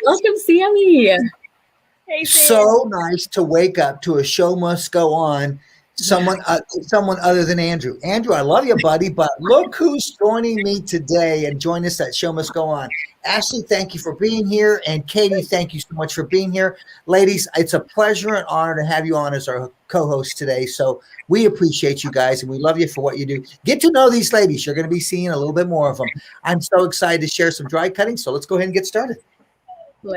Welcome, Sammy. Hey, So nice to wake up to a show must go on. Someone other than Andrew. Andrew, I love you, buddy, but look who's joining me today and join us at Show Must Go On. Ashley, thank you for being here. And Katie, thank you so much for being here. Ladies, it's a pleasure and honor to have you on as our co-host today. So we appreciate you guys and we love you for what you do. Get to know these ladies. You're going to be seeing a little bit more of them. I'm so excited to share some dry cutting. So let's go ahead and get started.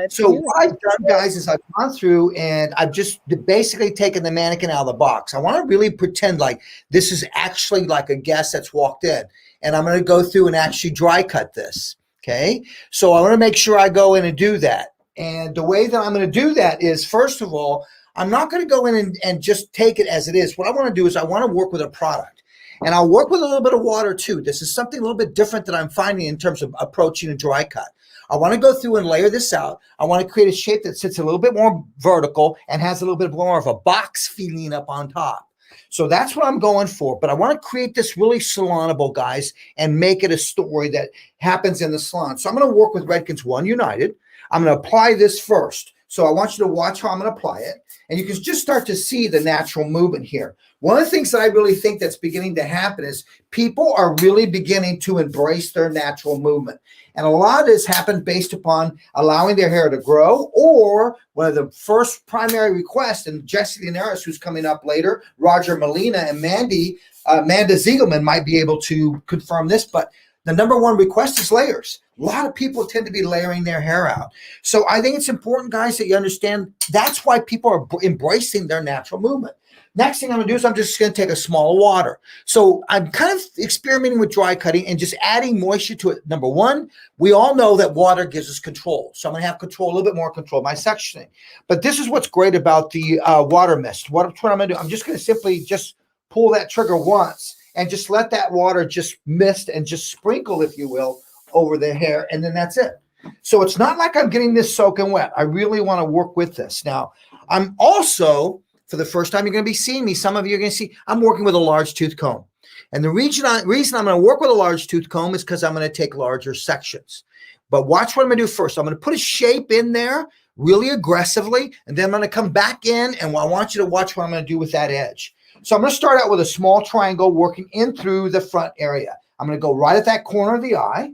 So what I've done, guys, is I've gone through and I've just basically taken the mannequin out of the box. I want to really pretend like this is actually like a guest that's walked in. And I'm going to go through and actually dry cut this. Okay. So I want to make sure I go in and do that. And the way that I'm going to do that is, first of all, I'm not going to go in and just take it as it is. What I want to do is I want to work with a product. And I'll work with a little bit of water too. This is something a little bit different that I'm finding in terms of approaching a dry cut. I want to go through and layer this out. I want to create a shape that sits a little bit more vertical and has a little bit more of a box feeling up on top. So that's what I'm going for. But I want to create this really salonable, guys, and make it a story that happens in the salon. So I'm going to work with Redken's One United. I'm going to apply this first. So I want you to watch how I'm going to apply it. And you can just start to see the natural movement here. One of the things that I really think that's beginning to happen is people are really beginning to embrace their natural movement. And a lot of this happened based upon allowing their hair to grow, or one of the first primary requests, and Jesse Linares, who's coming up later, Roger Molina, and Amanda Ziegelman might be able to confirm this, but the number one request is layers. A lot of people tend to be layering their hair out. So I think it's important, guys, that you understand that's why people are embracing their natural movement. Next thing I'm going to do is I'm just going to take a small water. So I'm kind of experimenting with dry cutting and just adding moisture to it. Number one, we all know that water gives us control. So I'm going to have control, a little bit more control of my sectioning. But this is what's great about the water mist. What I'm going to do, I'm just going to simply just pull that trigger once and just let that water just mist and just sprinkle, if you will, over the hair. And then that's it. So it's not like I'm getting this soaking wet. I really want to work with this. Now, I'm also... for the first time, you're going to be seeing me. Some of you are going to see I'm working with a large tooth comb. And the reason I'm going to work with a large tooth comb is because I'm going to take larger sections. But watch what I'm going to do first. I'm going to put a shape in there really aggressively, and then I'm going to come back in, and I want you to watch what I'm going to do with that edge. So I'm going to start out with a small triangle working in through the front area. I'm going to go right at that corner of the eye,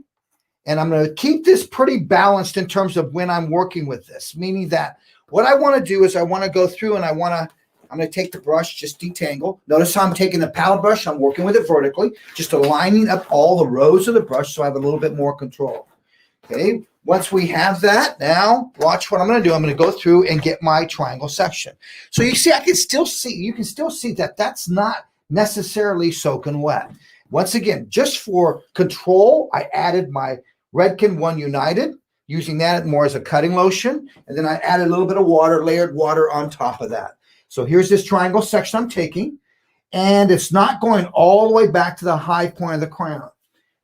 and I'm going to keep this pretty balanced in terms of when I'm working with this, meaning that what I want to do is I want to go through and I'm going to take the brush, just detangle. Notice how I'm taking the paddle brush. I'm working with it vertically, just aligning up all the rows of the brush so I have a little bit more control. Okay, once we have that, now watch what I'm going to do. I'm going to go through and get my triangle section. So you see, you can still see that that's not necessarily soaking wet. Once again, just for control, I added my Redken One United, using that more as a cutting lotion. And then I added a little bit of water, layered water on top of that. So here's this triangle section I'm taking, and it's not going all the way back to the high point of the crown.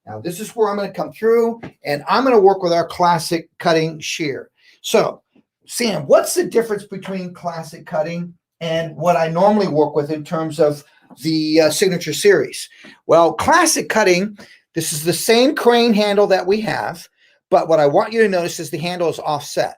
Now, this is where I'm going to come through, and I'm going to work with our classic cutting shear. So, Sam, what's the difference between classic cutting and what I normally work with in terms of the signature series? Well, classic cutting, this is the same crane handle that we have, but what I want you to notice is the handle is offset.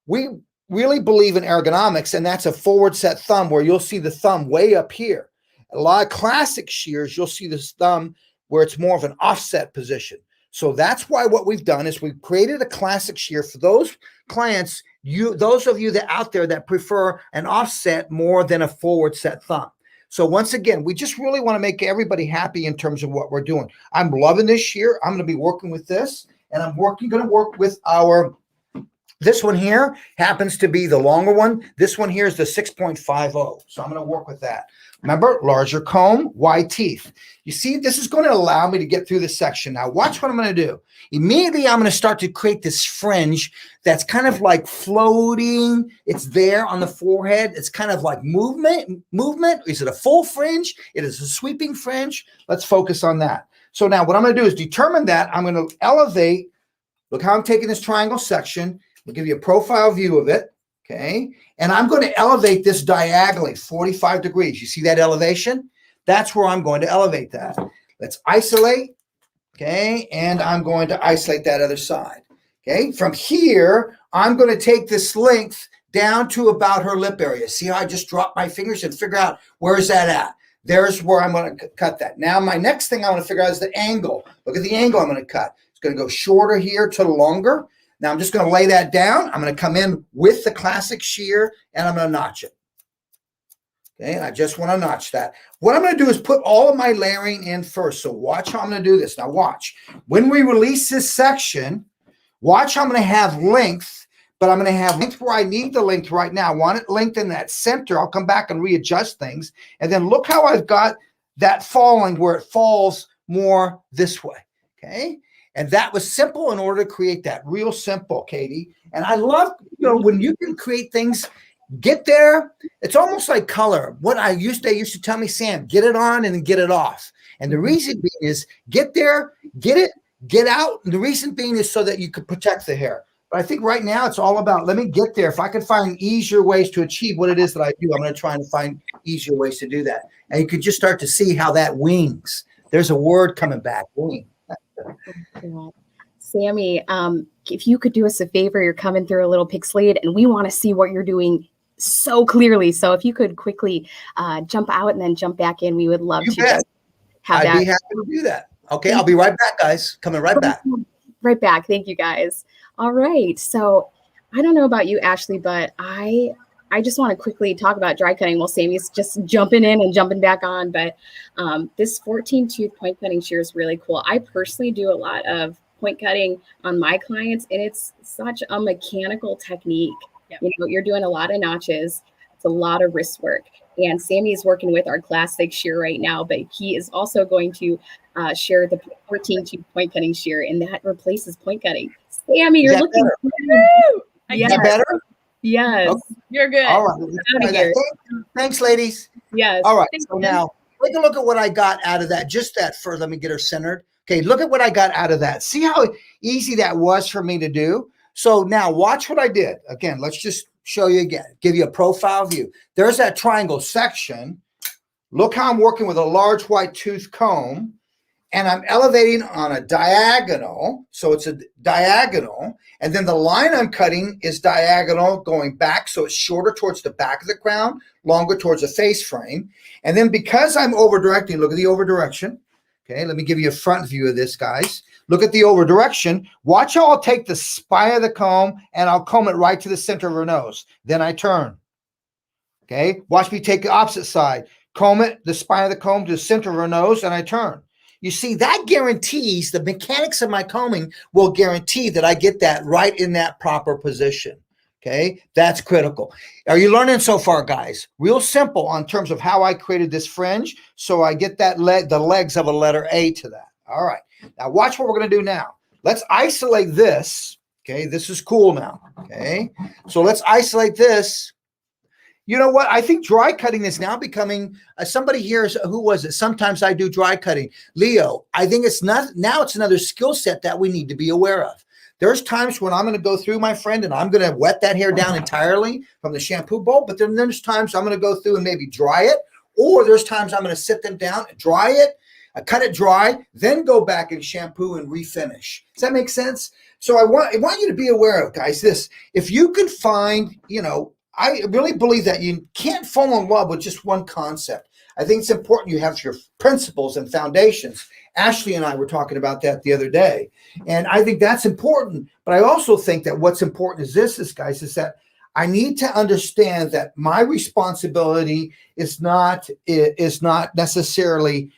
We really believe in ergonomics, and that's a forward set thumb where you'll see the thumb way up here. A lot of classic shears, you'll see this thumb where it's more of an offset position. So that's why what we've done is we've created a classic shear for those clients, those of you that out there that prefer an offset more than a forward set thumb. So once again, we just really want to make everybody happy in terms of what we're doing. I'm loving this shear. I'm going to be working with this, and I'm going to work with this one here happens to be the longer one. This one here is the 6.50. So I'm going to work with that. Remember, larger comb, wide teeth. You see, this is going to allow me to get through this section. Now, watch what I'm going to do. Immediately, I'm going to start to create this fringe that's kind of like floating. It's there on the forehead. It's kind of like movement. Is it a full fringe? It is a sweeping fringe. Let's focus on that. So now what I'm going to do is determine that. I'm going to elevate. Look how I'm taking this triangle section. I'll give you a profile view of it, okay? And I'm going to elevate this diagonally, 45 degrees. You see that elevation? That's where I'm going to elevate that. Let's isolate, okay? And I'm going to isolate that other side, okay? From here, I'm going to take this length down to about her lip area. See how I just dropped my fingers and figure out where is that at? There's where I'm going to cut that. Now, my next thing I want to figure out is the angle. Look at the angle I'm going to cut. It's going to go shorter here to longer. Now, I'm just going to lay that down. I'm going to come in with the classic shear, and I'm going to notch it. Okay, and I just want to notch that. What I'm going to do is put all of my layering in first. So watch how I'm going to do this. Now, watch. When we release this section, watch how I'm going to have length, but I'm going to have length where I need the length right now. I want it length in that center. I'll come back and readjust things. And then look how I've got that falling where it falls more this way. Okay. And that was simple in order to create that. Real simple, Katie. And I love, when you can create things, get there. It's almost like color. They used to tell me, Sam, get it on and then get it off. And the reason being is get there, get it, get out. And the reason being is so that you could protect the hair. But I think right now it's all about, let me get there. If I can find easier ways to achieve what it is that I do, I'm going to try and find easier ways to do that. And you could just start to see how that wings. There's a word coming back, wing. Oh, Sammy, if you could do us a favor, you're coming through a little pixelated and we want to see what you're doing so clearly. So if you could quickly jump out and then jump back in, we would love to have that. I'd be happy to do that. Okay, I'll be right back, guys. Coming right back. Right back. Thank you, guys. All right. So I don't know about you, Ashley, but I just want to quickly talk about dry cutting while Sammy's just jumping in and jumping back on. But this 14-tooth point cutting shear is really cool. I personally do a lot of point cutting on my clients, and it's such a mechanical technique. Yep. You're doing a lot of notches. It's a lot of wrist work. And Sammy is working with our classic shear right now, but he is also going to share the 14-tooth point cutting shear, and that replaces point cutting. Sammy, you're looking good. Yes. That better? Yes. Okay. You're good. All right. Thanks, ladies. Yes. All right. So now take a look at what I got out of that. Just that first. Let me get her centered. Okay. Look at what I got out of that. See how easy that was for me to do? So now watch what I did. Again, let's just show you again. Give you a profile view. There's that triangle section. Look how I'm working with a large white tooth comb. And I'm elevating on a diagonal. So it's a diagonal. And then the line I'm cutting is diagonal going back. So it's shorter towards the back of the crown, longer towards the face frame. And then because I'm over directing, look at the over direction. Okay, let me give you a front view of this, guys. Look at the over direction. Watch how I'll take the spine of the comb and I'll comb it right to the center of her nose. Then I turn. Okay, watch me take the opposite side. Comb it, the spine of the comb to the center of her nose, and I turn. You see, that guarantees the mechanics of my combing will guarantee that I get that right in that proper position. Okay, that's critical. Are you learning so far, guys? Real simple on terms of how I created this fringe. So I get that the legs of a letter A to that. All right. Now watch what we're going to do now. Let's isolate this. Okay, this is cool now. Okay, so let's isolate this. You know what? I think dry cutting is now becoming somebody here. Who was it? Sometimes I do dry cutting. Leo, I think it's not now. It's another skill set that we need to be aware of. There's times when I'm going to go through, my friend, and I'm going to wet that hair down entirely from the shampoo bowl. But then there's times I'm going to go through and maybe dry it, or there's times I'm going to sit them down, dry it, cut it dry, then go back and shampoo and refinish. Does that make sense? So I want you to be aware of, guys, this. If you can find, I really believe that you can't fall in love with just one concept. I think it's important you have your principles and foundations. Ashley and I were talking about that the other day. And I think that's important. But I also think that what's important is guys, is that I need to understand that my responsibility is not necessarily,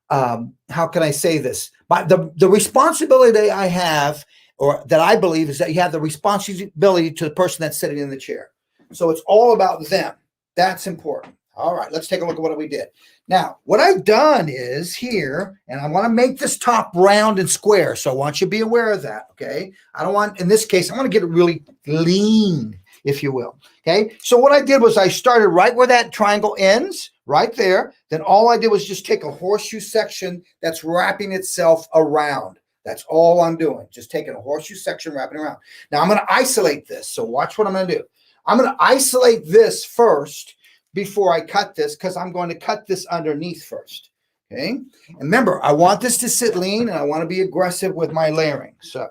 how can I say this? But the responsibility I have, or that I believe, is that you have the responsibility to the person that's sitting in the chair. So it's all about them. That's important. All right, let's take a look at what we did. Now, what I've done is here, and I want to make this top round and square. So I want you to be aware of that, okay? I don't want, in this case, I want to get it really lean, if you will, okay? So what I did was I started right where that triangle ends, right there. Then all I did was just take a horseshoe section that's wrapping itself around. That's all I'm doing, just taking a horseshoe section, wrapping around. Now, I'm going to isolate this. So watch what I'm going to do. I'm going to isolate this first before I cut this, because I'm going to cut this underneath first. Okay. And remember, I want this to sit lean and I want to be aggressive with my layering. So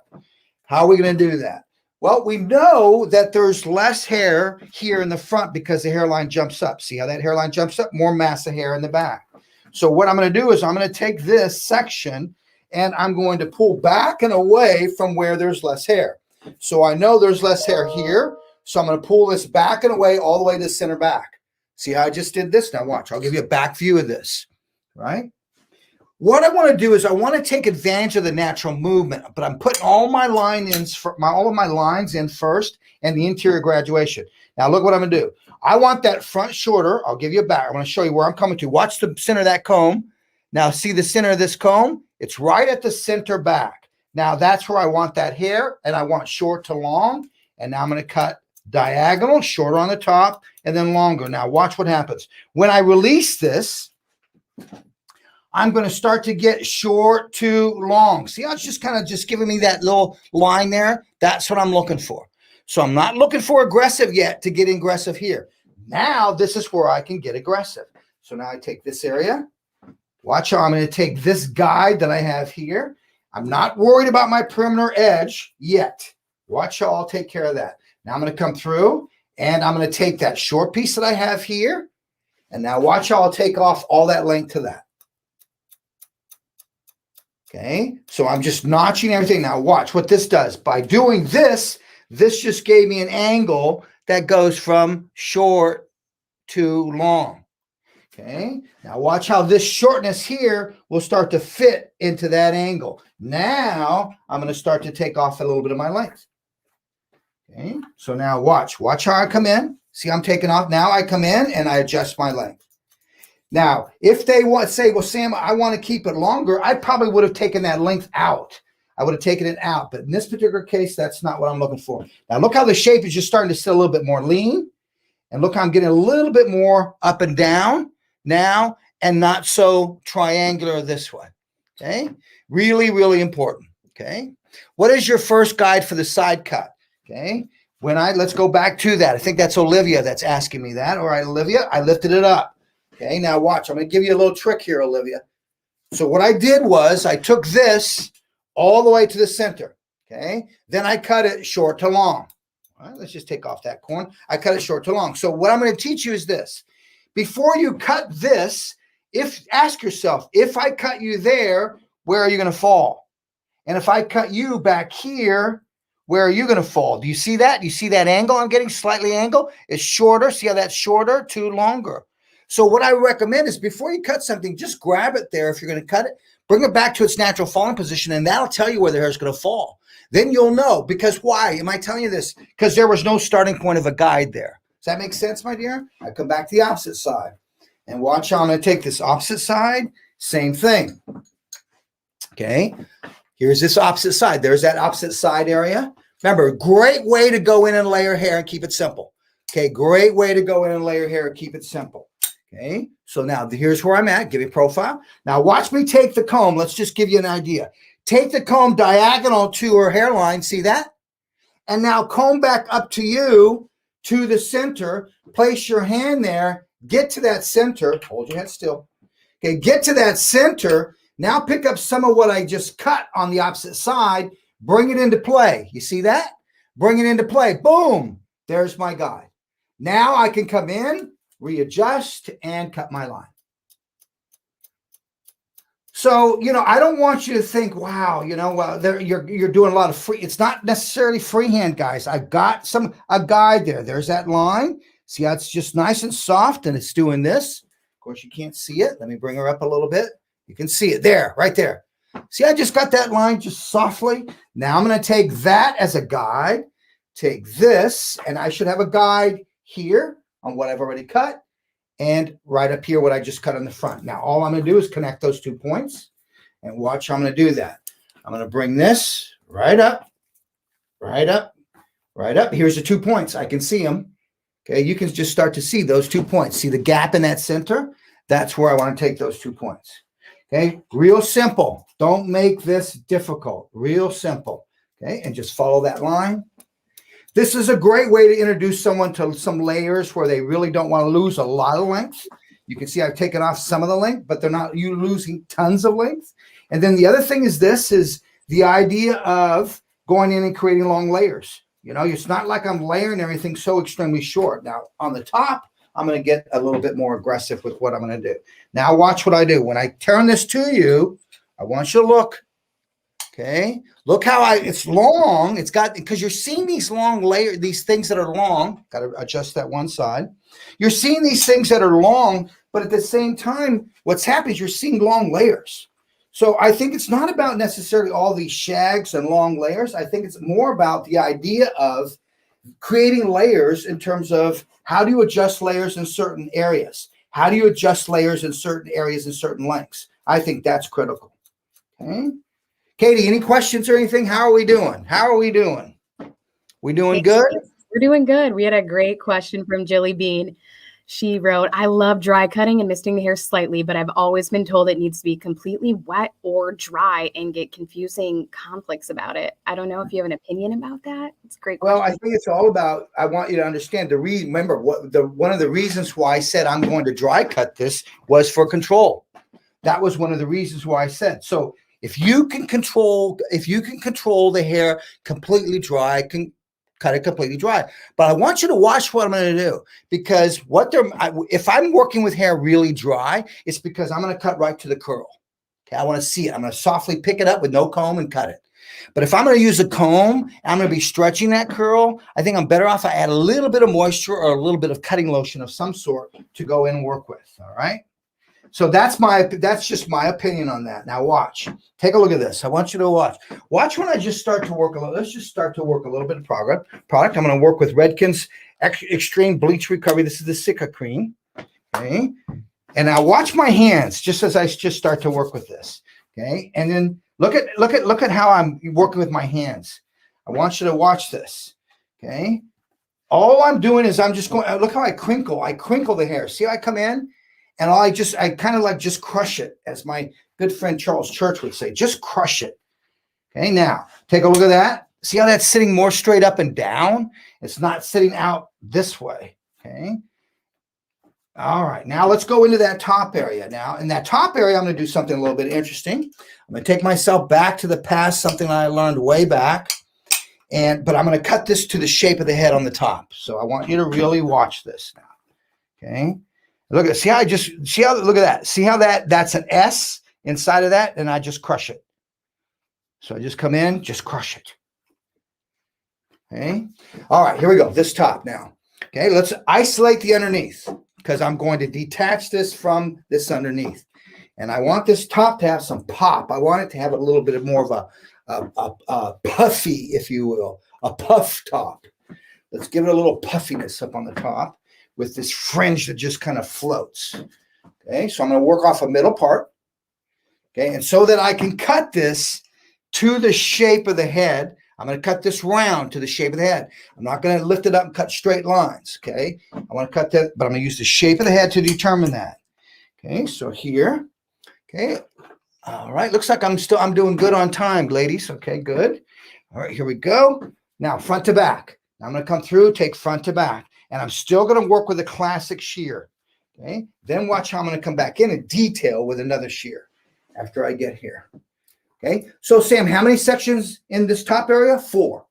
how are we going to do that? Well, we know that there's less hair here in the front because the hairline jumps up. See how that hairline jumps up? More mass of hair in the back. So what I'm going to do is I'm going to take this section and I'm going to pull back and away from where there's less hair. So I know there's less hair here. So I'm going to pull this back and away all the way to the center back. See how I just did this? Now watch. I'll give you a back view of this, right? What I want to do is I want to take advantage of the natural movement, but I'm putting all my all of my lines in first and the interior graduation. Now look what I'm going to do. I want that front shorter. I'll give you a back. I'm going to show you where I'm coming to. Watch the center of that comb. Now see the center of this comb? It's right at the center back. Now that's where I want that hair, and I want short to long. And now I'm going to cut diagonal, shorter on the top, and then longer. Now watch what happens. When I release this, I'm going to start to get short to long. See how it's just kind of just giving me that little line there? That's what I'm looking for. So I'm not looking for aggressive yet to get aggressive here. Now this is where I can get aggressive. So now I take this area. Watch how I'm going to take this guide that I have here. I'm not worried about my perimeter edge yet. Watch how I'll take care of that. Now I'm going to come through and I'm going to take that short piece that I have here. And now watch how I'll take off all that length to that. Okay, so I'm just notching everything. Now watch what this does. By doing this, this just gave me an angle that goes from short to long. Okay, now watch how this shortness here will start to fit into that angle. Now I'm going to start to take off a little bit of my length. Okay, so now watch how I come in. See, I'm taking off. Now I come in and I adjust my length. Now, if they want to say, well, Sam, I want to keep it longer, I probably would have taken that length out. I would have taken it out. But in this particular case, that's not what I'm looking for. Now, look how the shape is just starting to sit a little bit more lean. And look how I'm getting a little bit more up and down now and not so triangular this way. Okay? Really, really important. Okay? What is your first guide for the side cut? Okay? Let's go back to that. I think that's Olivia that's asking me that. All right, Olivia, I lifted it up. Okay, now watch. I'm going to give you a little trick here, Olivia. So what I did was I took this all the way to the center. Okay, then I cut it short to long. All right, let's just take off that corn. I cut it short to long. So what I'm going to teach you is this. Before you cut this, ask yourself, if I cut you there, where are you going to fall? And if I cut you back here, where are you going to fall? Do you see that? Do you see that angle I'm getting? Slightly angle? It's shorter. See how that's shorter to longer. So what I recommend is before you cut something, just grab it there. If you're going to cut it, bring it back to its natural falling position, and that'll tell you where the hair is going to fall. Then you'll know. Because why am I telling you this? Because there was no starting point of a guide there. Does that make sense, my dear? I come back to the opposite side. And watch how I'm going to take this opposite side. Same thing. Okay. Here's this opposite side. There's that opposite side area. Remember, great way to go in and layer hair and keep it simple. Okay, great way to go in and layer hair and keep it simple. Okay, so now here's where I'm at. Give you a profile. Now watch me take the comb. Let's just give you an idea. Take the comb diagonal to her hairline. See that? And now comb back up to you to the center. Place your hand there. Get to that center. Hold your head still. Okay, get to that center. Now pick up some of what I just cut on the opposite side. Bring it into play. You see that? Bring it into play. Boom. There's my guide. Now I can come in, readjust, and cut my line. So, I don't want you to think, wow, you're doing a lot of free. It's not necessarily freehand, guys. I've got a guide there. There's that line. See how it's just nice and soft, and it's doing this. Of course, you can't see it. Let me bring her up a little bit. You can see it there, right there. See, I just got that line just softly. Now I'm going to take that as a guide. Take this, and I should have a guide here on what I've already cut, and right up here what I just cut on the front. Now all I'm going to do is connect those 2 points, and watch how I'm going to do that. I'm going to bring this right up, right up, right up. Here's the 2 points. I can see them. Okay, you can just start to see those 2 points. See the gap in that center? That's where I want to take those 2 points. Okay, real simple. Don't make this difficult. Real simple. Okay, and just follow that line. This is a great way to introduce someone to some layers where they really don't want to lose a lot of length. You can see I've taken off some of the length, but they're not you losing tons of length. And then the other thing is the idea of going in and creating long layers. You know, it's not like I'm layering everything so extremely short. Now, on the top, I'm going to get a little bit more aggressive with what I'm going to do. Now, watch what I do. When I turn this to you, I want you to look. Okay, look how it's long. It's got, because you're seeing these long layers, these things that are long. Got to adjust that one side. You're seeing these things that are long, but at the same time, what's happening is you're seeing long layers. So I think it's not about necessarily all these shags and long layers. I think it's more about the idea of creating layers in terms of how do you adjust layers in certain areas? How do you adjust layers in certain areas and certain lengths? I think that's critical. Okay. Katie, any questions or anything? How are we doing? How are we doing? We doing good? We're doing good. We had a great question from Jilly Bean. She wrote, I love dry cutting and misting the hair slightly, but I've always been told it needs to be completely wet or dry and get confusing conflicts about it. I don't know if you have an opinion about that. It's a great question. Well, I think it's all about, I want you to understand remember one of the reasons why I said I'm going to dry cut this was for control. That was one of the reasons why I said, so if you can control the hair completely dry, cut it completely dry. But I want you to watch what I'm going to do, because if I'm working with hair really dry, it's because I'm going to cut right to the curl. Okay, I want to see it. I'm going to softly pick it up with no comb and cut it. But if I'm going to use a comb, I'm going to be stretching that curl. I think I'm better off I add a little bit of moisture or a little bit of cutting lotion of some sort to go in and work with. All right. So that's just my opinion on that. Now watch. Take a look at this. I want you to watch. Watch when I just start to work a little. Let's just start to work a little bit of product. I'm going to work with Redken's Extreme Bleach Recovery. This is the Sika cream. Okay. And now watch my hands just as I just start to work with this. Okay. And then look at how I'm working with my hands. I want you to watch this. Okay. All I'm doing is I'm just going, look how I crinkle. I crinkle the hair. See how I come in? And I kind of like just crush it, as my good friend Charles Church would say, just crush it. Okay, now take a look at that. See how that's sitting more straight up and down? It's not sitting out this way. Okay. All right, now let's go into that top area. Now, in that top area, I'm going to do something a little bit interesting. I'm going to take myself back to the past, something I learned way back. But I'm going to cut this to the shape of the head on the top. So I want you to really watch this now. Okay. Look at, look at that. See how that's an S inside of that? And I just crush it. So I just come in, just crush it. Okay. All right, here we go. This top now. Okay, let's isolate the underneath, because I'm going to detach this from this underneath. And I want this top to have some pop. I want it to have a little bit of more of a puffy, if you will, a puff top. Let's give it a little puffiness up on the top with this fringe that just kind of floats. Okay, so I'm going to work off a middle part. Okay, and so that I can cut this to the shape of the head, I'm going to cut this round to the shape of the head. I'm not going to lift it up and cut straight lines. Okay, I want to cut that, but I'm going to use the shape of the head to determine that. Okay, so here. Okay, all right. Looks like I'm doing good on time, ladies. Okay, good. All right, here we go. Now front to back. Now I'm going to come through, take front to back. And I'm still going to work with a classic shear. Okay. Then watch how I'm going to come back in and detail with another shear after I get here. Okay. So Sam, how many sections in this top area? 4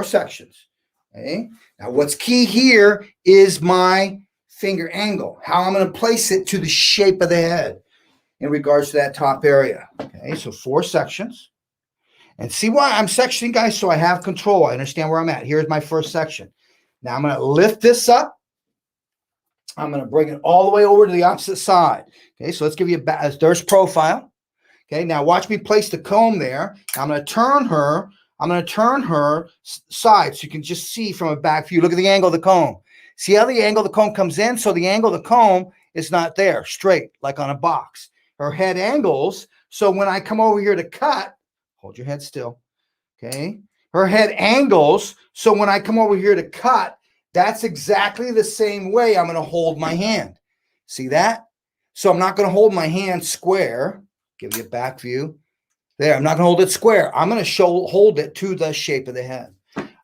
sections. Okay. Now what's key here is my finger angle, how I'm going to place it to the shape of the head in regards to that top area. Okay. So 4 sections. And see why I'm sectioning, guys, so I have control. I understand where I'm at. Here's my first section. Now I'm going to lift this up. I'm going to bring it all the way over to the opposite side. Okay, so let's give you there's profile. Okay, now watch me place the comb there. I'm going to turn her. I'm going to turn her side so you can just see from a back view. Look at the angle of the comb. See how the angle of the comb comes in? So the angle of the comb is not there, straight, like on a box. Her head angles. So when I come over here to cut, hold your head still. Okay. Her head angles. So when I come over here to cut, that's exactly the same way I'm going to hold my hand. See that? So I'm not going to hold my hand square. Give you a back view. There. I'm not going to hold it square. I'm going to hold it to the shape of the head.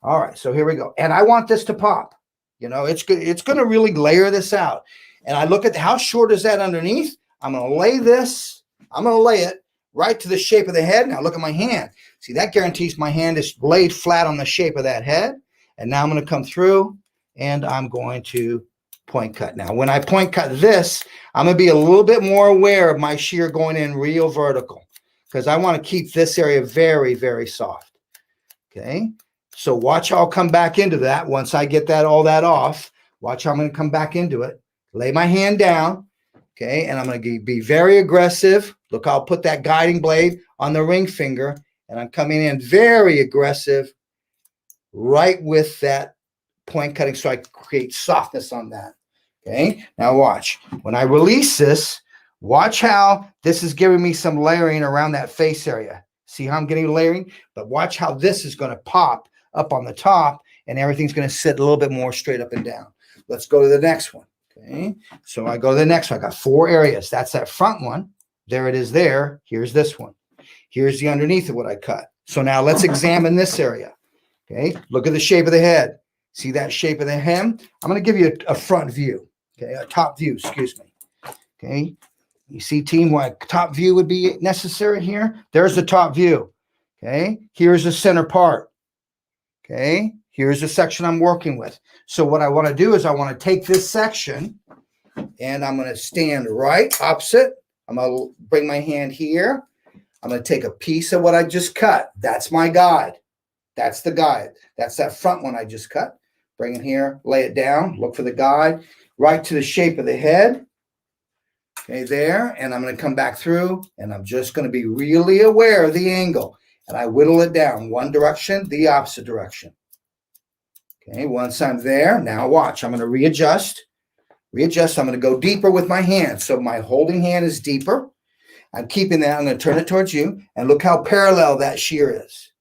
All right. So here we go. And I want this to pop. You know, it's going to really layer this out. And I look at how short is that underneath. I'm going to lay this. I'm going to lay it right to the shape of the head. Now look at my hand. See, that guarantees my hand is laid flat on the shape of that head. And now I'm going to come through and I'm going to point cut. Now, when I point cut this, I'm going to be a little bit more aware of my shear going in real vertical because I want to keep this area very, very soft. Okay. So watch how I'll come back into that once I get all that off. Watch how I'm going to come back into it. Lay my hand down. Okay. And I'm going to be very aggressive. Look, I'll put that guiding blade on the ring finger and I'm coming in very aggressive right with that point cutting so I create softness on that. Okay. Now watch. When I release this, watch how this is giving me some layering around that face area. See how I'm getting layering? But watch how this is going to pop up on the top and everything's going to sit a little bit more straight up and down. Let's go to the next one. Okay. So I go to the next one. I got 4 areas. That's that front one. There it is there. Here's this one. Here's the underneath of what I cut. So now let's examine this area. Okay. Look at the shape of the head. See that shape of the hem? I'm going to give you a front view. Okay. A top view, excuse me. Okay. You see, team, why top view would be necessary here? There's the top view. Okay. Here's the center part. Okay. Here's the section I'm working with. So what I want to do is I want to take this section and I'm going to stand right opposite. I'm going to bring my hand here. I'm going to take a piece of what I just cut. That's my guide. That's the guide. That's that front one I just cut. Bring it here, lay it down, look for the guide, right to the shape of the head. Okay, there, and I'm going to come back through, and I'm just going to be really aware of the angle, and I whittle it down one direction, the opposite direction. Okay, once I'm there, now watch. I'm going to readjust. I'm going to go deeper with my hand, so my holding hand is deeper. I'm keeping that. I'm going to turn it towards you, and look how parallel that shear is.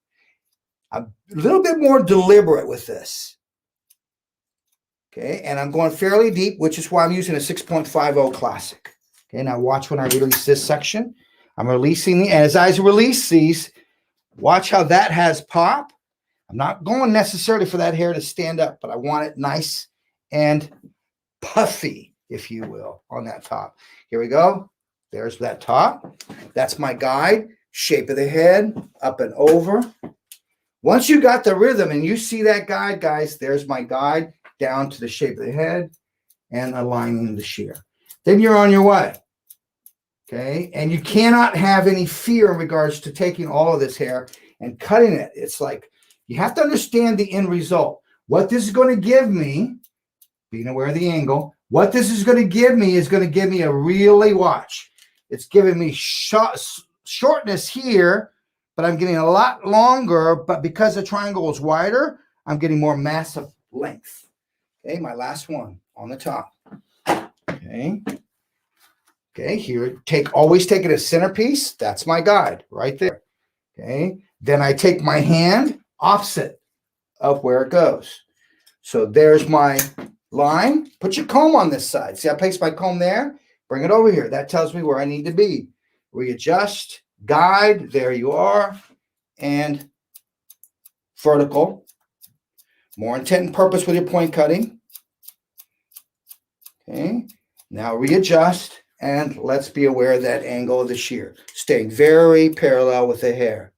I'm a little bit more deliberate with this. Okay, and I'm going fairly deep, which is why I'm using a 6.50 Classic. Okay, now watch when I release this section. I'm releasing as I release these, watch how that has pop. I'm not going necessarily for that hair to stand up, but I want it nice and puffy, if you will, on that top. Here we go. There's that top. That's my guide. Shape of the head, up and over. Once you got the rhythm and you see that guide, guys, there's my guide down to the shape of the head and aligning the shear. Then you're on your way. Okay. And you cannot have any fear in regards to taking all of this hair and cutting it. It's like you have to understand the end result. What this is going to give me, being aware of the angle, what this is going to give me is going to give me a really watch. It's giving me shortness here, but I'm getting a lot longer. But because the triangle is wider, I'm getting more massive length. Okay. My last one on the top. Okay. Okay, here, always take it as centerpiece. That's my guide right there. Okay, then I take my hand opposite of where it goes. So there's my line. Put your comb on this side. See, I place my comb there. Bring it over here. That tells me where I need to be. Readjust, guide. There you are. And vertical. More intent and purpose with your point cutting. Okay, now readjust. And let's be aware of that angle of the shear, staying very parallel with the hair.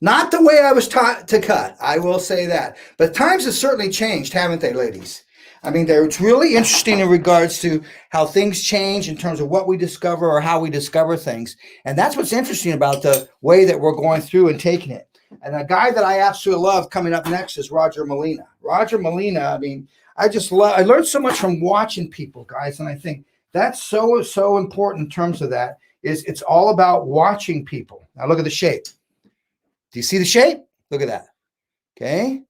Not the way I was taught to cut, I will say that. But times have certainly changed, haven't they, ladies? I mean, it's really interesting in regards to how things change in terms of what we discover or how we discover things. And that's what's interesting about the way that we're going through and taking it. And a guy that I absolutely love coming up next is Roger Molina. Roger Molina, I mean, I learned so much from watching people, guys. And I think that's so important in terms of that is it's all about watching people. Now look at the shape. Do you see the shape? Look at that. Okay.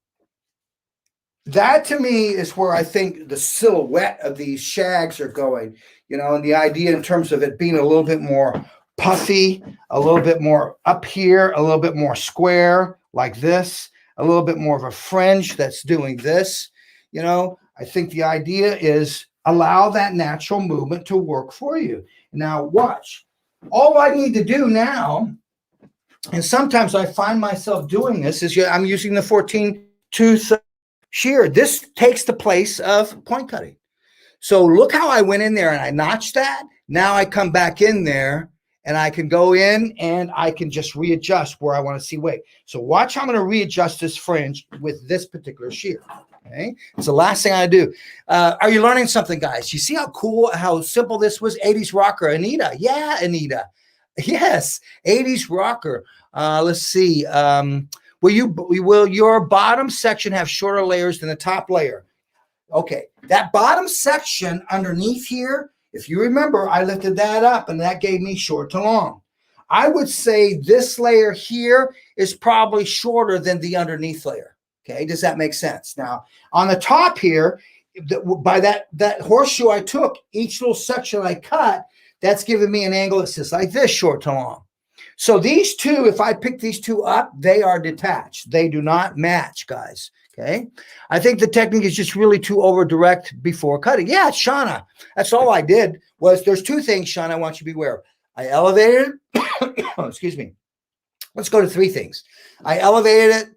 That to me is where I think the silhouette of these shags are going, you know, and the idea in terms of it being a little bit more puffy, a little bit more up here, a little bit more square like this, a little bit more of a fringe that's doing this. You know, I think the idea is allow that natural movement to work for you. Now watch. All I need to do now, and sometimes I find myself doing this, is I'm using the 14 tooth shear. This takes the place of point cutting. So look how I went in there and I notched that. Now I come back in there and I can go in and I can just readjust where I want to see weight. So watch how I'm going to readjust this fringe with this particular shear. Okay, it's the last thing I do. Are you learning something, guys? You see how cool, how simple this was? 80s rocker, Anita. Yeah, Anita. Yes, 80s rocker. Let's see. Will your bottom section have shorter layers than the top layer? Okay, that bottom section underneath here, if you remember, I lifted that up and that gave me short to long. I would say this layer here is probably shorter than the underneath layer. Okay, does that make sense? Now, on the top here, by that horseshoe I took, each little section I cut, that's giving me an angle that says like this, short to long. So these two, if I pick these two up, they are detached. They do not match, guys. Okay. I think the technique is just really to over direct before cutting. Yeah, Shauna. That's all I did was there's two things, Shauna, I want you to be aware of. I elevated it. Excuse me. Let's go to three things. I elevated it.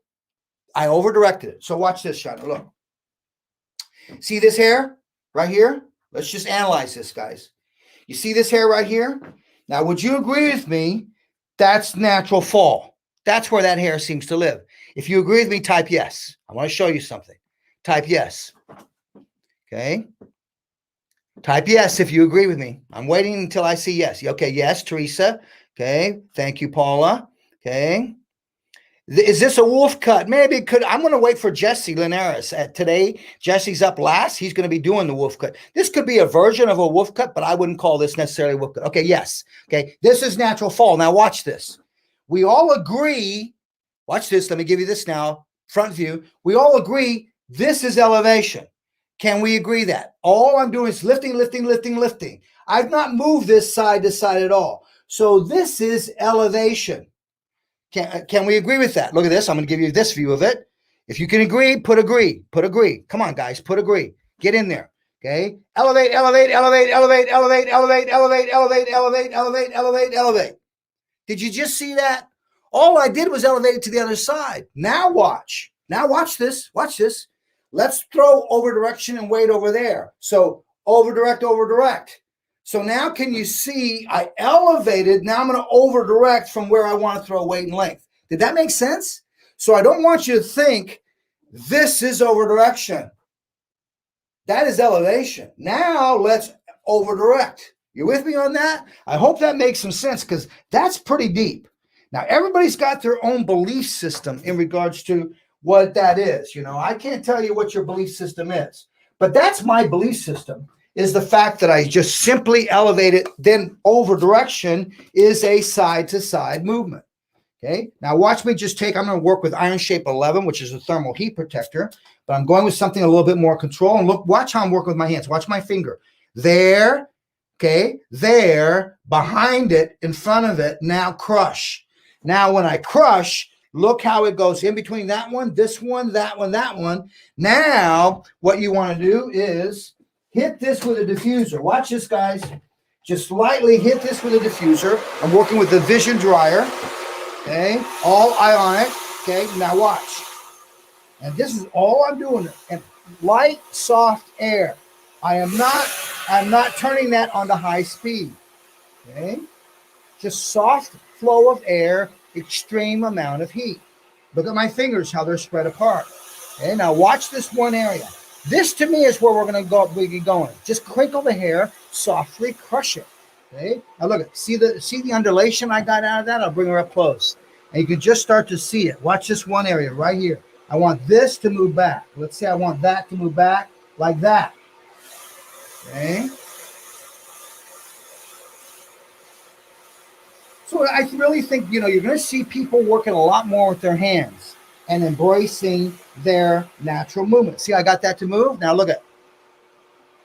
I over directed it. So watch this, Shauna. Look. See this hair right here? Let's just analyze this, guys. You see this hair right here? Now, would you agree with me? That's natural fall. That's where that hair seems to live. If you agree with me, type yes. I want to show you something. Type yes. Okay. Type yes if you agree with me. I'm waiting until I see yes. Okay, yes, Teresa. Okay. Thank you, Paula. Okay. Is this a wolf cut? Maybe it could. I'm going to wait for Jesse Linares. Today, Jesse's up last. He's going to be doing the wolf cut. This could be a version of a wolf cut, but I wouldn't call this necessarily a wolf cut. Okay, yes. Okay, this is natural fall. Now watch this. We all agree. Watch this. Let me give you this now. Front view. We all agree this is elevation. Can we agree that? All I'm doing is lifting, lifting, lifting, lifting. I've not moved this side to side at all. So this is elevation. Can we agree with that? Look at this. I'm going to give you this view of it. If you can agree, put agree. Put agree. Come on, guys. Put agree. Get in there. Okay. Elevate, elevate, elevate, elevate, elevate, elevate, elevate, elevate, elevate, elevate, elevate, elevate. Did you just see that? All I did was elevate it to the other side. Now watch. Now watch this. Watch this. Let's throw over direction and weight over there. So over direct, over direct. So now can you see I elevated. Now I'm going to over direct from where I want to throw weight and length. Did that make sense? So I don't want you to think this is over direction. That is elevation. Now let's over direct. You with me on that? I hope that makes some sense because that's pretty deep. Now everybody's got their own belief system in regards to what that is. You know, I can't tell you what your belief system is, but that's my belief system. Is the fact that I just simply elevate it, then over direction is a side-to-side movement. Okay, now watch me just I'm going to work with Iron Shape 11, which is a thermal heat protector, but I'm going with something a little bit more control. And look, watch how I'm working with my hands. Watch my finger. There, okay, there, behind it, in front of it, now crush. Now when I crush, look how it goes in between that one, this one, that one, that one. Now what you want to do is hit this with a diffuser. Watch this, guys. Just lightly hit this with a diffuser. I'm working with the Vision dryer. Okay, all ionic. Okay, now watch. And this is all I'm doing. And light, soft air. I'm not turning that on the high speed. Okay, just soft flow of air, extreme amount of heat. Look at my fingers, how they're spread apart. Okay, now watch this one area. This to me is where we're going to go. We get going. Just crinkle the hair, softly crush it. Okay. Now look at see the undulation I got out of that. I'll bring her up close, and you can just start to see it. Watch this one area right here. I want this to move back. Let's say I want that to move back like that. Okay. So I really think you're going to see people working a lot more with their hands and embracing their natural movement. See, I got that to move. Now look at.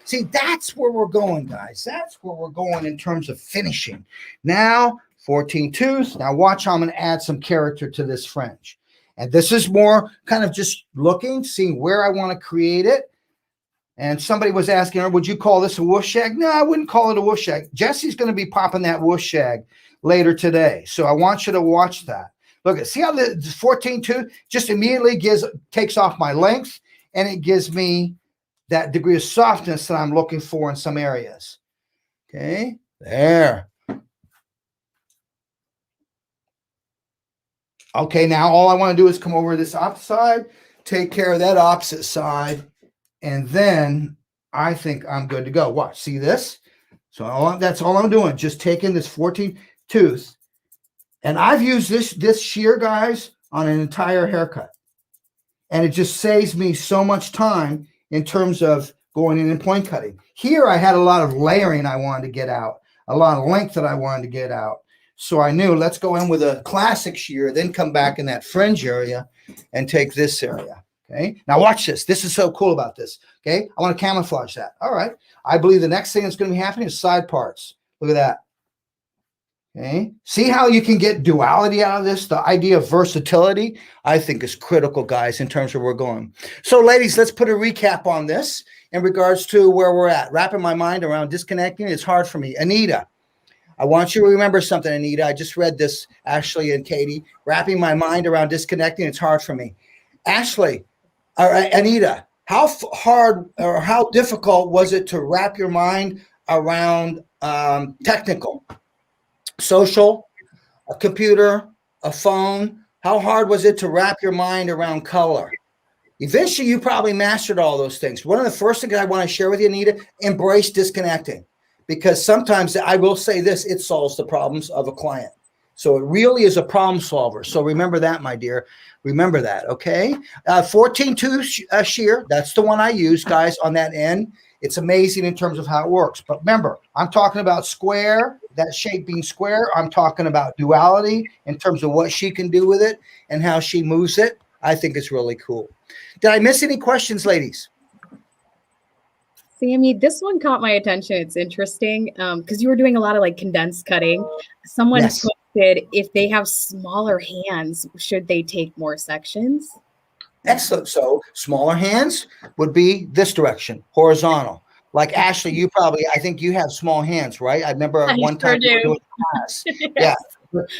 See, that's where we're going, guys. That's where we're going in terms of finishing. Now, 14 tooth. Now watch how I'm going to add some character to this fringe. And this is more kind of just looking, seeing where I want to create it. And somebody was asking her, would you call this a whoosh shag? No, I wouldn't call it a whoosh shag. Jesse's going to be popping that whoosh shag later today. So I want you to watch that. Look, see how the 14 tooth just immediately takes off my length, and it gives me that degree of softness that I'm looking for in some areas. Okay, there. Okay, now all I want to do is come over to this opposite side, take care of that opposite side, and then I think I'm good to go. Watch, see this? So that's all I'm doing, just taking this 14 tooth, and I've used this shear, guys, on an entire haircut, and it just saves me so much time in terms of going in and point cutting. Here, I had a lot of layering I wanted to get out, a lot of length that I wanted to get out. So I knew, let's go in with a classic shear, then come back in that fringe area and take this area. Okay. Now watch this. This is so cool about this. Okay. I want to camouflage that. All right. I believe the next thing that's going to be happening is side parts. Look at that. Okay. See how you can get duality out of this? The idea of versatility, I think, is critical, guys, in terms of where we're going. So, ladies, let's put a recap on this in regards to where we're at. Wrapping my mind around disconnecting is hard for me. Anita, I want you to remember something, Anita. I just read this, Ashley and Katie. Wrapping my mind around disconnecting, it's hard for me. Ashley, Anita, how hard or how difficult was it to wrap your mind around technical, social, a computer, a phone? How hard was it to wrap your mind around color? Eventually, you probably mastered all those things. One of the first things I want to share with you, Anita, embrace disconnecting. Because sometimes, I will say this, it solves the problems of a client. So it really is a problem solver. So remember that, my dear. Remember that, okay? 14-2 shear, that's the one I use, guys, on that end. It's amazing in terms of how it works. But remember, I'm talking about square, that shape being square. I'm talking about duality in terms of what she can do with it and how she moves it. I think it's really cool. Did I miss any questions, ladies? Sammy, this one caught my attention. It's interesting because you were doing a lot of like condensed cutting. Someone posted, if they have smaller hands, should they take more sections? Excellent. So smaller hands would be this direction, horizontal. Like Ashley, you probably, I think you have small hands, right? I remember one time you were doing class. Yeah.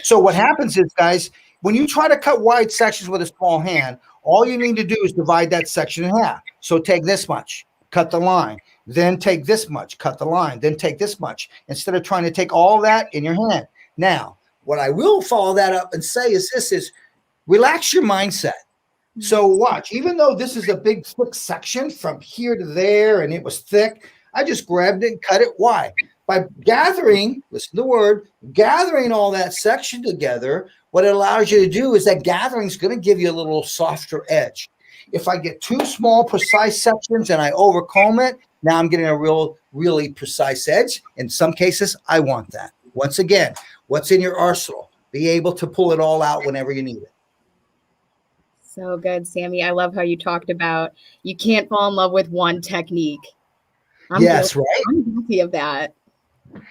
So what happens is, guys, when you try to cut wide sections with a small hand, all you need to do is divide that section in half. So take this much, cut the line, then take this much, cut the line, then take this much, instead of trying to take all that in your hand. Now, what I will follow that up and say is this is relax your mindset. So watch, even though this is a big thick section from here to there and it was thick, I just grabbed it and cut it. Why? By gathering, listen to the word, gathering all that section together, what it allows you to do is that gathering is going to give you a little softer edge. If I get two small, precise sections and I overcomb it, now I'm getting a really precise edge. In some cases, I want that. Once again, what's in your arsenal? Be able to pull it all out whenever you need it. So good, Sammy. I love how you talked about you can't fall in love with one technique. Yes, right. I'm guilty of that.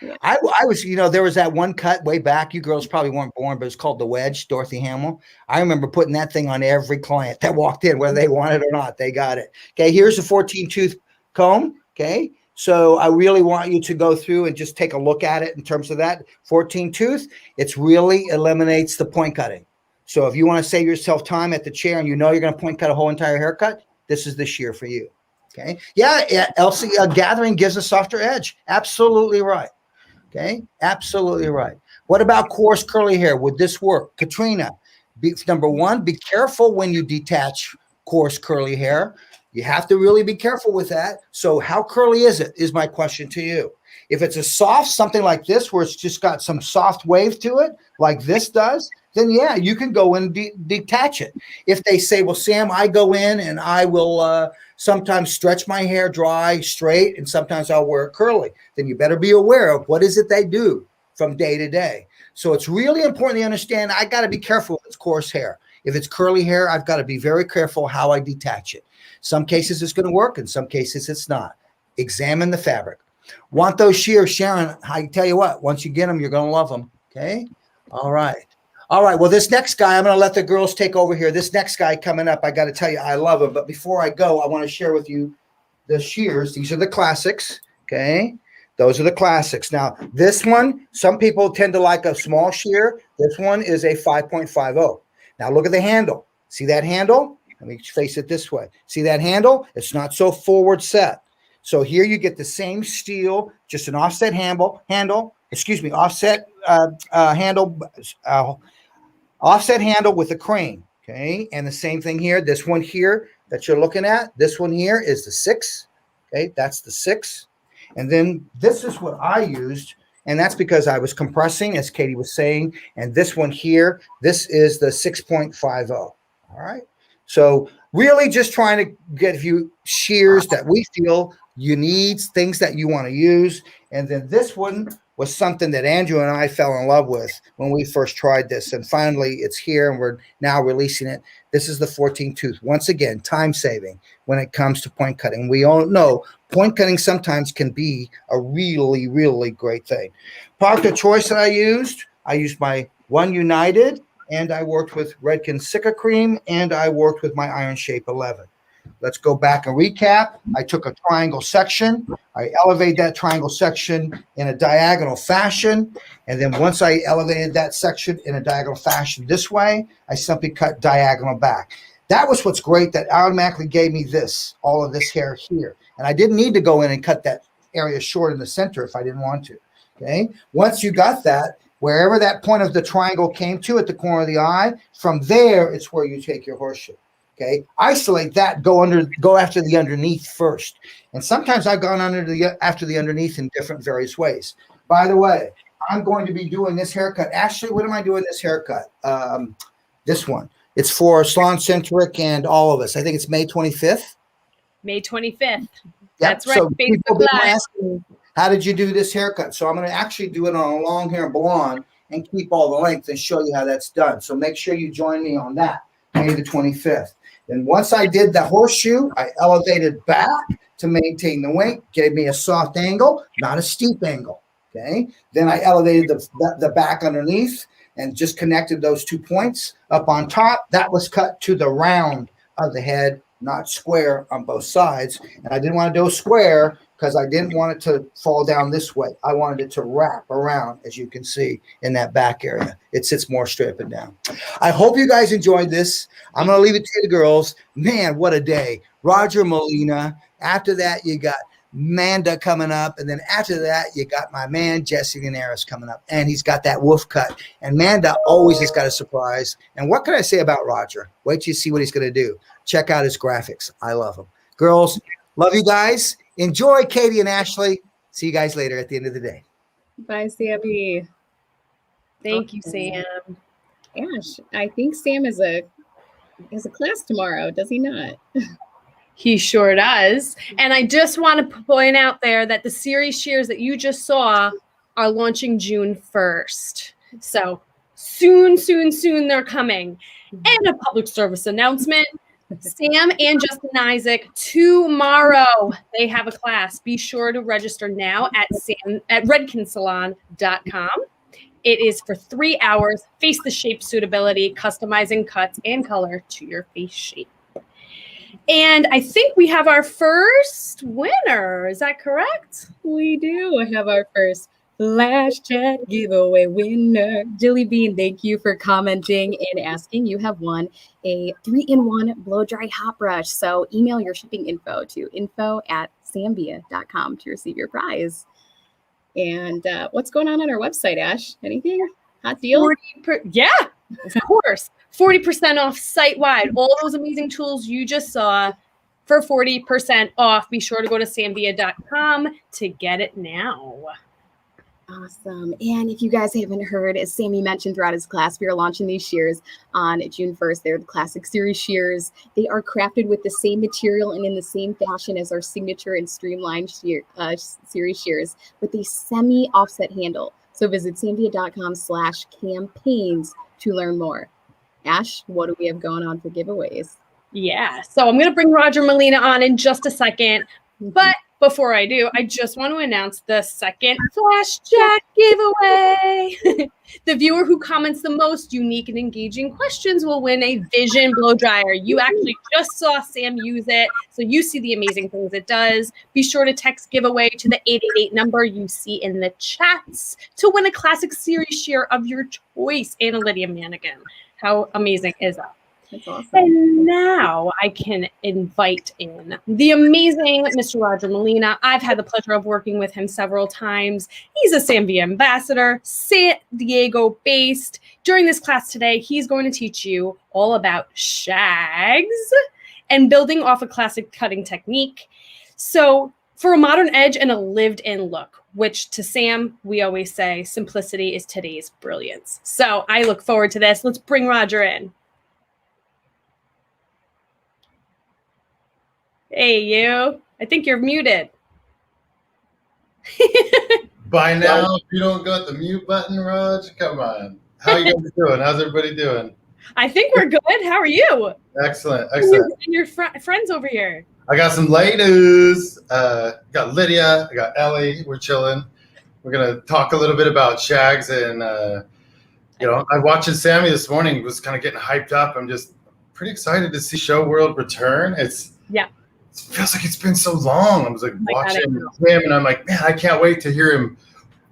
Yeah. I was, there was that one cut way back. You girls probably weren't born, but it's called the wedge, Dorothy Hamill. I remember putting that thing on every client that walked in, whether they wanted it or not, they got it. Okay, here's a 14-tooth comb. Okay, so I really want you to go through and just take a look at it in terms of that 14-tooth. It really eliminates the point cutting. So if you want to save yourself time at the chair and you're going to point cut a whole entire haircut, this is the shear for you. Okay. Yeah, Elsie, gathering gives a softer edge. Absolutely right. Okay. Absolutely right. What about coarse curly hair? Would this work? Katrina, number one, be careful when you detach coarse curly hair. You have to really be careful with that. So how curly is it is my question to you. If it's a soft, something like this, where it's just got some soft wave to it, like this does, then yeah, you can go and detach it. If they say, well, Sam, I go in and I will sometimes stretch my hair dry, straight, and sometimes I'll wear it curly, then you better be aware of what is it they do from day to day. So it's really important to understand, I got to be careful if it's coarse hair. If it's curly hair, I've got to be very careful how I detach it. Some cases it's going to work, in some cases it's not. Examine the fabric. Want those shears, Sharon? I tell you what, once you get them, you're going to love them. Okay? All right. All right. Well, this next guy, I'm going to let the girls take over here. This next guy coming up, I got to tell you, I love him. But before I go, I want to share with you the shears. These are the classics. Okay? Those are the classics. Now, this one, some people tend to like a small shear. This one is a 5.50. Now, look at the handle. See that handle? Let me face it this way. See that handle? It's not so forward set. So here you get the same steel, just an offset handle, offset handle. offset handle with a crane. Okay, and the same thing here. This one here that you're looking at, this one here is the 6. Okay, that's the 6. And then this is what I used, and that's because I was compressing, as Katie was saying. And this one here, this is the 6.50. All right. So really just trying to get you shears that we feel you need, things that you want to use. And then this one was something that Andrew and I fell in love with when we first tried this. And finally, it's here, and we're now releasing it. This is the 14 tooth. Once again, time saving when it comes to point cutting. We all know point cutting sometimes can be a really, really great thing. Product of choice that I used my One United, and I worked with Redken Sika Cream, and I worked with my Iron Shape 11. Let's go back and recap. I took a triangle section. I elevated that triangle section in a diagonal fashion. And then once I elevated that section in a diagonal fashion this way, I simply cut diagonal back. That was what's great, that automatically gave me this, all of this hair here. And I didn't need to go in and cut that area short in the center if I didn't want to. Okay. Once you got that, wherever that point of the triangle came to at the corner of the eye, from there, it's where you take your horseshoe. Okay, isolate that. Go after the underneath first. And sometimes I've gone after the underneath in different various ways. By the way, I'm going to be doing this haircut. Actually, what am I doing this haircut? This one. It's for Salon Centric and all of us. I think it's May 25th. May 25th. Yep. That's right. So Facebook Live. Asking, how did you do this haircut? So I'm going to actually do it on a long hair blonde and keep all the length and show you how that's done. So make sure you join me on that, May the 25th. And once I did the horseshoe, I elevated back to maintain the weight, gave me a soft angle, not a steep angle. Okay. Then I elevated the back underneath and just connected those 2 points up on top. That was cut to the round of the head, not square on both sides. And I didn't want to do a square because I didn't want it to fall down this way. I wanted it to wrap around, as you can see in that back area. It sits more straight up and down. I hope you guys enjoyed this. I'm going to leave it to the girls. Man, what a day. Roger Molina. After that, you got Manda coming up. And then after that, you got my man, Jesse Linares, coming up. And he's got that wolf cut. And Manda always has got a surprise. And what can I say about Roger? Wait till you see what he's going to do. Check out his graphics. I love him. Girls, love you guys. Enjoy, Katie and Ashley. See you guys later at the end of the day. Bye, Sammy. Thank you, Sam. Ash, I think Sam has a class tomorrow, does he not? He sure does. And I just want to point out there that the series shears that you just saw are launching June 1st. So soon they're coming. And a public service announcement. Sam and Justin Isaac tomorrow. They have a class. Be sure to register now at redkensalon.com. It is for 3 hours. Face the shape suitability, customizing cuts and color to your face shape. And I think we have our first winner. Is that correct? We do have our first Flash Chat giveaway winner. Jilly Bean, thank you for commenting and asking. You have won a 3-in-1 blow dry hot brush. So email your shipping info to info@sambia.com to receive your prize. And what's going on our website, Ash? Anything? Hot deal? Yeah, of course. 40% off site-wide. All those amazing tools you just saw for 40% off. Be sure to go to sambia.com to get it now. Awesome. And if you guys haven't heard, as Sammy mentioned throughout his class, we are launching these shears on June 1st. They're the Classic Series shears. They are crafted with the same material and in the same fashion as our signature and streamlined series shears with a semi-offset handle. So visit sambia.com/campaigns to learn more. Ash, what do we have going on for giveaways? Yeah, so I'm going to bring Roger Molina on in just a second. But before I do, I just want to announce the second Flash Chat giveaway. The viewer who comments the most unique and engaging questions will win a Vision blow dryer. You actually just saw Sam use it, so you see the amazing things it does. Be sure to text giveaway to the 888 number you see in the chats to win a Classic Series shear of your choice and a Lydia Mannequin. How amazing is that? That's awesome. And now I can invite in the amazing Mr. Roger Molina. I've had the pleasure of working with him several times. He's a SMV ambassador, San Diego based. During this class today, he's going to teach you all about shags and building off a classic cutting technique. So for a modern edge and a lived-in look, which to Sam, we always say simplicity is today's brilliance. So I look forward to this. Let's bring Roger in. Hey, you. I think you're muted. By now, if you don't got the mute button, Raj, come on. How you guys doing? How's everybody doing? I think we're good. How are you? Excellent, excellent. And your friends over here. I got some ladies. Got Lydia. I got Ellie. We're chilling. We're gonna talk a little bit about shags, and I watching Sammy this morning. He was kind of getting hyped up. I'm just pretty excited to see Show World return. It feels like it's been so long. I was like watching him, and I'm like, man, I can't wait to hear him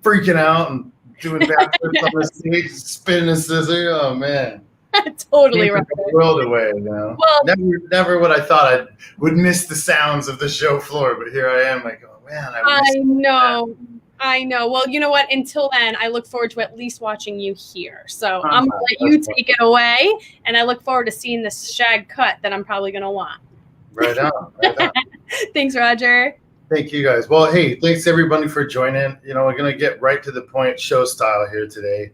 freaking out and doing backflips on the stage, spinning a scissor. Oh man, totally right. The world away, you know. Well, never would I thought I would miss the sounds of the show floor, but here I am, like, oh man, I know. Well, you know what? Until then, I look forward to at least watching you here. So I'm gonna let you take it away, and I look forward to seeing this shag cut that I'm probably gonna want. Right on. Thanks, Roger. Thank you, guys. Well, hey, thanks everybody for joining. You know, we're gonna get right to the point, show style here today.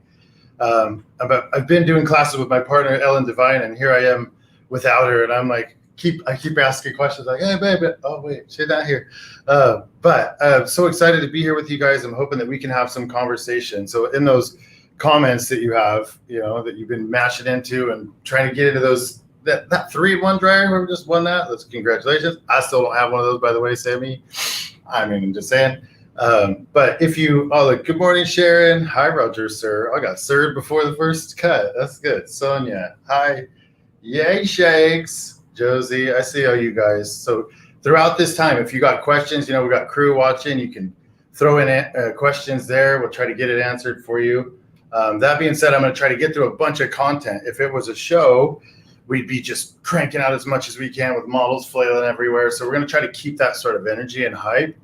I've been doing classes with my partner Ellen Devine, and here I am without her, and I'm like, I keep asking questions like, hey, baby, oh wait, she's not here. But I'm so excited to be here with you guys. I'm hoping that we can have some conversation. So in those comments that you have, you know, that you've been mashing into and trying to get into those. That 3-in-1 dryer, whoever just won that, that's congratulations. I still don't have one of those, by the way, Sammy. I mean, I'm just saying. But if you, good morning, Sharon. Hi, Roger, sir. I got sir before the first cut. That's good. Sonia, hi. Yay, Shags. Josie, I see all you guys. So throughout this time, if you got questions, you know, we got crew watching. You can throw in questions there. We'll try to get it answered for you. That being said, I'm going to try to get through a bunch of content. If it was a show, we'd be just cranking out as much as we can with models flailing everywhere. So we're going to try to keep that sort of energy and hype.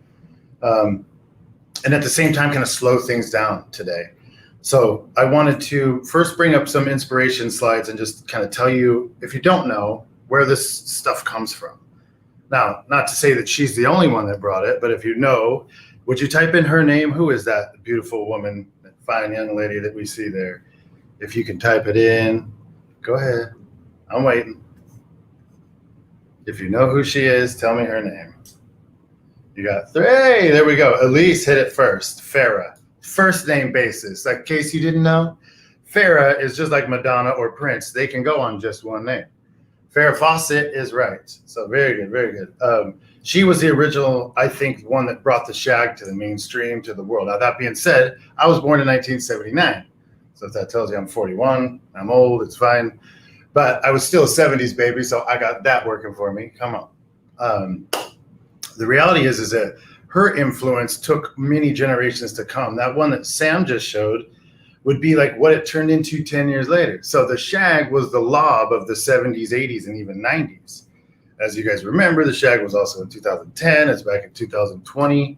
And at the same time, kind of slow things down today. So I wanted to first bring up some inspiration slides and just kind of tell you, if you don't know, where this stuff comes from. Now, not to say that she's the only one that brought it, but if you know, would you type in her name? Who is that beautiful woman, that fine young lady that we see there? If you can type it in, go ahead. I'm waiting. If you know who she is, tell me her name. You got 3. Hey, there we go. Elise hit it first. Farrah. First name basis. In case you didn't know, Farrah is just like Madonna or Prince. They can go on just one name. Farrah Fawcett is right. So very good, very good. She was the original, I think, one that brought the shag to the mainstream, to the world. Now, that being said, I was born in 1979. So if that tells you I'm 41, I'm old, it's fine. But I was still a 70s baby, so I got that working for me. Come on. The reality is that her influence took many generations to come. That one that Sam just showed would be like what it turned into 10 years later. So the shag was the lob of the 70s, 80s, and even 90s. As you guys remember, the shag was also in 2010. It's back in 2020.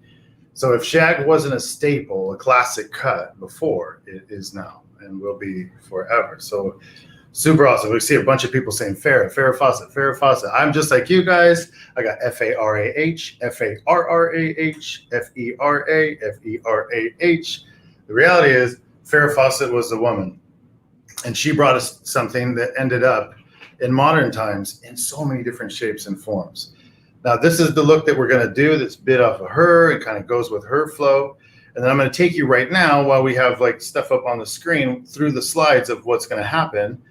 So if shag wasn't a staple, a classic cut before, it is now and will be forever. So super awesome. We see a bunch of people saying Farrah Fawcett, Farrah Fawcett. I'm just like you guys. I got Farah, Farrah, Fera, Ferah. The reality is Farrah Fawcett was the woman. And she brought us something that ended up in modern times in so many different shapes and forms. Now, this is the look that we're going to do that's bit off of her. It kind of goes with her flow. And then I'm going to take you right now while we have like stuff up on the screen through the slides of what's going to happen.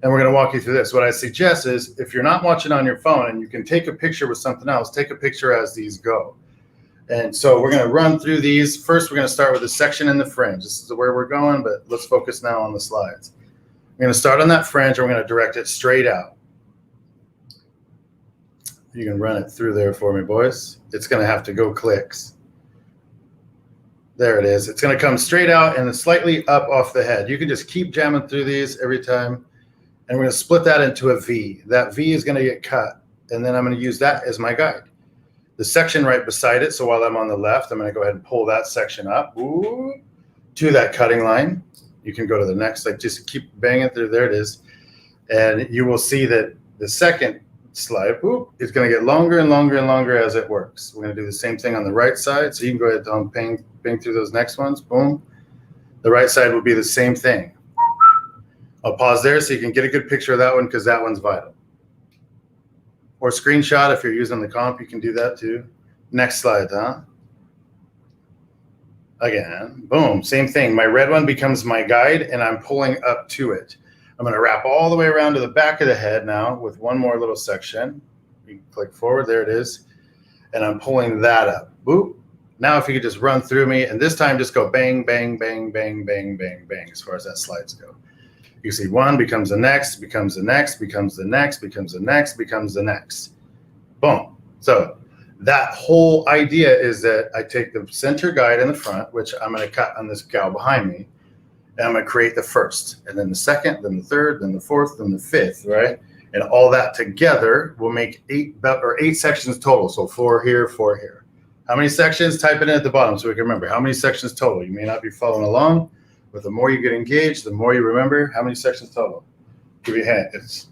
And we're going to walk you through this. What I suggest is if you're not watching on your phone and you can take a picture with something else, take a picture as these go. And so we're going to run through these. First, we're going to start with a section in the fringe. This is where we're going, but let's focus now on the slides. We're going to start on that fringe and we're going to direct it straight out. You can run it through there for me, boys. It's going to have to go clicks. There it is. It's going to come straight out and slightly up off the head. You can just keep jamming through these every time. And we're going to split that into a V. That V is going to get cut, and then I'm going to use that as my guide. The section right beside it, so while I'm on the left, I'm going to go ahead and pull that section up to that cutting line. You can go to the next, like just keep banging through. There it is. And you will see that the second slide is going to get longer and longer and longer as it works. We're going to do the same thing on the right side. So you can go ahead and bang through those next ones. Boom. The right side will be the same thing. I'll pause there so you can get a good picture of that one because that one's vital. Or screenshot if you're using the comp, you can do that too. Next slide, huh? Again, boom, same thing. My red one becomes my guide and I'm pulling up to it. I'm going to wrap all the way around to the back of the head now with one more little section. You click forward, there it is. And I'm pulling that up. Boop. Now if you could just run through me, and this time just go bang, bang, bang, bang, bang, bang, bang, as far as that slides go. You see one becomes the next, becomes the next, becomes the next, becomes the next, becomes the next. Boom. So that whole idea is that I take the center guide in the front, which I'm going to cut on this gal behind me, and I'm going to create the first, and then the second, then the third, then the fourth, then the fifth, right? And all that together will make eight sections total. So 4 here, 4 here. How many sections? Type it in at the bottom so we can remember. How many sections total? You may not be following along, but the more you get engaged, the more you remember. How many sections total? Give you a hint. It's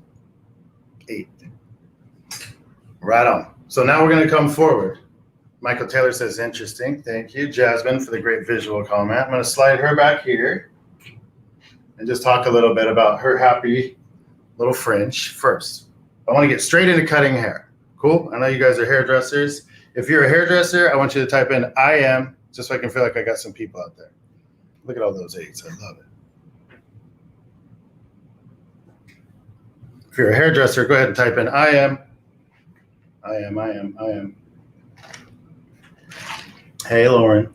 8. Right on. So now we're going to come forward. Michael Taylor says, interesting. Thank you. Jasmine for the great visual comment. I'm going to slide her back here and just talk a little bit about her happy little fringe first. I want to get straight into cutting hair. Cool? I know you guys are hairdressers. If you're a hairdresser, I want you to type in I am, just so I can feel like I got some people out there. Look at all those 8s. I love it. If you're a hairdresser, go ahead and type in I am. I am, I am, I am. Hey, Lauren.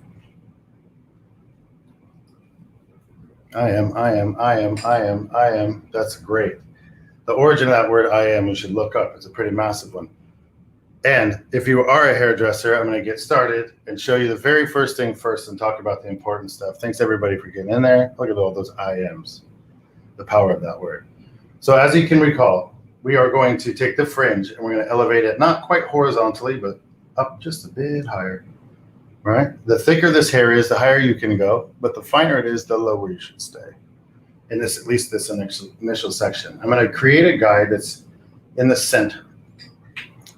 I am, I am, I am, I am, I am. That's great. The origin of that word I am, we should look up. It's a pretty massive one. And if you are a hairdresser, I'm going to get started and show you the very first thing first and talk about the important stuff. Thanks, everybody, for getting in there. Look at all those I ams, the power of that word. So as you can recall, we are going to take the fringe and we're going to elevate it, not quite horizontally, but up just a bit higher, right? The thicker this hair is, the higher you can go, but the finer it is, the lower you should stay. In this, at least this initial section. I'm going to create a guide that's in the center.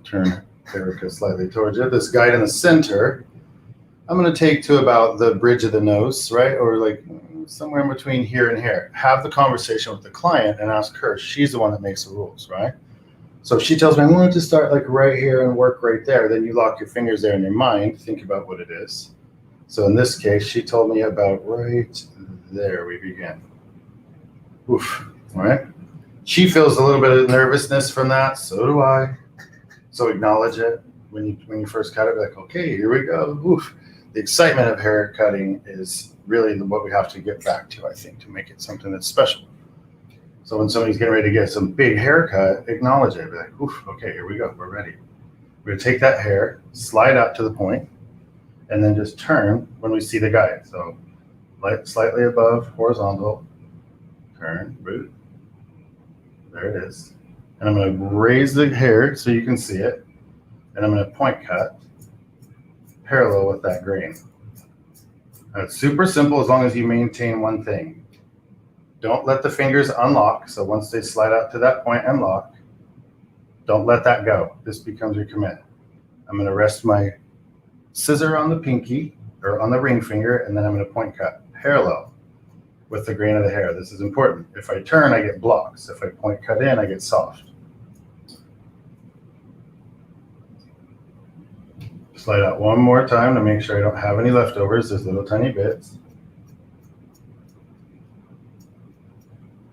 Turn Erica slightly towards you. This guide in the center, I'm going to take to about the bridge of the nose, right? Or like somewhere in between here and here. Have the conversation with the client and ask her. She's the one that makes the rules, right? So if she tells me I want to start like right here and work right there, then you lock your fingers there in your mind. Think about what it is. So in this case, she told me about right there we begin. Oof, all right? She feels a little bit of nervousness from that. So do I. So acknowledge it when you first cut it. Be like, okay, here we go. Oof. The excitement of hair cutting is really what we have to get back to, I think, to make it something that's special. So when somebody's getting ready to get some big haircut, acknowledge it. Be like, oof, okay, here we go. We're ready. We're going to take that hair, slide out to the point, and then just turn when we see the guide. So slightly above horizontal, turn, root. There it is. And I'm going to raise the hair so you can see it. And I'm going to point cut parallel with that grain. Now, it's super simple as long as you maintain one thing. Don't let the fingers unlock. So once they slide out to that point and lock, don't let that go. This becomes your commit. I'm going to rest my scissor on the pinky or on the ring finger, and then I'm going to point cut parallel with the grain of the hair. This is important. If I turn, I get blocks. If I point cut in, I get soft. Slide out one more time to make sure I don't have any leftovers. There's little tiny bits.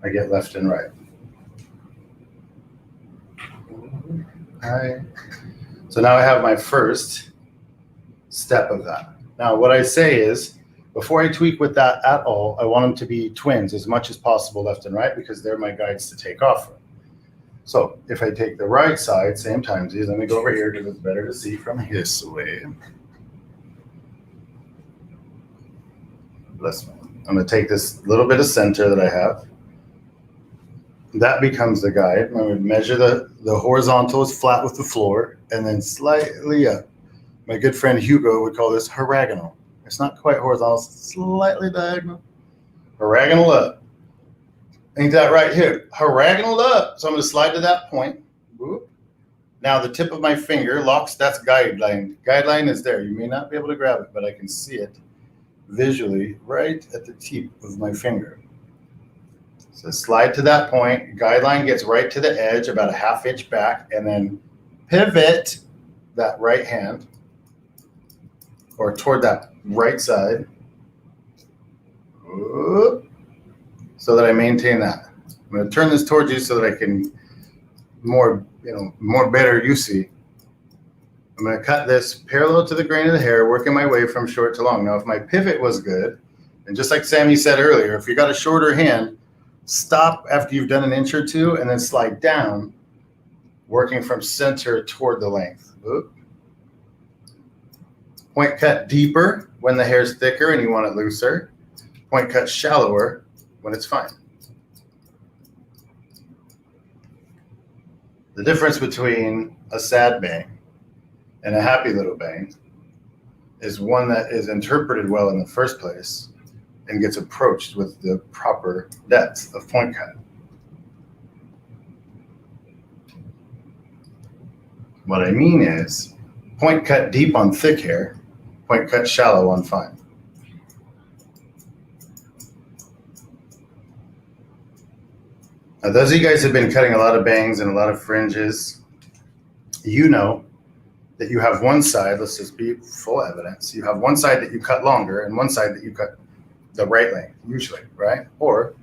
I get left and right. Hi. So now I have my first step of that. Now what I say is, before I tweak with that at all, I want them to be twins as much as possible left and right because they're my guides to take off from. So if I take the right side, same timesies, let me go over here because it's better to see from this way. Bless me. I'm going to take this little bit of center that I have. that becomes the guide. I'm going to measure the horizontal is flat with the floor and then slightly up. My good friend Hugo would call this hexagonal. It's not quite horizontal, it's slightly diagonal. Hexagonal up. Ain't that right here? Hexagonal up. So I'm going to slide to that point. Whoop. Now the tip of my finger locks, that's guideline. Guideline is there. You may not be able to grab it, but I can see it visually right at the tip of my finger. So slide to that point. Guideline gets right to the edge, about a ½ inch back, and then pivot that right hand or toward that right side so that I maintain that. I'm going to turn this towards you so that I can more better you see. I'm going to cut this parallel to the grain of the hair, working my way from short to long. Now, if my pivot was good, and just like Sammy said earlier, if you got a shorter hand, stop after you've done an inch or two and then slide down, working from center toward the length. Oop. Point cut deeper when the hair's thicker and you want it looser. Point cut shallower when it's fine. The difference between a sad bang and a happy little bang is one that is interpreted well in the first place and gets approached with the proper depth of point cut. What I mean is point cut deep on thick hair, point cut shallow on fine. Now, those of you guys have been cutting a lot of bangs and a lot of fringes, you know that you have one side, let's just be full evidence, you have one side that you cut longer and one side that you cut the right length, usually, right? Or,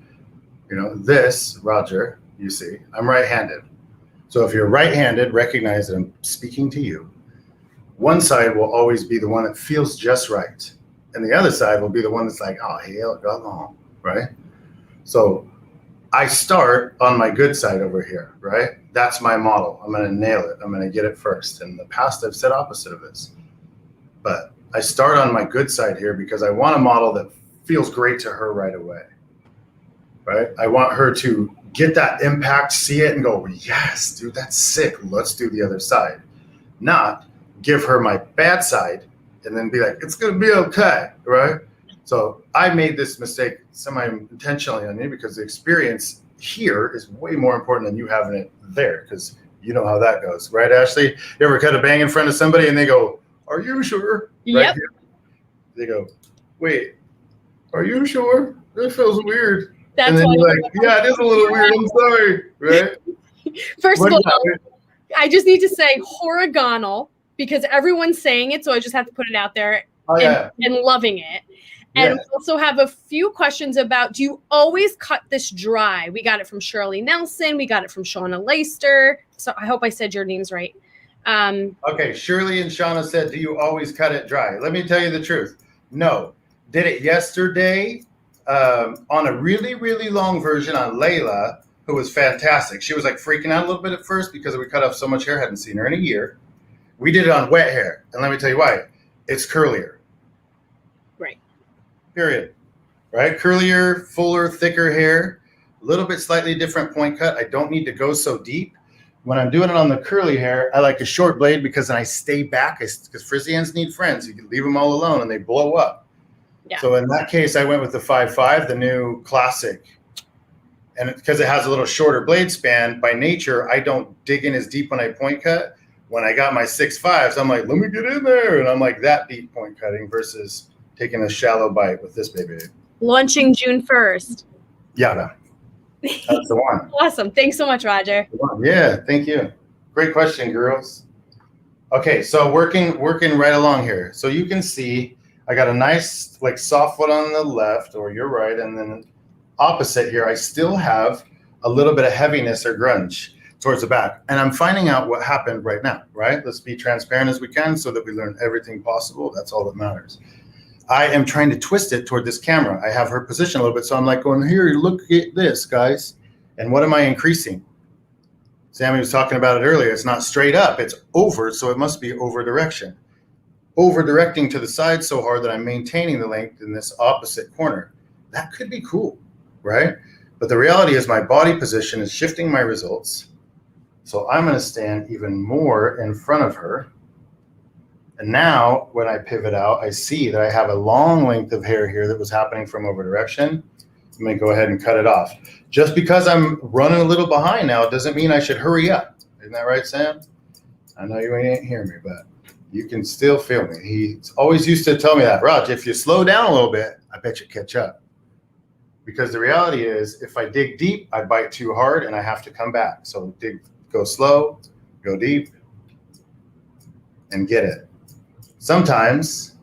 this, Roger, you see, I'm right-handed. So if you're right-handed, recognize that I'm speaking to you. One side will always be the one that feels just right. And the other side will be the one that's like, oh, hell, it got long, right? So I start on my good side over here, right? That's my model. I'm going to nail it. I'm going to get it first. In the past, I've said opposite of this. But I start on my good side here because I want a model that feels great to her right away, right? I want her to get that impact, see it, and go, yes, dude, that's sick. Let's do the other side. Not give her my bad side and then be like, it's going to be okay, right? So I made this mistake semi-intentionally on you because the experience here is way more important than you having it there, because you know how that goes, right, Ashley? You ever cut a bang in front of somebody and they go, are you sure? Yep. Right? They go, wait, are you sure? That feels weird. That's and then why you're like, yeah, it is a little weird. I'm sorry, right? First of all, I just need to say horizontal because everyone's saying it, so I just have to put it out there and loving it. And we also have a few questions about, do you always cut this dry? We got it from Shirley Nelson. We got it from Shauna Leister. So I hope I said your names right. Okay, Shirley and Shauna said, do you always cut it dry? Let me tell you the truth. No. Did it yesterday on a really, really long version on Layla, who was fantastic. She was like freaking out a little bit at first because we cut off so much hair. Hadn't seen her in a year. We did it on wet hair. And let me tell you why. It's curlier. Right. Period. Right? Curlier, fuller, thicker hair, a little bit slightly different point cut. I don't need to go so deep. When I'm doing it on the curly hair, I like a short blade because then I stay back because frizzy ends need friends. You can leave them all alone and they blow up. Yeah. So in that case, I went with the 5.5, the new classic. And because it has a little shorter blade span, by nature, I don't dig in as deep when I point cut. When I got my 6.5s, I'm like, let me get in there. And I'm like that deep point cutting versus taking a shallow bite with this baby. Launching June 1st. Yeah, that's the one. Awesome. Thanks so much, Roger. Yeah, thank you. Great question, girls. Okay, so working right along here. So you can see I got a nice like soft foot on the left or your right, and then opposite here, I still have a little bit of heaviness or grunge towards the back. And I'm finding out what happened right now, right? Let's be transparent as we can so that we learn everything possible. That's all that matters. I am trying to twist it toward this camera. I have her position a little bit. So I'm like going, here, look at this, guys. And what am I increasing? Sammy was talking about it earlier. It's not straight up. It's over, so it must be over direction. Over directing to the side so hard that I'm maintaining the length in this opposite corner. That could be cool, right? But the reality is my body position is shifting my results. So I'm going to stand even more in front of her. And now when I pivot out, I see that I have a long length of hair here that was happening from over direction. I'm going to go ahead and cut it off. Just because I'm running a little behind now doesn't mean I should hurry up. Isn't that right, Sam? I know you ain't hear me, but you can still feel me. He always used to tell me that, Raj, if you slow down a little bit, I bet you catch up. Because the reality is, if I dig deep, I bite too hard and I have to come back. So go slow, go deep, and get it. Sometimes,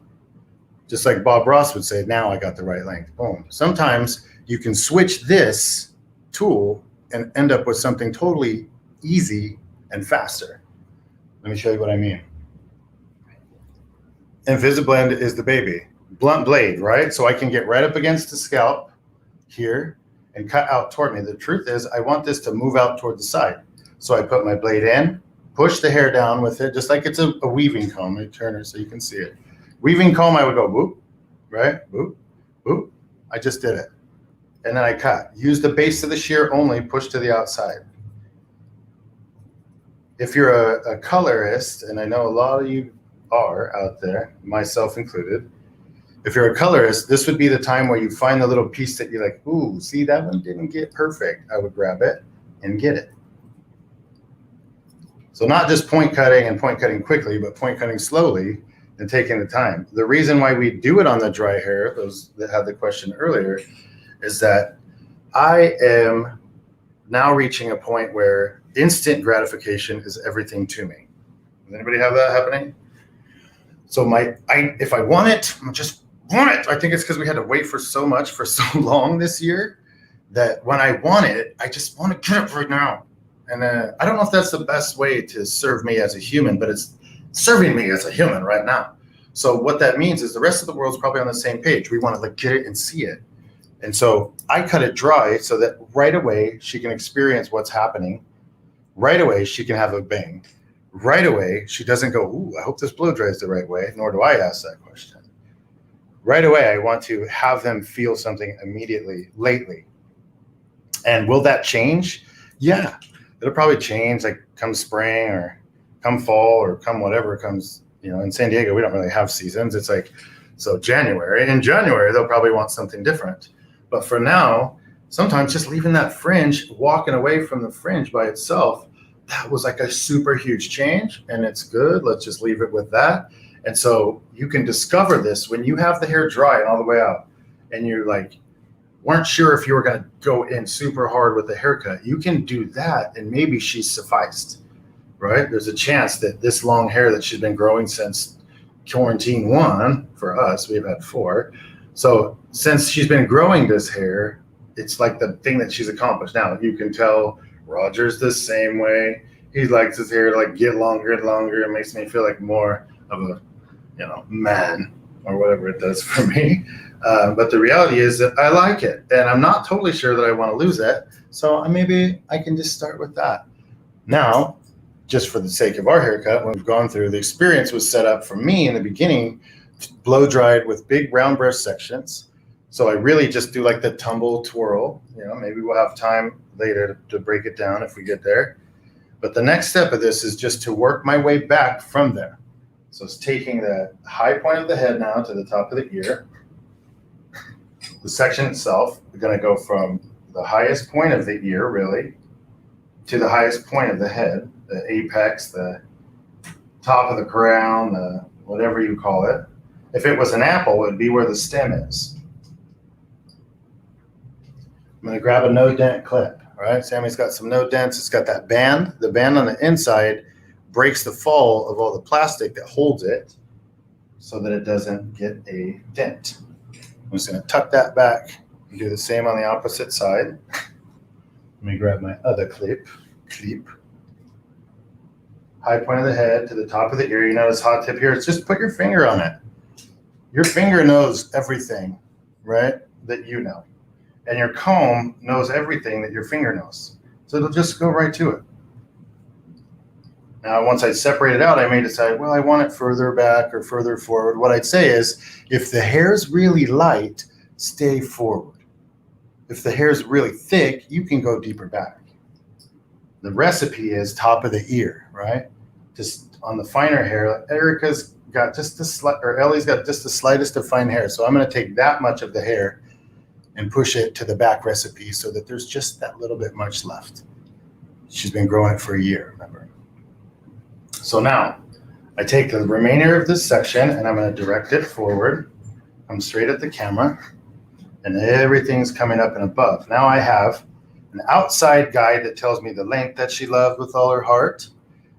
just like Bob Ross would say, now I got the right length, boom. Sometimes you can switch this tool and end up with something totally easy and faster. Let me show you what I mean. Invisablend is the baby. Blunt blade, right? So I can get right up against the scalp here and cut out toward me. The truth is I want this to move out toward the side. So I put my blade in, push the hair down with it, just like it's a weaving comb. Let me turn it so you can see it. Weaving comb, I would go whoop, right? Whoop, whoop. I just did it. And then I cut. Use the base of the shear only, push to the outside. If you're a colorist, and I know a lot of you are out there, myself included, if you're a colorist, this would be the time where you find the little piece that you're like, ooh, see, that one didn't get perfect. I would grab it and get it. So not just point cutting and point cutting quickly, but point cutting slowly and taking the time. The reason why we do it on the dry hair, those that had the question earlier, is that I am now reaching a point where instant gratification is everything to me. Does anybody have that happening? So if I want it, I just want it. I think it's because we had to wait for so much for so long this year that when I want it, I just want to get it right now. And I don't know if that's the best way to serve me as a human, but it's serving me as a human right now. So what that means is the rest of the world's probably on the same page. We want to like get it and see it. And so I cut it dry so that right away she can experience what's happening. Right away she can have a bang. Right away she doesn't go, ooh, I hope this blow dries the right way, nor do I ask that question. Right away I want to have them feel something immediately, lately. And will that change? Yeah. It'll probably change like come spring or come fall or come whatever comes, in San Diego, we don't really have seasons. It's like, so January. In January, they'll probably want something different. But for now, sometimes just leaving that fringe, walking away from the fringe by itself, that was like a super huge change and it's good. Let's just leave it with that. And so you can discover this when you have the hair dry and all the way out and you're like, weren't sure if you were going to go in super hard with the haircut. You can do that and maybe she's sufficed, right? There's a chance that this long hair that she's been growing since quarantine 1 for us, we've had 4. So since she's been growing this hair, it's like the thing that she's accomplished. Now you can tell Roger's the same way. He likes his hair to like get longer and longer. It makes me feel like more of a, man or whatever it does for me. But the reality is that I like it and I'm not totally sure that I want to lose it. So maybe I can just start with that. Now, just for the sake of our haircut, when we've gone through, the experience was set up for me in the beginning, blow dried with big round brush sections. So I really just do like the tumble twirl. Maybe we'll have time later to break it down if we get there. But the next step of this is just to work my way back from there. So it's taking the high point of the head now to the top of the ear. The section itself, we're going to go from the highest point of the ear, really, to the highest point of the head, the apex, the top of the crown, the whatever you call it. If it was an apple, it would be where the stem is. I'm going to grab a no dent clip. All right, Sammy's got some no dents. It's got that band. The band on the inside breaks the fall of all the plastic that holds it so that it doesn't get a dent. I'm just going to tuck that back and do the same on the opposite side. Let me grab my other clip. High point of the head to the top of the ear. You notice hot tip here. It's just put your finger on it. Your finger knows everything, right, that you know. And your comb knows everything that your finger knows. So it'll just go right to it. Now, once I separate it out, I may decide, well, I want it further back or further forward. What I'd say is, if the hair's really light, stay forward. if the hair is really thick, you can go deeper back. The recipe is top of the ear, right? Just on the finer hair, Erica's got just the slight, or Ellie's got just the slightest of fine hair. So I'm going to take that much of the hair and push it to the back recipe so that there's just that little bit much left. She's been growing it for a year, remember? So now I take the remainder of this section and I'm going to direct it forward. I'm straight at the camera and everything's coming up and above. Now I have an outside guide that tells me the length that she loved with all her heart,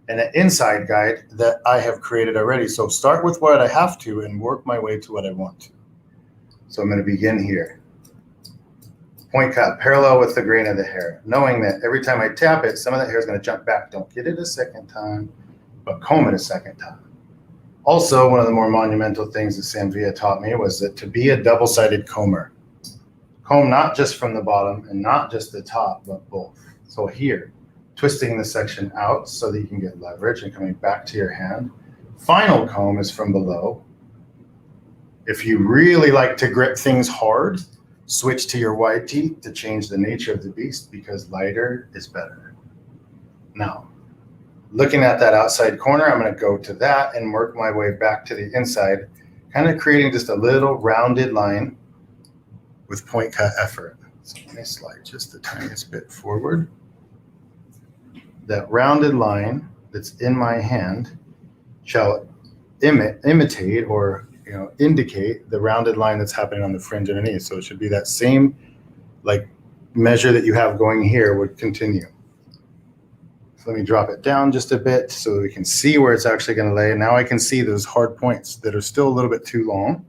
and an inside guide that I have created already. So start with what I have to and work my way to what I want to. So I'm going to begin here. Point cut parallel with the grain of the hair, knowing that every time I tap it, some of that hair is going to jump back. Don't get it a second time, but comb it a second time. Also, one of the more monumental things that Sam Villa taught me was that to be a double-sided comber, comb not just from the bottom and not just the top, but both. So here, twisting the section out so that you can get leverage and coming back to your hand. Final comb is from below. If you really like to grip things hard, switch to your wide teeth to change the nature of the beast, because lighter is better. Now, looking at that outside corner, I'm going to go to that and work my way back to the inside, kind of creating just a little rounded line with point cut effort. So let me slide just the tiniest bit forward. That rounded line that's in my hand shall imitate or indicate the rounded line that's happening on the fringe underneath. So it should be that same like measure that you have going here would continue. So let me drop it down just a bit so that we can see where it's actually going to lay. Now I can see those hard points that are still a little bit too long.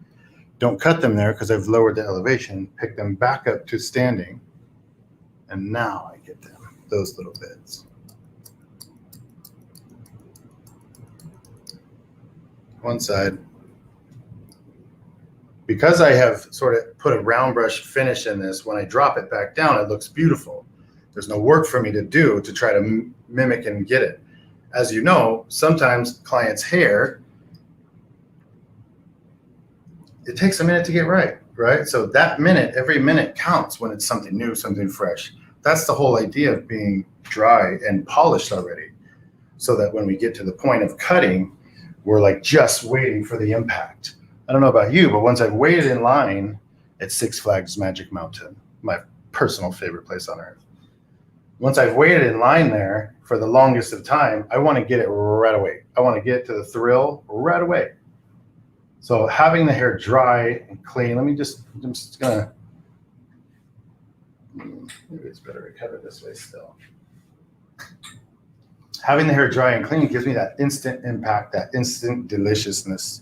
Don't cut them there because I've lowered the elevation. Pick them back up to standing. And now I get them, those little bits. One side. Because I have sort of put a round brush finish in this, when I drop it back down, it looks beautiful. There's no work for me to do to try to mimic and get it. As you know, sometimes clients' hair, it takes a minute to get right? So that minute, every minute counts when it's something new, something fresh. That's the whole idea of being dry and polished already. So that when we get to the point of cutting, we're like just waiting for the impact. I don't know about you, but once I've waited in line at Six Flags Magic Mountain, my personal favorite place on earth. Once I've waited in line there for the longest of time, I want to get it right away. I want to get to the thrill right away. So having the hair dry and clean, I'm just gonna, maybe it's better to cut it this way still. Having the hair dry and clean gives me that instant impact, that instant deliciousness.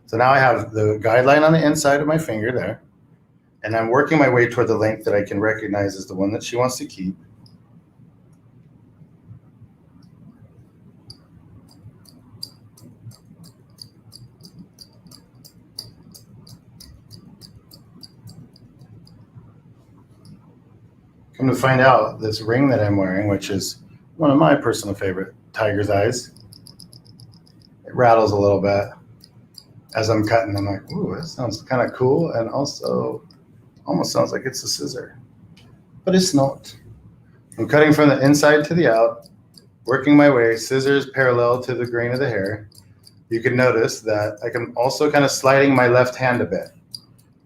So now I have the guideline on the inside of my finger there, and I'm working my way toward the length that I can recognize as the one that she wants to keep. Come to find out, this ring that I'm wearing, which is one of my personal favorite tiger's eyes, it rattles a little bit as I'm cutting. I'm like, ooh, that sounds kind of cool, and also almost sounds like it's a scissor, but it's not. I'm cutting from the inside to the out, working my way, scissors parallel to the grain of the hair. You can notice that I can also kind of sliding my left hand a bit,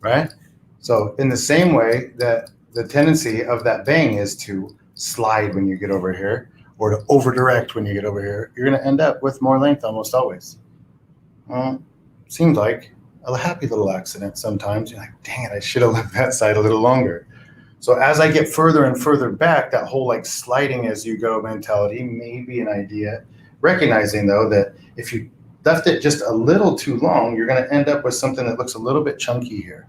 right? So in the same way that the tendency of that bang is to slide when you get over here or to over direct when you get over here, you're going to end up with more length almost always. Seems like a happy little accident sometimes. You're like, dang it, I should have left that side a little longer. So as I get further and further back, that whole like sliding as you go mentality may be an idea. Recognizing though that if you left it just a little too long, you're going to end up with something that looks a little bit chunky here.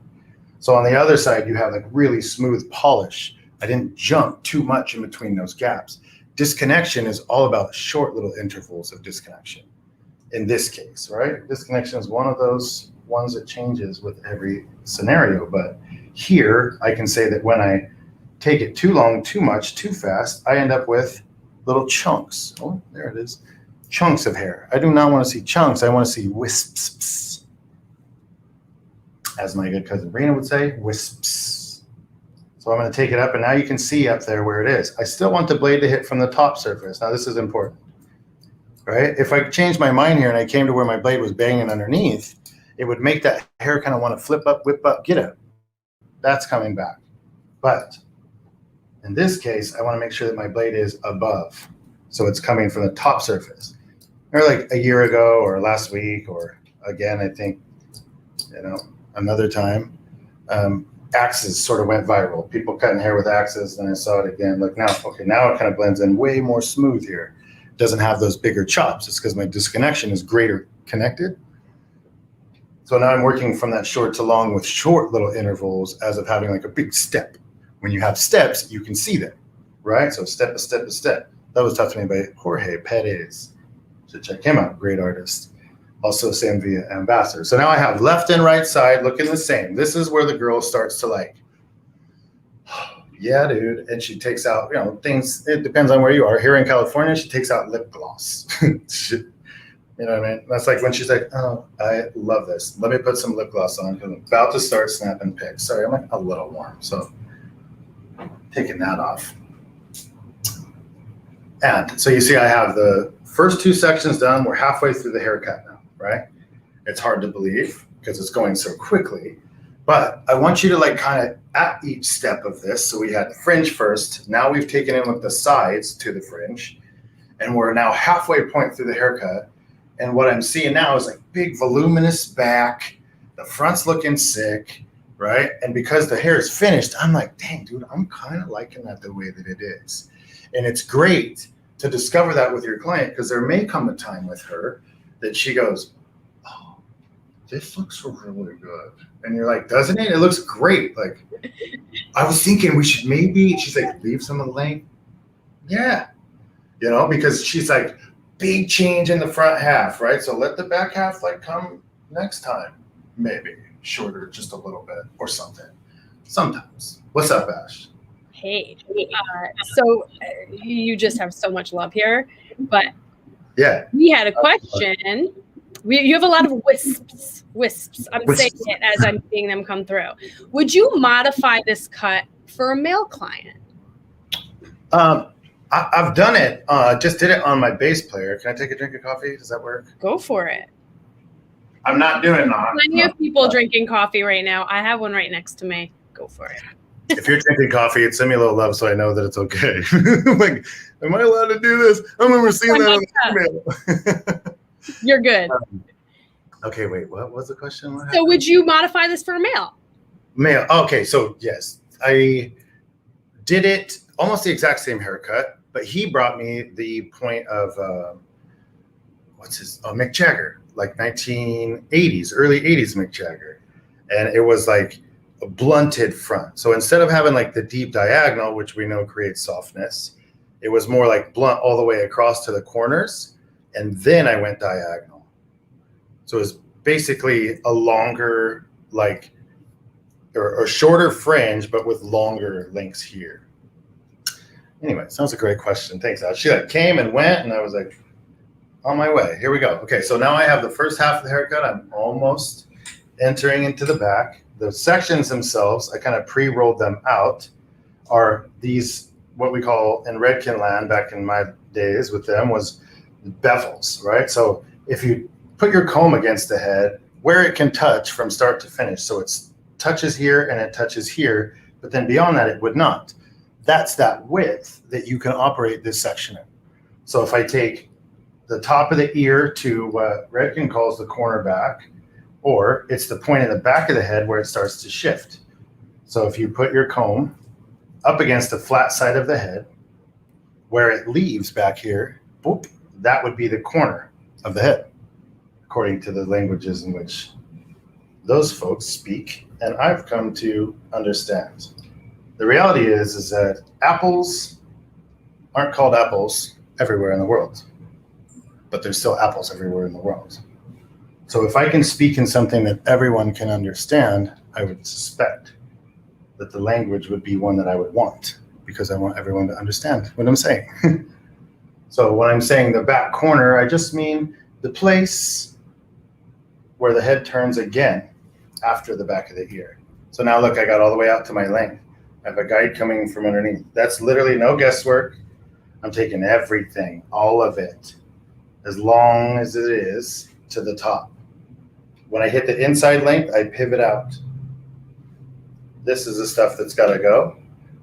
So on the other side, you have like really smooth polish. I didn't jump too much in between those gaps. Disconnection is all about short little intervals of disconnection. In this case, right? Disconnection is one of those ones that changes with every scenario. But here, I can say that when I take it too long, too much, too fast, I end up with little chunks. Oh, there it is. Chunks of hair. I do not want to see chunks. I want to see wisps. As my good cousin Rena would say, wisps. So I'm going to take it up, and now you can see up there where it is. I still want the blade to hit from the top surface. Now this is important, right? If I changed my mind here and I came to where my blade was banging underneath, it would make that hair kind of want to flip up, whip up, get up. That's coming back. But in this case, I want to make sure that my blade is above. So it's coming from the top surface. Or like a year ago or last week, or again, I think, another time, axes sort of went viral. People cutting hair with axes, and I saw it again. Look now, okay, now it kind of blends in way more smooth here. It doesn't have those bigger chops. It's because my disconnection is greater connected. So now I'm working from that short to long with short little intervals as of having like a big step. When you have steps, you can see them, right? So step, a step, a step. That was taught to me by Jorge Perez. So check him out, great artist. Also Sam Villa ambassador. So now I have left and right side looking the same. This is where the girl starts to like, yeah, dude. And she takes out, things, it depends on where you are. Here in California, she takes out lip gloss. You know what I mean? That's like when she's like, oh, I love this. Let me put some lip gloss on because I'm about to start snapping pics. Sorry, I'm like a little warm. So taking that off. And so you see I have the first 2 sections done. We're halfway through the haircut now, right? It's hard to believe because it's going so quickly. But I want you to like kind of at each step of this. So we had the fringe first. Now we've taken in with the sides to the fringe. And we're now halfway point through the haircut. And what I'm seeing now is like big voluminous back. The front's looking sick, right? And because the hair is finished, I'm like, dang, dude, I'm kind of liking that the way that it is. And it's great to discover that with your client because there may come a time with her that she goes, oh, this looks really good. And you're like, doesn't it? It looks great. Like, I was thinking we should maybe, she's like, leave some of the length. Yeah. Because she's like, big change in the front half, right? So let the back half like come next time, maybe shorter just a little bit or something. Sometimes. What's up, Ash? Hey, so you just have so much love here, but yeah, we had a question. You have a lot of wisps. I'm saying it as I'm seeing them come through. Would you modify this cut for a male client? I've done it. Just did it on my bass player. Can I take a drink of coffee? Does that work? Go for it. I'm not doing it on. Plenty of people drinking coffee right now. I have one right next to me. Go for it. If you're drinking coffee, send me a little love so I know that it's okay. Like, am I allowed to do this? I remember seeing that on the email. You're good. Okay, wait. What was the question? So would you modify this for a male? Male. Okay, so yes. I did it almost the exact same haircut. But he brought me the point of Mick Jagger, like 1980s, early 80s Mick Jagger. And it was like a blunted front. So instead of having like the deep diagonal, which we know creates softness, it was more like blunt all the way across to the corners. And then I went diagonal. So it was basically a longer, like, or shorter fringe, but with longer lengths here. Anyway, sounds a great question. Thanks, Al. She like came and went, and I was like, on my way. Here we go. Okay, so now I have the first half of the haircut. I'm almost entering into the back. The sections themselves, I kind of pre-rolled them out, are these, what we call in Redken land back in my days with them was bevels, right? So if you put your comb against the head, where it can touch from start to finish, so it touches here and it touches here, but then beyond that it would not. That's that width that you can operate this section in. So if I take the top of the ear to what Redken calls the cornerback, or it's the point in the back of the head where it starts to shift. So if you put your comb up against the flat side of the head, where it leaves back here, boop, that would be the corner of the head, according to the languages in which those folks speak, and I've come to understand. The reality is that apples aren't called apples everywhere in the world, but there's still apples everywhere in the world. So if I can speak in something that everyone can understand, I would suspect that the language would be one that I would want, because I want everyone to understand what I'm saying. So when I'm saying the back corner, I just mean the place where the head turns again after the back of the ear. So now look, I got all the way out to my length. I have a guide coming from underneath. That's literally no guesswork. I'm taking everything, all of it, as long as it is, to the top. When I hit the inside length, I pivot out. This is the stuff that's got to go.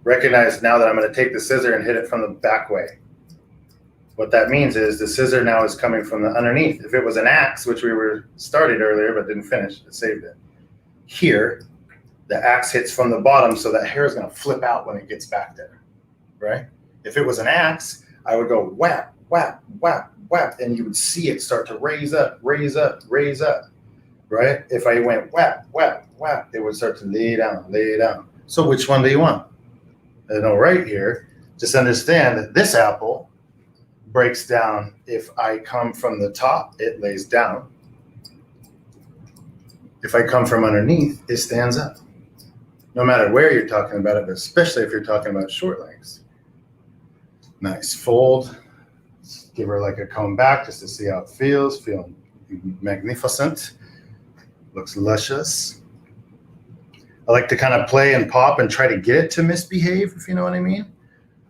Recognize now that I'm going to take the scissor and hit it from the back way. What that means is the scissor now is coming from the underneath. If it was an axe, which we were started earlier but didn't finish, it saved it. Here, the axe hits from the bottom, so that hair is going to flip out when it gets back there, right? If it was an axe, I would go whap, whap, whap, whap, and you would see it start to raise up, raise up, raise up, right? If I went whap, whap, whap, it would start to lay down, lay down. So which one do you want? I know right here, just understand that this apple breaks down. If I come from the top, it lays down. If I come from underneath, it stands up. No matter where you're talking about it, but especially if you're talking about short lengths. Nice fold. Give her like a comb back just to see how it feels. Feeling magnificent. Looks luscious. I like to kind of play and pop and try to get it to misbehave, if you know what I mean.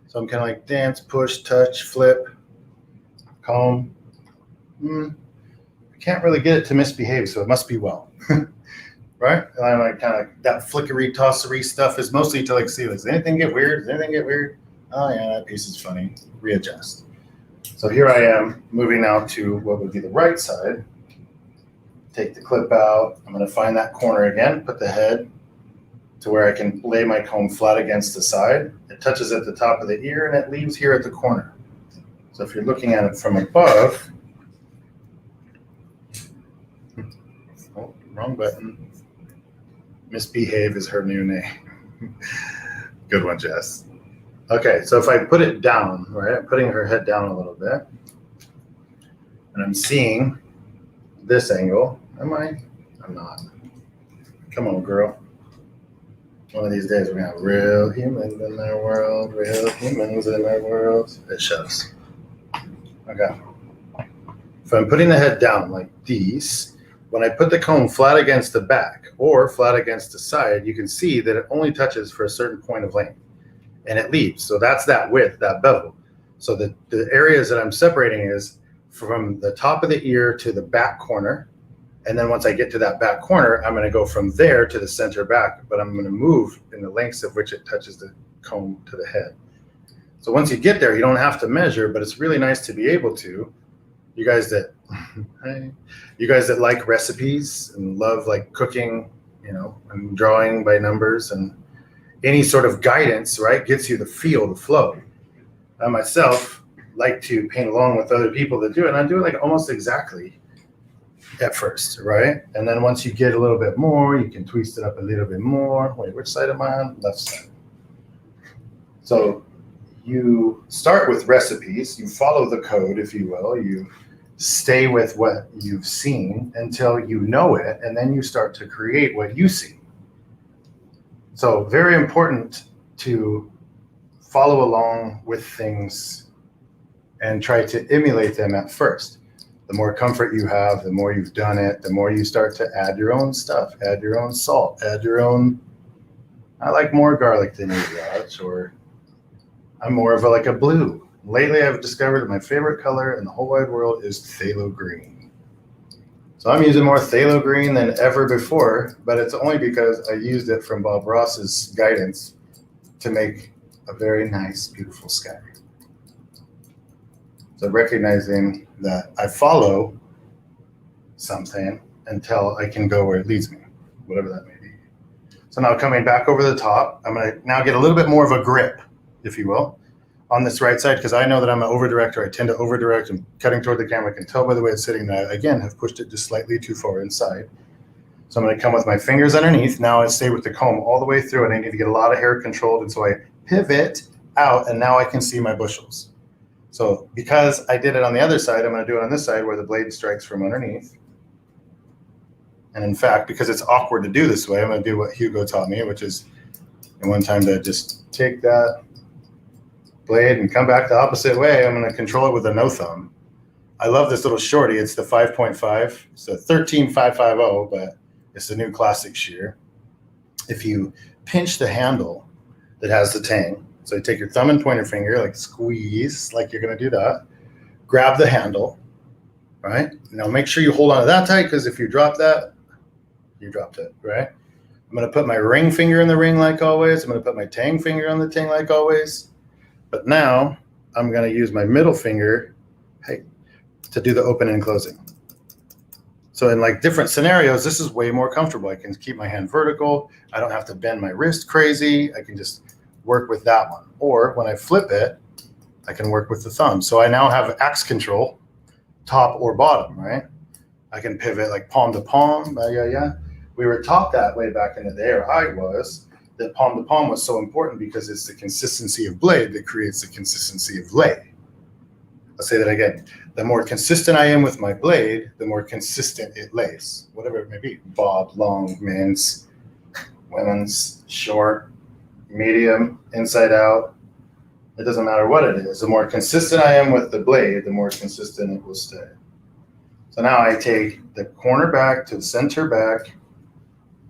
So I'm kind of like dance, push, touch, flip, comb. I can't really get it to misbehave, so it must be well. Right? And I'm like kind of that flickery, tossery stuff is mostly to like see, does anything get weird? Does anything get weird? Oh yeah, that piece is funny. Readjust. So here I am moving now to what would be the right side. Take the clip out. I'm going to find that corner again, put the head to where I can lay my comb flat against the side. It touches at the top of the ear and it leaves here at the corner. So if you're looking at it from above, oh, wrong button. Misbehave is her new name. Good one, Jess. Okay, so if I put it down, right, I'm putting her head down a little bit, and I'm seeing this angle. Am I? I'm not. Come on, girl. One of these days we're gonna have real humans in our world, real humans in our world. It shows. Okay. If I'm putting the head down like these, when I put the comb flat against the back or flat against the side, you can see that it only touches for a certain point of length and it leaves. So that's that width, that bevel. So the areas that I'm separating is from the top of the ear to the back corner. And then once I get to that back corner, I'm going to go from there to the center back, but I'm going to move in the lengths of which it touches the comb to the head. So once you get there, you don't have to measure, but it's really nice to be able to. You guys that like recipes and love like cooking, you know, and drawing by numbers and any sort of guidance, right, gets you the feel, the flow. I myself like to paint along with other people that do it, and I do it like almost exactly at first, right? And then once you get a little bit more, you can twist it up a little bit more. Wait, which side am I on? Left side. So you start with recipes, you follow the code, if you will, you stay with what you've seen until you know it, and then you start to create what you see. So very important to follow along with things and try to emulate them at first. The more comfort you have, the more you've done it, the more you start to add your own stuff, add your own salt, add your own, I like more garlic than you, Raj, or I'm more of like a blue. Lately, I've discovered that my favorite color in the whole wide world is phthalo green. So I'm using more phthalo green than ever before, but it's only because I used it from Bob Ross's guidance to make a very nice, beautiful sky. So recognizing that I follow something until I can go where it leads me, whatever that may be. So now coming back over the top, I'm going to now get a little bit more of a grip, if you will, on this right side, because I know that I'm an over-director. I tend to over-direct and cutting toward the camera. I can tell by the way it's sitting that I, again, have pushed it just slightly too far inside. So I'm going to come with my fingers underneath. Now I stay with the comb all the way through, and I need to get a lot of hair controlled. And so I pivot out, and now I can see my bushels. So because I did it on the other side, I'm going to do it on this side where the blade strikes from underneath. And in fact, because it's awkward to do this way, I'm going to do what Hugo taught me, which is one time to just take that blade and come back the opposite way. I'm going to control it with a no thumb. I love this little shorty. It's the 5.5. It's a 13550, but it's the new classic shear. If you pinch the handle that has the tang. So you take your thumb and pointer finger, like squeeze, like you're going to do that. Grab the handle, right? Now make sure you hold on to that tight, because if you drop that, you dropped it, right? I'm going to put my ring finger in the ring like always. I'm going to put my tang finger on the tang like always. But now I'm going to use my middle finger, hey, to do the open and closing. So in like different scenarios, this is way more comfortable. I can keep my hand vertical. I don't have to bend my wrist crazy. I can just work with that one. Or when I flip it, I can work with the thumb. So I now have axe control, top or bottom, right? I can pivot like palm to palm. We were taught that way back in the day, or I was, that palm to palm was so important because it's the consistency of blade that creates the consistency of lay. I'll say that again. The more consistent I am with my blade, the more consistent it lays, whatever it may be. Bob, long, men's, women's, short, medium, inside out. It doesn't matter what it is. The more consistent I am with the blade, the more consistent it will stay. So now I take the corner back to the center back,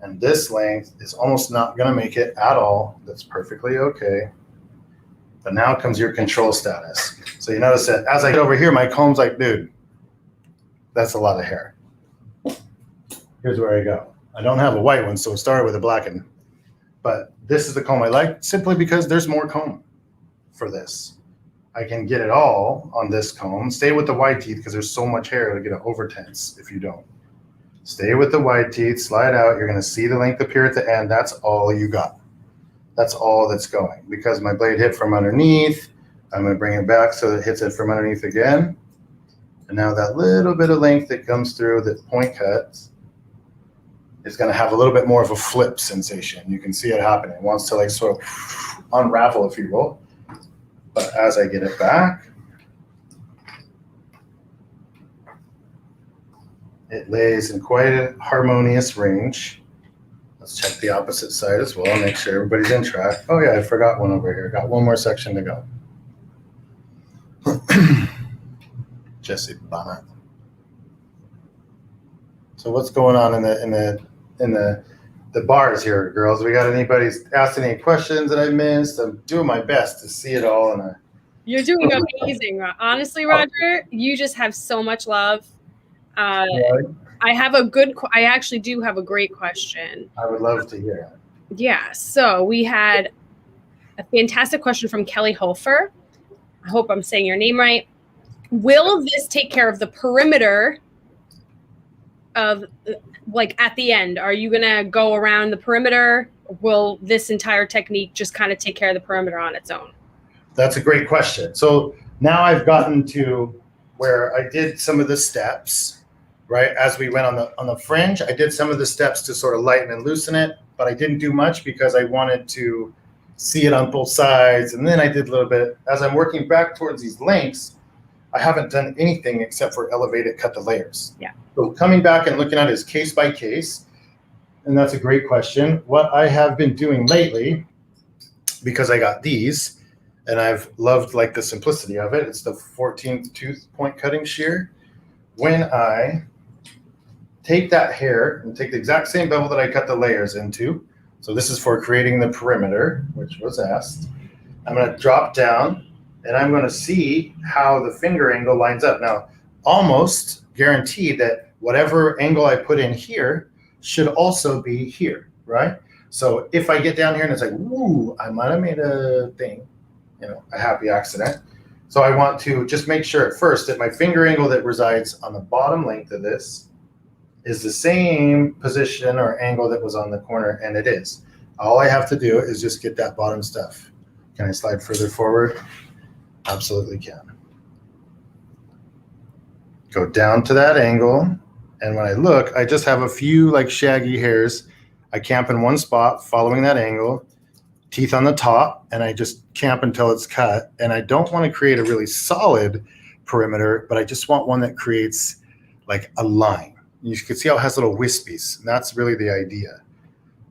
and this length is almost not going to make it at all. That's perfectly okay. But now comes your control status. So you notice that as I get over here, my comb's like, dude, that's a lot of hair. Here's where I go. I don't have a white one, so it started with a black one. But this is the comb I like, simply because there's more comb for this. I can get it all on this comb. Stay with the wide teeth because there's so much hair to get it over tense if you don't. Stay with the wide teeth, slide out. You're going to see the length appear at the end. That's all you got. That's all that's going. Because my blade hit from underneath, I'm going to bring it back so it hits it from underneath again. And now that little bit of length that comes through that point cuts is going to have a little bit more of a flip sensation. You can see it happening. It wants to like sort of unravel, if you will. But as I get it back, it lays in quite a harmonious range. Let's check the opposite side as well, make sure everybody's in track. Oh yeah, I forgot one over here. Got one more section to go. Jesse Bonnet. So what's going on in the bars here, girls? We got anybody asked any questions that I missed? I'm doing my best to see it all. You're doing amazing. Honestly, Roger, you just have so much love. I actually do have a great question. I would love to hear it. Yeah. So we had a fantastic question from Kelly Hofer. I hope I'm saying your name right. Will this take care of the perimeter of, like, at the end? Are you going to go around the perimeter? Or will this entire technique just kind of take care of the perimeter on its own? That's a great question. So now I've gotten to where I did some of the steps, right? As we went on the fringe, I did some of the steps to sort of lighten and loosen it, but I didn't do much because I wanted to see it on both sides. And then I did a little bit. As I'm working back towards these lengths, I haven't done anything except for elevate it, cut the layers. Yeah. So coming back and looking at it is case by case. And that's a great question. What I have been doing lately, because I got these, and I've loved like the simplicity of it. It's the 14th tooth point cutting shear. When I take that hair and take the exact same bevel that I cut the layers into, so this is for creating the perimeter, which was asked. I'm going to drop down and I'm going to see how the finger angle lines up. Now, almost guaranteed that whatever angle I put in here should also be here, right? So if I get down here and it's like, woo, I might have made a thing, a happy accident. So I want to just make sure at first that my finger angle that resides on the bottom length of this is the same position or angle that was on the corner, and it is. All I have to do is just get that bottom stuff. Can I slide further forward? Absolutely can. Go down to that angle, and when I look, I just have a few like shaggy hairs. I camp in one spot following that angle, teeth on the top, and I just camp until it's cut. And I don't want to create a really solid perimeter, but I just want one that creates like a line. You can see how it has little wispies. And that's really the idea.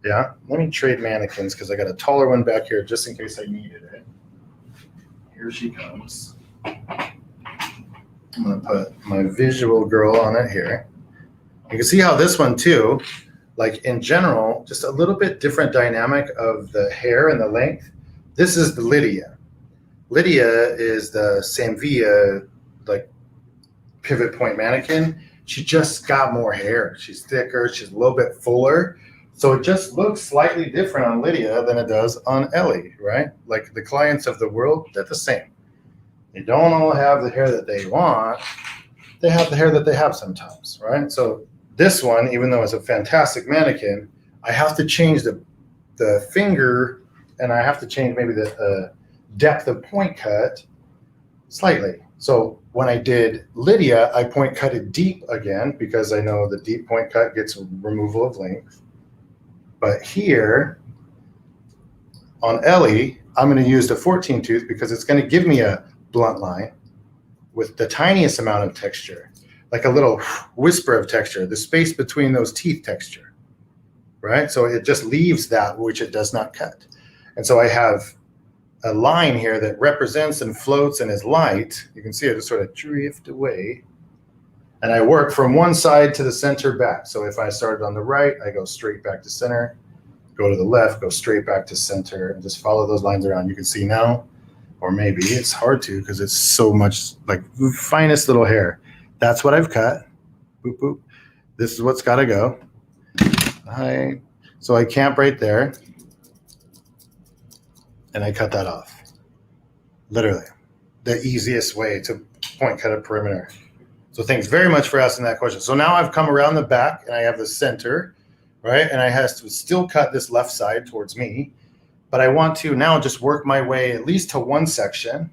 Yeah. Let me trade mannequins because I got a taller one back here just in case I needed it. Here she comes. I'm going to put my visual girl on it here. You can see how this one too, like in general, just a little bit different dynamic of the hair and the length. this is the Lydia. Lydia is the Samvia, like, pivot point mannequin. She just got more hair. She's thicker. She's a little bit fuller. So it just looks slightly different on Lydia than it does on Ellie, right? Like the clients of the world, they're the same. They don't all have the hair that they want. They have the hair that they have sometimes, right? So this one, even though it's a fantastic mannequin, I have to change the finger, and I have to change maybe the depth of point cut slightly. So when I did Lydia, I point cut it deep again because I know the deep point cut gets removal of length. But here on Ellie, I'm going to use the 14 tooth because it's going to give me a blunt line with the tiniest amount of texture, like a little whisper of texture, the space between those teeth texture, right? So it just leaves that which it does not cut. And so I have a line here that represents and floats and is light. You can see it just sort of drift away. And I work from one side to the center back. So if I started on the right, I go straight back to center, go to the left, go straight back to center, and just follow those lines around. You can see now, or maybe it's hard to because it's so much like the finest little hair. That's what I've cut. Boop, boop. This is what's got to go. So I camp right there, and I cut that off. Literally, the easiest way to point cut a perimeter. So thanks very much for asking that question. So now I've come around the back and I have the center, right? And I have to still cut this left side towards me, but I want to now just work my way at least to one section,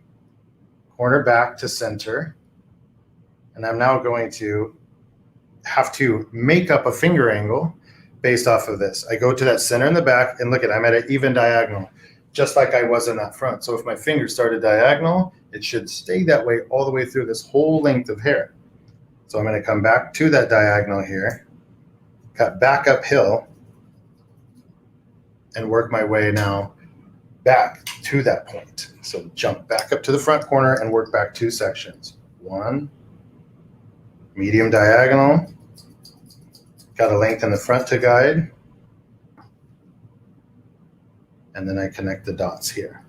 corner back to center. And I'm now going to have to make up a finger angle based off of this. I go to that center in the back and look at, I'm at an even diagonal, just like I was in that front. So if my finger started diagonal, it should stay that way all the way through this whole length of hair. So I'm going to come back to that diagonal here, cut back uphill, and work my way now back to that point. So jump back up to the front corner and work back two sections. One, medium diagonal, got a length in the front to guide, and then I connect the dots here.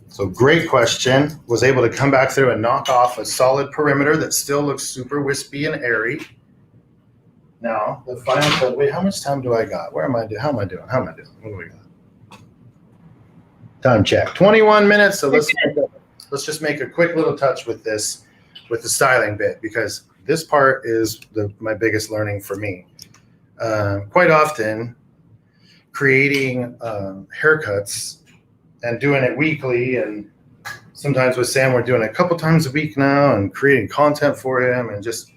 So great question. Was able to come back through and knock off a solid perimeter that still looks super wispy and airy. Now, the final, wait, how much time do I got? Where am I doing? How am I doing? What do we got? Time check, 21 minutes. So let's just make a quick little touch with this, with the styling bit, because this part is my biggest learning for me. Quite often, creating haircuts and doing it weekly, and sometimes with Sam, we're doing it a couple times a week now and creating content for him, and just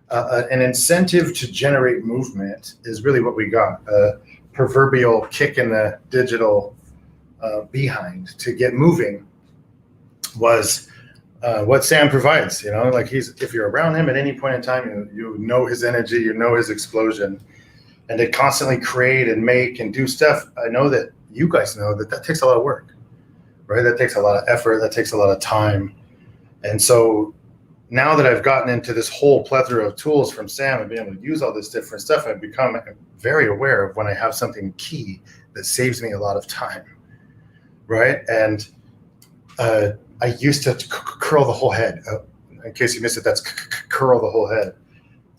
an incentive to generate movement is really what we got. A proverbial kick in the digital behind to get moving was what Sam provides. You know, like if you're around him at any point in time, you know his energy, you know his explosion, and to constantly create and make and do stuff. I know that you guys know that takes a lot of work, right? That takes a lot of effort. That takes a lot of time. And so now that I've gotten into this whole plethora of tools from Sam and being able to use all this different stuff, I've become very aware of when I have something key that saves me a lot of time, right? And I used to curl the whole head. In case you missed it, that's curl the whole head.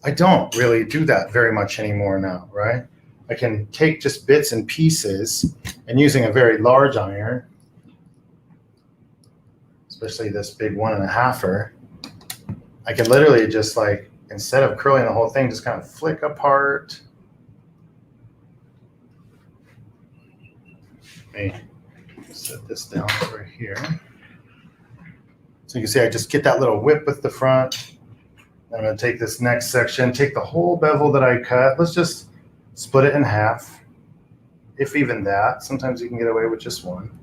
I don't really do that very much anymore now, right? I can take just bits and pieces, and using a very large iron, especially this big 1.5er, I can literally just, like, instead of curling the whole thing, just kind of flick apart. Let me set this down over here. So you can see I just get that little whip with the front. I'm going to take this next section, take the whole bevel that I cut. Let's just split it in half, if even that. Sometimes you can get away with just one.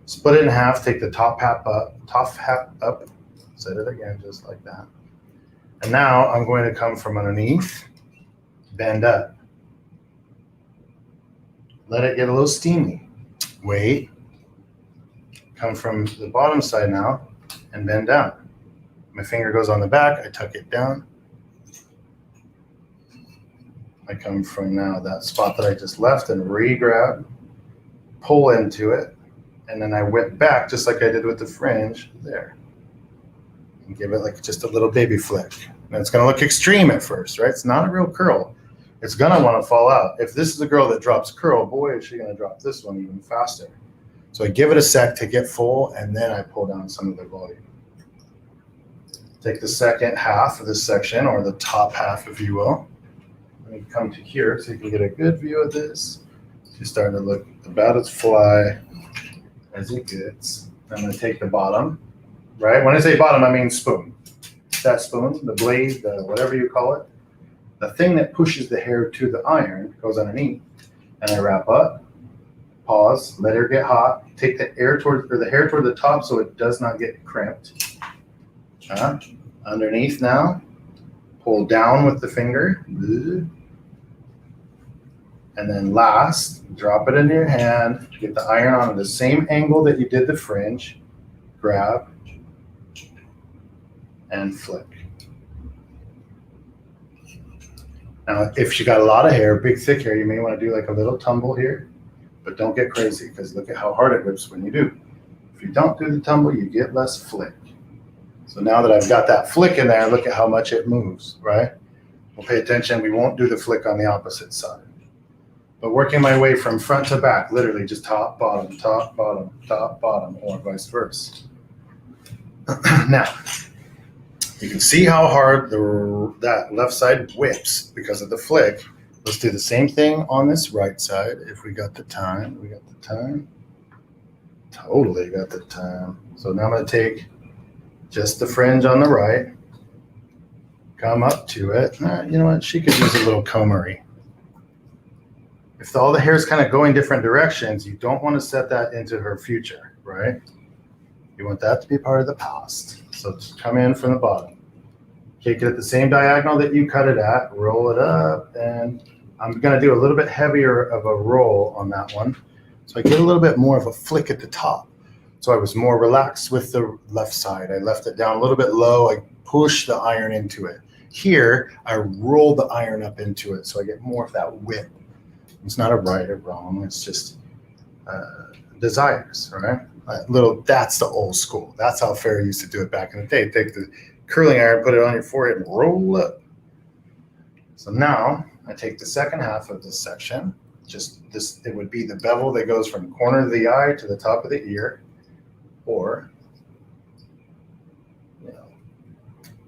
Split it in half, take the top half up, set it again just like that. And now I'm going to come from underneath, bend up. Let it get a little steamy. Wait. Come from the bottom side now and bend down. My finger goes on the back, I tuck it down. I come from now that spot that I just left and re-grab, pull into it, and then I whip back just like I did with the fringe there. And give it like just a little baby flick. And it's gonna look extreme at first, right? It's not a real curl. It's gonna wanna fall out. If this is a girl that drops curl, boy, is she gonna drop this one even faster. So I give it a sec to get full, and then I pull down some of the volume. Take the second half of this section, or the top half, if you will. Let me come to here so you can get a good view of this. She's starting to look about as fly as it gets. I'm gonna take the bottom, right? When I say bottom, I mean spoon. That spoon, the blade, the whatever you call it, the thing that pushes the hair to the iron goes underneath. And I wrap up, pause, let her get hot, take the hair toward the top so it does not get crimped. Underneath now, pull down with the finger. And then last, drop it in your hand, get the iron on the same angle that you did the fringe, grab, and flick. Now, if you got a lot of hair, big thick hair, you may want to do like a little tumble here, but don't get crazy because look at how hard it whips when you do. If you don't do the tumble, you get less flick. So now that I've got that flick in there, look at how much it moves, right? We'll pay attention. We won't do the flick on the opposite side. But working my way from front to back, literally just top, bottom, or vice versa. Now, you can see how hard that left side whips because of the flick. Let's do the same thing on this right side. If we got the time, Totally got the time. So now I'm going to take just the fringe on the right, come up to it. You know what? She could use a little combmery. If all the hair is kind of going different directions, you don't want to set that into her future, right? You want that to be part of the past. So just come in from the bottom. Take it at the same diagonal that you cut it at, roll it up, and I'm going to do a little bit heavier of a roll on that one. So I get a little bit more of a flick at the top. So I was more relaxed with the left side. I left it down a little bit low. I pushed the iron into it. Here, I roll the iron up into it, so I get more of that whip. It's not a right or wrong. It's just desires, right? That's the old school. That's how Farrah used to do it back in the day. Take the curling iron, put it on your forehead, and roll up. So now I take the second half of this section. Just this, it would be the bevel that goes from the corner of the eye to the top of the ear, or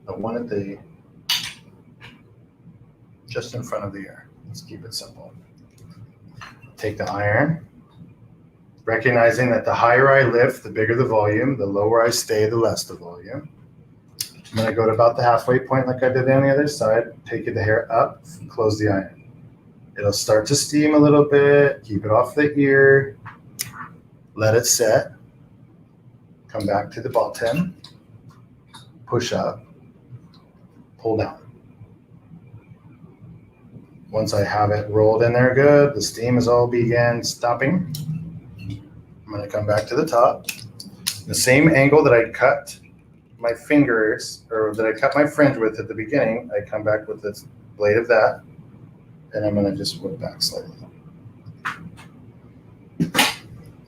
the one at the just in front of the ear. Let's keep it simple. Take the iron, recognizing that the higher I lift, the bigger the volume, the lower I stay, the less the volume. I'm going to go to about the halfway point like I did on the other side, take the hair up, close the iron. It'll start to steam a little bit, keep it off the ear, let it set, come back to the bottom, push up, pull down. Once I have it rolled in there good, the steam is all began stopping. I'm going to come back to the top. The same angle that I cut my fingers, or that I cut my fringe with at the beginning, I come back with this blade of that, and I'm going to just whip back slightly.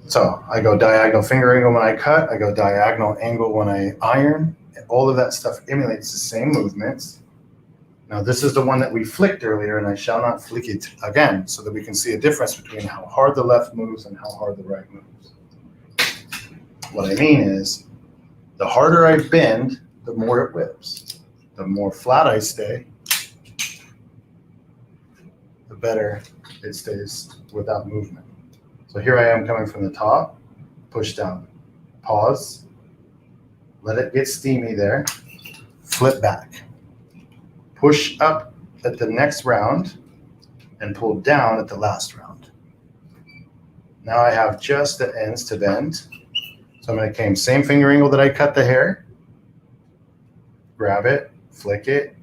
So I go diagonal finger angle when I cut, I go diagonal angle when I iron. All of that stuff emulates the same movements. Now this is the one that we flicked earlier, and I shall not flick it again so that we can see a difference between how hard the left moves and how hard the right moves. What I mean is, the harder I bend, the more it whips. The more flat I stay, the better it stays without movement. So here I am coming from the top, push down, pause, let it get steamy there, flip back, push up at the next round, and pull down at the last round. Now I have just the ends to bend. So I'm going to come same finger angle that I cut the hair, grab it, flick it,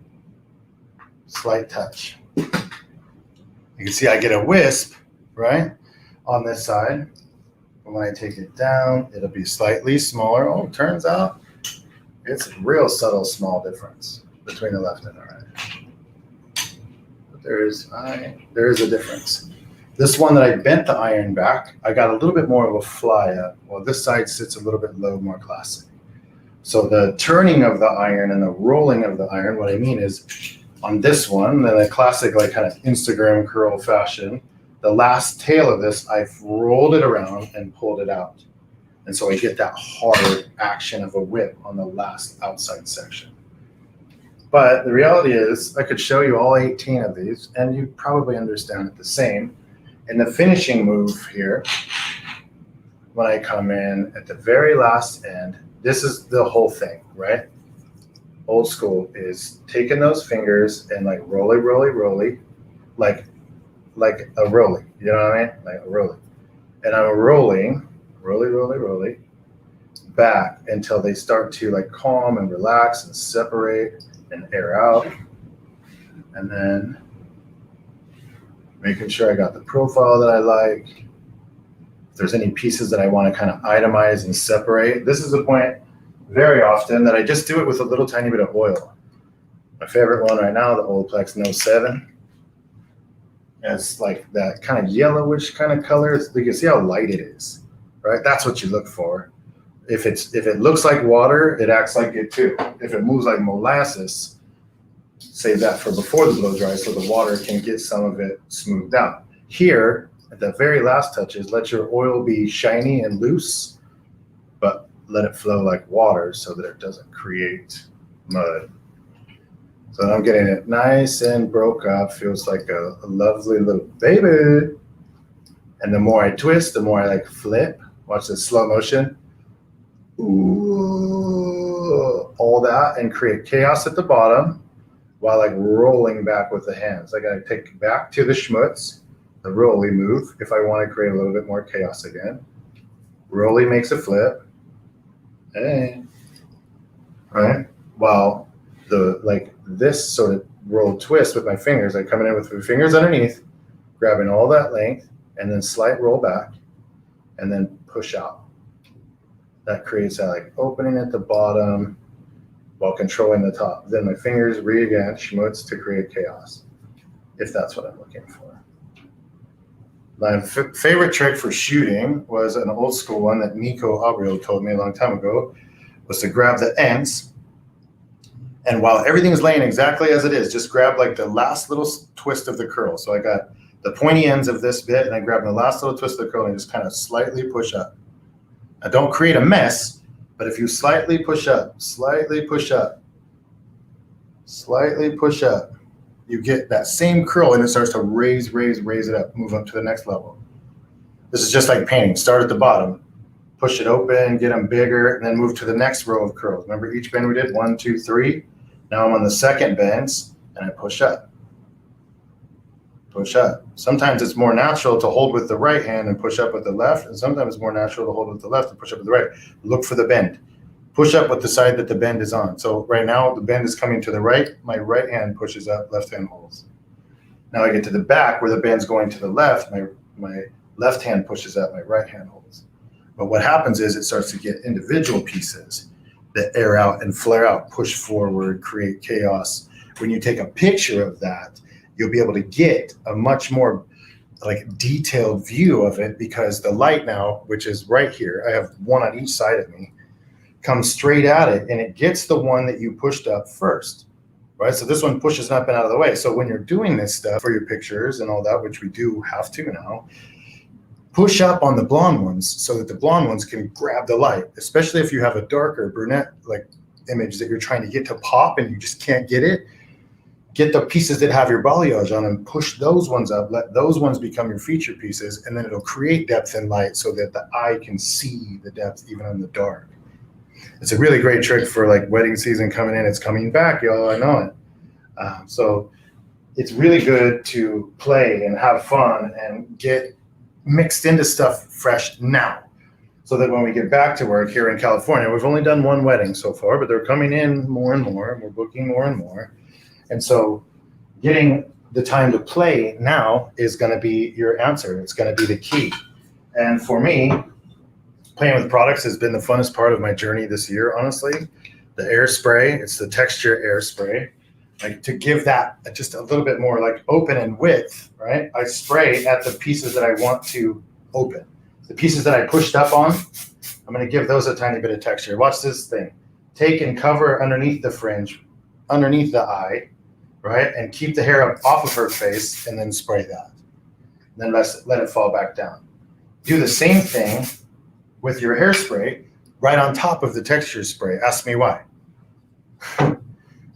slight touch. You can see I get a wisp, right, on this side. But when I take it down, it'll be slightly smaller. Oh, turns out it's a real subtle small difference between the left and the right. But there is a difference. This one that I bent the iron back, I got a little bit more of a fly up. Well, this side sits a little bit low, more classic. So the turning of the iron and the rolling of the iron, what I mean is on this one, then a classic like kind of Instagram curl fashion, the last tail of this, I've rolled it around and pulled it out. And so I get that hard action of a whip on the last outside section. But the reality is I could show you all 18 of these and you'd probably understand it the same. In the finishing move here, when I come in at the very last end, this is the whole thing, right? Old school is taking those fingers and like roly, like a rolly, you know what I mean? Like a rolly. And I'm rolling, roly, back until they start to like calm and relax and separate and air out. And then making sure I got the profile that I like. If there's any pieces that I want to kind of itemize and separate, this is the point very often that I just do it with a little tiny bit of oil. My favorite one right now, the Olaplex No 7. It's like that kind of yellowish kind of color. You can see how light it is, right? That's what you look for. If it looks like water, it acts like it too. If it moves like molasses, save that for before the blow dry so the water can get some of it smoothed out. Here, at the very last touches, let your oil be shiny and loose, but let it flow like water so that it doesn't create mud. So I'm getting it nice and broke up. Feels like a lovely little baby. And the more I twist, the more I like flip. Watch this slow motion. Ooh, all that and create chaos at the bottom while like rolling back with the hands. I gotta take back to the schmutz, the rolly move, if I want to create a little bit more chaos again. Rolly makes a flip. Hey. Right? While the like this sort of roll twist with my fingers, like coming in with my fingers underneath, grabbing all that length, and then slight roll back, and then push out. That creates that like opening at the bottom while controlling the top. Then my fingers read again, schmutz to create chaos, if that's what I'm looking for. My favorite trick for shooting was an old school one that Nico Abreu told me a long time ago, was to grab the ends, and while everything is laying exactly as it is, just grab like the last little twist of the curl. So I got the pointy ends of this bit, and I grab the last little twist of the curl and just kind of slightly push up. Now don't create a mess, but if you slightly push up, slightly push up, slightly push up, you get that same curl and it starts to raise it up, move up to the next level. This is just like painting. Start at the bottom, push it open, get them bigger, and then move to the next row of curls. Remember each bend we did, 1, 2, 3. Now I'm on the second bends and I push up. Push up. Sometimes it's more natural to hold with the right hand and push up with the left, and sometimes it's more natural to hold with the left and push up with the right. Look for the bend. Push up with the side that the bend is on. So right now the bend is coming to the right. My right hand pushes up, left hand holds. Now I get to the back where the bend's going to the left. My left hand pushes up, my right hand holds. But what happens is it starts to get individual pieces that air out and flare out, push forward, create chaos. When you take a picture of that, you'll be able to get a much more like detailed view of it, because the light now, which is right here, I have one on each side of me, comes straight at it and it gets the one that you pushed up first, right? So this one pushes up and out of the way. So when you're doing this stuff for your pictures and all that, which we do have to now, push up on the blonde ones so that the blonde ones can grab the light, especially if you have a darker brunette like image that you're trying to get to pop and you just can't get it. Get the pieces that have your balayage on them, push those ones up, let those ones become your feature pieces, and then it'll create depth and light so that the eye can see the depth even in the dark. It's a really great trick for like wedding season coming in. It's coming back, y'all, I know it. So it's really good to play and have fun and get mixed into stuff fresh now, so that when we get back to work here in California, we've only done one wedding so far, but they're coming in more and more, and we're booking more and more. And so getting the time to play now is going to be your answer. It's going to be the key. And for me, playing with products has been the funnest part of my journey this year, honestly. The air spray, it's the texture air spray. like to give that just a little bit more like open and width, right? I spray at the pieces that I want to open. The pieces that I pushed up on, I'm going to give those a tiny bit of texture. Watch this thing. Take and cover underneath the fringe, underneath the eye, right? And keep the hair up off of her face and then spray that. And then let it fall back down. Do the same thing with your hairspray right on top of the texture spray. Ask me why.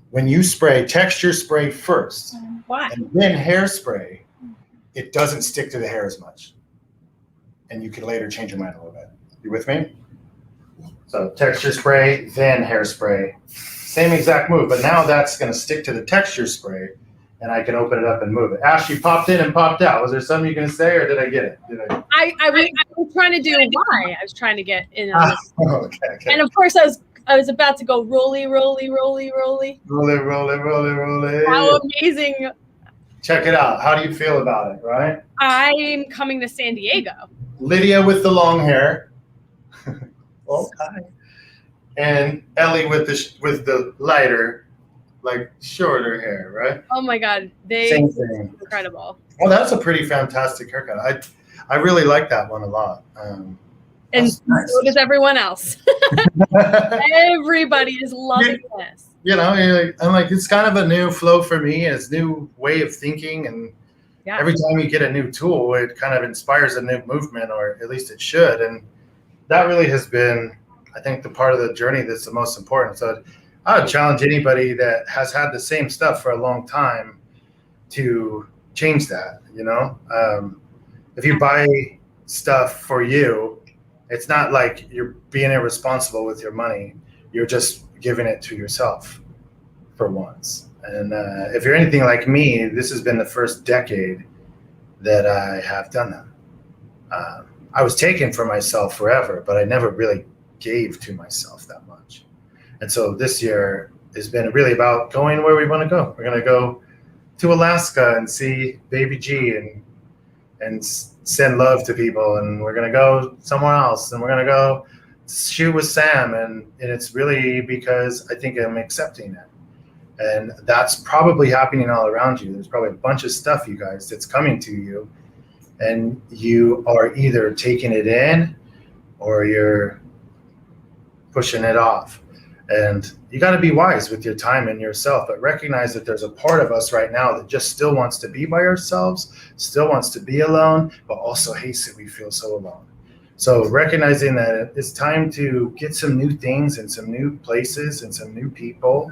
When you spray texture spray first and then hairspray, it doesn't stick to the hair as much. And you can later change your mind a little bit. You with me? So texture spray, then hairspray. Same exact move, but now that's going to stick to the texture spray, and I can open it up and move it. Ash, you popped in and popped out. Was there something you going to say, or did I get it? I was trying to do why. I was trying to get in on this. Okay. And of course, I was about to go rolly. Roll it. How amazing. Check it out. How do you feel about it, right? I'm coming to San Diego. Lydia with the long hair. Okay. And Ellie with the lighter, like shorter hair, right? Oh my God. Same thing. Incredible. Well, that's a pretty fantastic haircut. I really like that one a lot. And nice. So does everyone else. Everybody is loving this. You know, I'm like, it's kind of a new flow for me. It's a new way of thinking. And every time you get a new tool, it kind of inspires a new movement, or at least it should. And that really has been, I think, the part of the journey that's the most important. So I would challenge anybody that has had the same stuff for a long time to change that, you know? If you buy stuff for you, it's not like you're being irresponsible with your money. You're just giving it to yourself for once. And if you're anything like me, this has been the first decade that I have done that. I was taking for myself forever, but I never really gave to myself that much. And so this year has been really about going where we want to go. We're going to go to Alaska and see Baby G and send love to people. And we're going to go somewhere else, and we're going to go shoot with Sam. And it's really because I think I'm accepting it. And that's probably happening all around you. There's probably a bunch of stuff, you guys, that's coming to you. And you are either taking it in or you're pushing it off. And you got to be wise with your time and yourself, but recognize that there's a part of us right now that just still wants to be by ourselves, still wants to be alone, but also hates that we feel so alone. So recognizing that it's time to get some new things and some new places and some new people,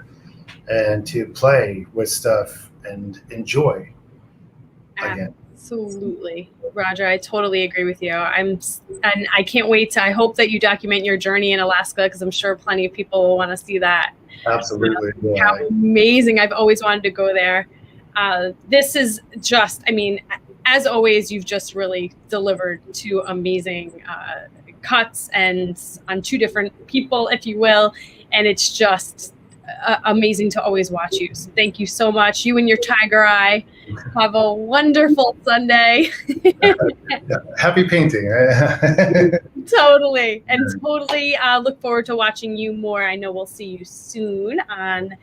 and to play with stuff and enjoy again. Absolutely, Roger. I totally agree with you. And I can't wait to. I hope that you document your journey in Alaska, because I'm sure plenty of people will want to see that. Absolutely. How amazing! I've always wanted to go there. This is just. I mean, as always, you've just really delivered two amazing cuts and on two different people, if you will, and it's just amazing to always watch you. So thank you so much. You and your tiger eye. Have a wonderful Sunday. Happy painting. Totally. And totally look forward to watching you more. I know we'll see you soon on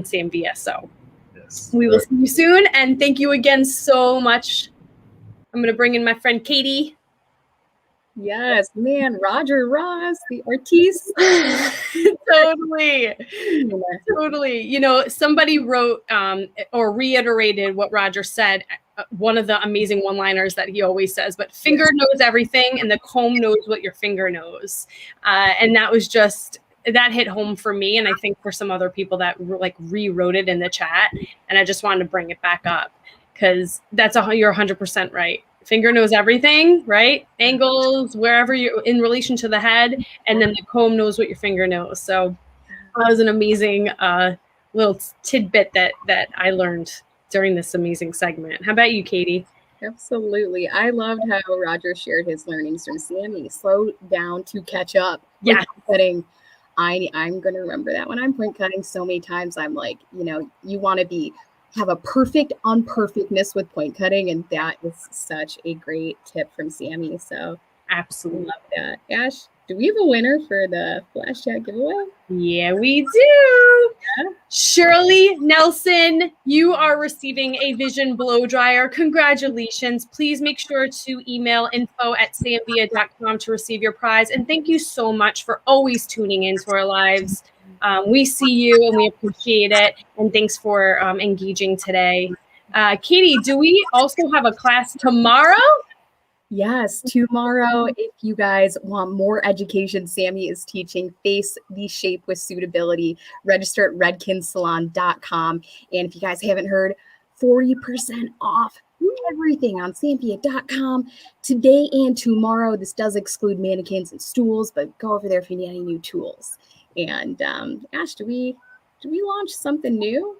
Sam Via. So yes, we will see you soon. And thank you again so much. I'm going to bring in my friend Katie. Yes, man, Roger Ross, the artiste. Totally. You know, somebody wrote or reiterated what Roger said. One of the amazing one-liners that he always says, but finger knows everything and the comb knows what your finger knows. And that was just, that hit home for me. And I think for some other people that like rewrote it in the chat. And I just wanted to bring it back up because you're 100% right. Finger knows everything, right? Angles, wherever you're in relation to the head, and then the comb knows what your finger knows. So that was an amazing little tidbit that I learned during this amazing segment. How about you, Katie? Absolutely. I loved how Roger shared his learnings from Sammy. Slow down to catch up. Yeah. Cutting. I'm going to remember that when I'm point cutting so many times. I'm like, you know, you want to have a perfect unperfectness with point cutting, and that is such a great tip from Sammy. So absolutely love that. Ash? Do we have a winner for the Flash Chat giveaway? Yeah, we do. Yeah. Shirley Nelson, you are receiving a Vision blow dryer. Congratulations. Please make sure to email info@samvia.com to receive your prize. And thank you so much for always tuning into our lives. We see you and we appreciate it. And thanks for engaging today. Katie, do we also have a class tomorrow? Yes, tomorrow, if you guys want more education, Sammy is teaching Face the Shape with Suitability. Register at redkinsalon.com. And if you guys haven't heard, 40% off everything on samvia.com today and tomorrow. This does exclude mannequins and stools, but go over there if you need any new tools. And Ash, do we launch something new?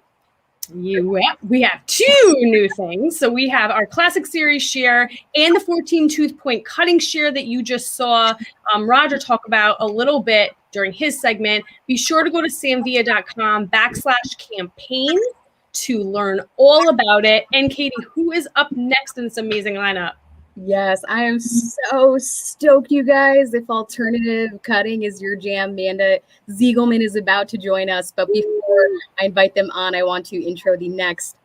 We have two new things. So we have our classic series shear and the 14 tooth point cutting shear that you just saw Roger talk about a little bit during his segment. Be sure to go to samvia.com/campaign to learn all about it. And Katie, who is up next in this amazing lineup? Yes, I am so stoked, you guys. If alternative cutting is your jam, Amanda Ziegelman is about to join us. But before I invite them on, I want to intro the next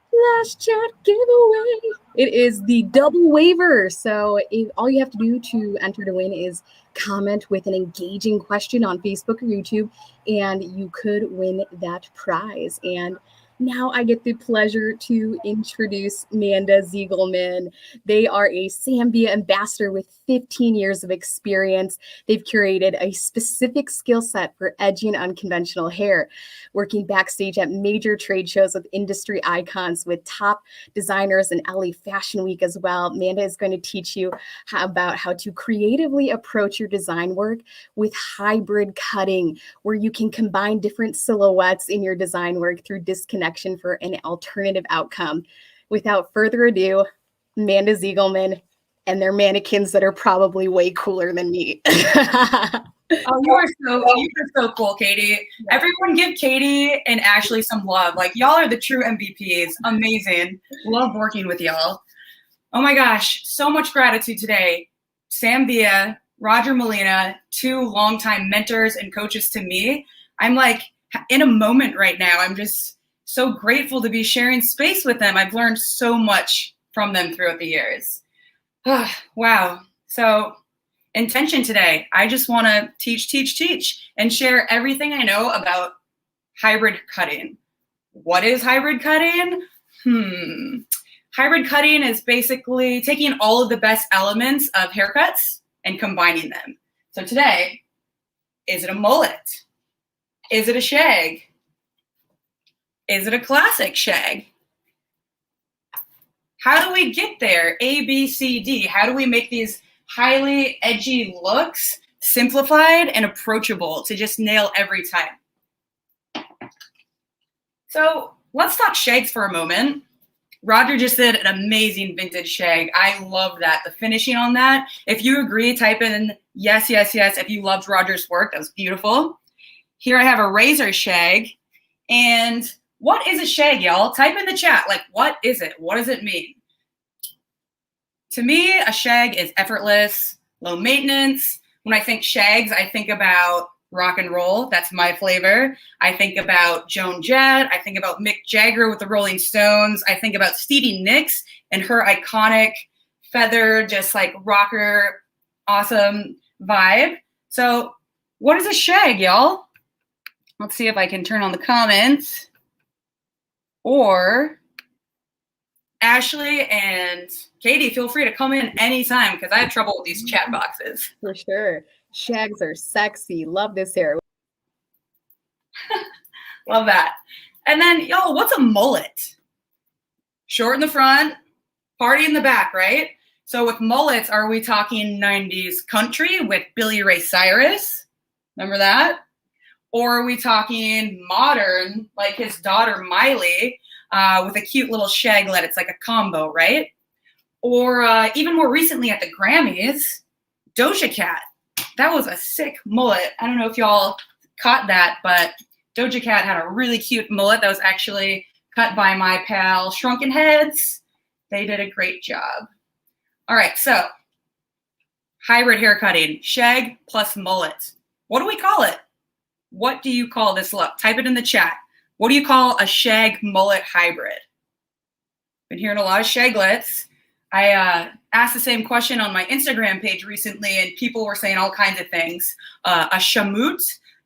Flash Chat giveaway. It is the double waiver. So all you have to do to enter to win is comment with an engaging question on Facebook or YouTube, and you could win that prize. And now I get the pleasure to introduce Amanda Ziegelman. They are a Samvia ambassador with 15 years of experience. They've curated a specific skill set for edgy and unconventional hair, working backstage at major trade shows with industry icons, with top designers and LA Fashion Week as well. Amanda is going to teach you about how to creatively approach your design work with hybrid cutting, where you can combine different silhouettes in your design work through disconnection for an alternative outcome. Without further ado, Amanda Ziegelman and their mannequins that are probably way cooler than me. Oh, you are so cool, Katie. Everyone give Katie and Ashley some love. Like, y'all are the true MVPs. Amazing. Love working with y'all. Oh my gosh, so much gratitude today. Samvia, Roger Molina, two longtime mentors and coaches to me. I'm like in a moment right now. I'm just so grateful to be sharing space with them. I've learned so much from them throughout the years. Wow. So intention today, I just want to teach, and share everything I know about hybrid cutting. What is hybrid cutting? Hybrid cutting is basically taking all of the best elements of haircuts and combining them. So today, is it a mullet? Is it a shag? Is it a classic shag? How do we get there? A, B, C, D. How do we make these highly edgy looks simplified and approachable to just nail every time? So let's talk shags for a moment. Roger just did an amazing vintage shag. I love that. The finishing on that. If you agree, type in yes, yes, yes. If you loved Roger's work, that was beautiful. Here I have a razor shag. And what is a shag, y'all? Type in the chat. Like, what is it? What does it mean? To me, a shag is effortless, low maintenance. When I think shags, I think about rock and roll. That's my flavor. I think about Joan Jett. I think about Mick Jagger with the Rolling Stones. I think about Stevie Nicks and her iconic feather, just like rocker, awesome vibe. So what is a shag, y'all? Let's see if I can turn on the comments. Or Ashley and Katie, feel free to come in anytime because I have trouble with these chat boxes. For sure. Shags are sexy. Love this hair. Love that. And then, y'all, what's a mullet? Short in the front, party in the back, right? So with mullets, are we talking 90s country with Billy Ray Cyrus? Remember that? Or are we talking modern, like his daughter Miley, with a cute little shaglet? It's like a combo, right? Or even more recently at the Grammys, Doja Cat. That was a sick mullet. I don't know if y'all caught that, but Doja Cat had a really cute mullet that was actually cut by my pal Shrunken Heads. They did a great job. All right, so hybrid hair cutting, shag plus mullet. What do we call it? What do you call this look? Type it in the chat. What do you call a shag mullet hybrid? Been hearing a lot of shaglets. I asked the same question on my Instagram page recently, and people were saying all kinds of things. A shamoot,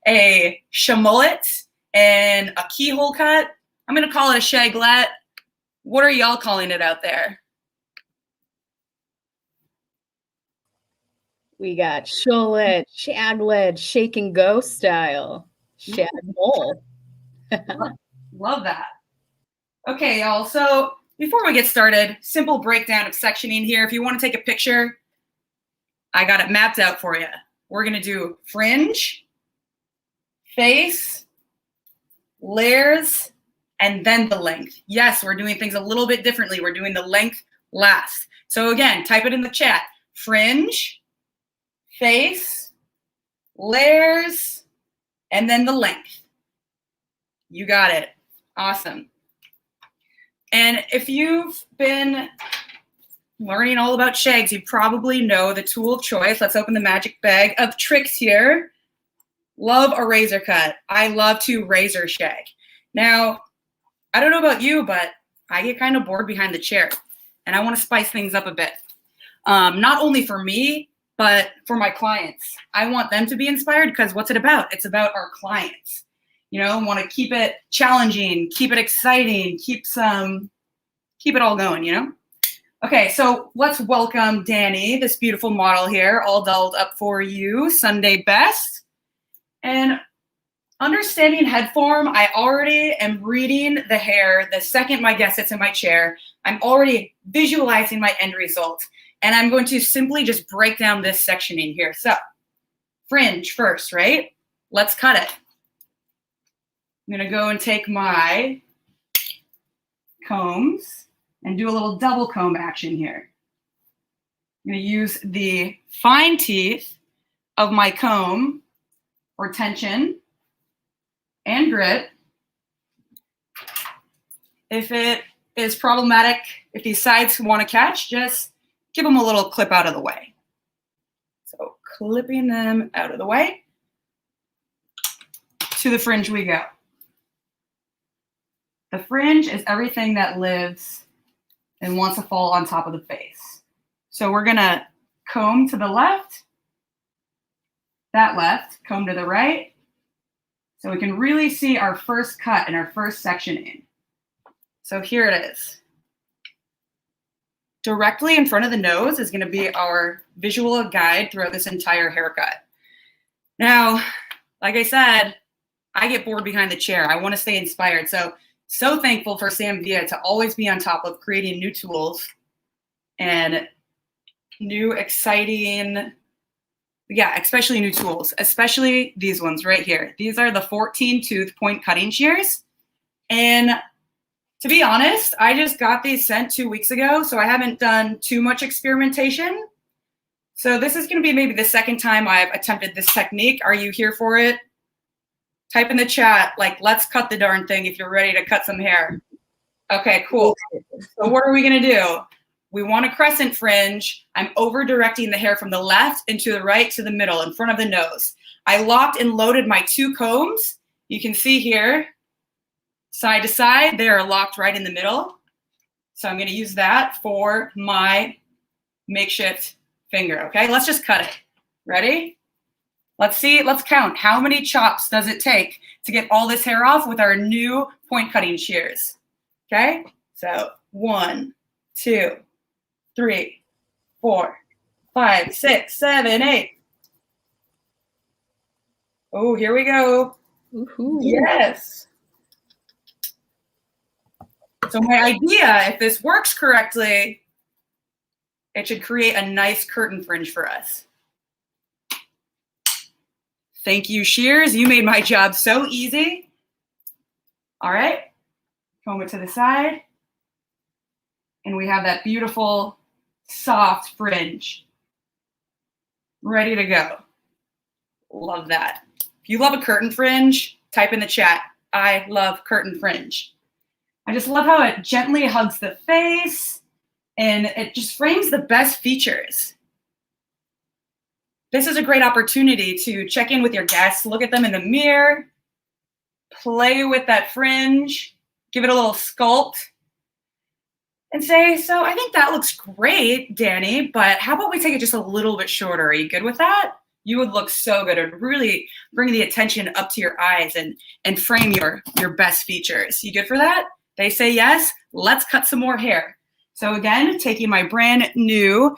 a shamullet, and a keyhole cut. I'm going to call it a shaglet. What are y'all calling it out there? We got shullet, shaglet, shake and go style, shag mole. Love that. Okay, y'all. So before we get started, simple breakdown of sectioning here. If you want to take a picture, I got it mapped out for you. We're going to do fringe, face, layers, and then the length. Yes, we're doing things a little bit differently. We're doing the length last. So again, type it in the chat. Fringe, face, layers, and then the length. You got it. Awesome. And if you've been learning all about shags, you probably know the tool of choice. Let's open the magic bag of tricks here. Love a razor cut. I love to razor shag. Now, I don't know about you, but I get kind of bored behind the chair, and I want to spice things up a bit. Not only for me, but for my clients. I want them to be inspired because what's it about? It's about our clients. You know, want to keep it challenging, keep it exciting, keep it all going, you know? Okay, so let's welcome Danny, this beautiful model here, all dolled up for you, Sunday best. And understanding head form, I already am reading the hair the second my guest sits in my chair. I'm already visualizing my end result. And I'm going to simply just break down this sectioning here. So, fringe first, right? Let's cut it. I'm going to go and take my combs and do a little double comb action here. I'm going to use the fine teeth of my comb for tension and grit. If it is problematic, if these sides want to catch, just give them a little clip out of the way. So clipping them out of the way. To the fringe we go. The fringe is everything that lives and wants to fall on top of the face. So we're going to comb to the left, that left, comb to the right, so we can really see our first cut and our first sectioning. So here it is. Directly in front of the nose is going to be our visual guide throughout this entire haircut. Now, like I said, I get bored behind the chair. I want to stay inspired. So thankful for Sam Villa to always be on top of creating new tools and new exciting, especially new tools, especially these ones right here. These are the 14 tooth point cutting shears. And to be honest, I just got these sent 2 weeks ago, so I haven't done too much experimentation. So this is going to be maybe the second time I've attempted this technique. Are you here for it? Type in the chat, like, let's cut the darn thing if you're ready to cut some hair. Okay, cool. So what are we going to do? We want a crescent fringe. I'm over directing the hair from the left into the right to the middle in front of the nose. I locked and loaded my two combs. You can see here, side to side, they are locked right in the middle. So I'm going to use that for my makeshift finger. Okay, let's just cut it. Ready? Let's see, let's count. How many chops does it take to get all this hair off with our new point cutting shears? Okay, so 1, 2, 3, 4, 5, 6, 7, 8. Oh, here we go. Woohoo. Yes. So my idea, if this works correctly, it should create a nice curtain fringe for us. Thank you, shears. You made my job so easy. All right, comb it to the side. And we have that beautiful, soft fringe ready to go. Love that. If you love a curtain fringe, type in the chat, I love curtain fringe. I just love how it gently hugs the face and it just frames the best features. this is a great opportunity to check in with your guests, look at them in the mirror, play with that fringe, give it a little sculpt, and say, so I think that looks great, Danny, but how about we take it just a little bit shorter? Are you good with that? You would look so good. It would really bring the attention up to your eyes and frame your best features. You good for that? They say yes. Let's cut some more hair. So again, taking my brand new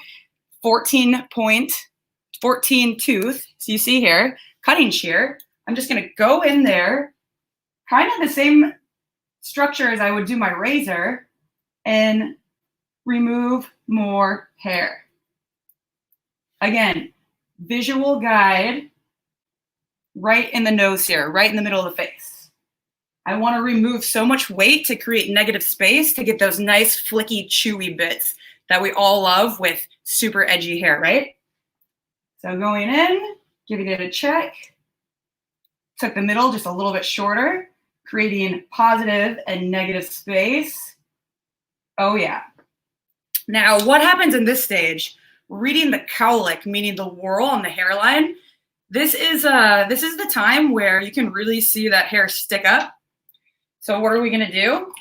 14 tooth, so you see here, cutting shear. I'm just gonna go in there, kind of the same structure as I would do my razor, and remove more hair. Again, visual guide right in the nose here, right in the middle of the face. I want to remove so much weight to create negative space to get those nice flicky chewy bits that we all love with super edgy hair, right? So going in, giving it a check. Took the middle just a little bit shorter, creating positive and negative space. Oh yeah. Now what happens in this stage? Reading the cowlick, meaning the whorl on the hairline. This is the time where you can really see that hair stick up. So what are we gonna do?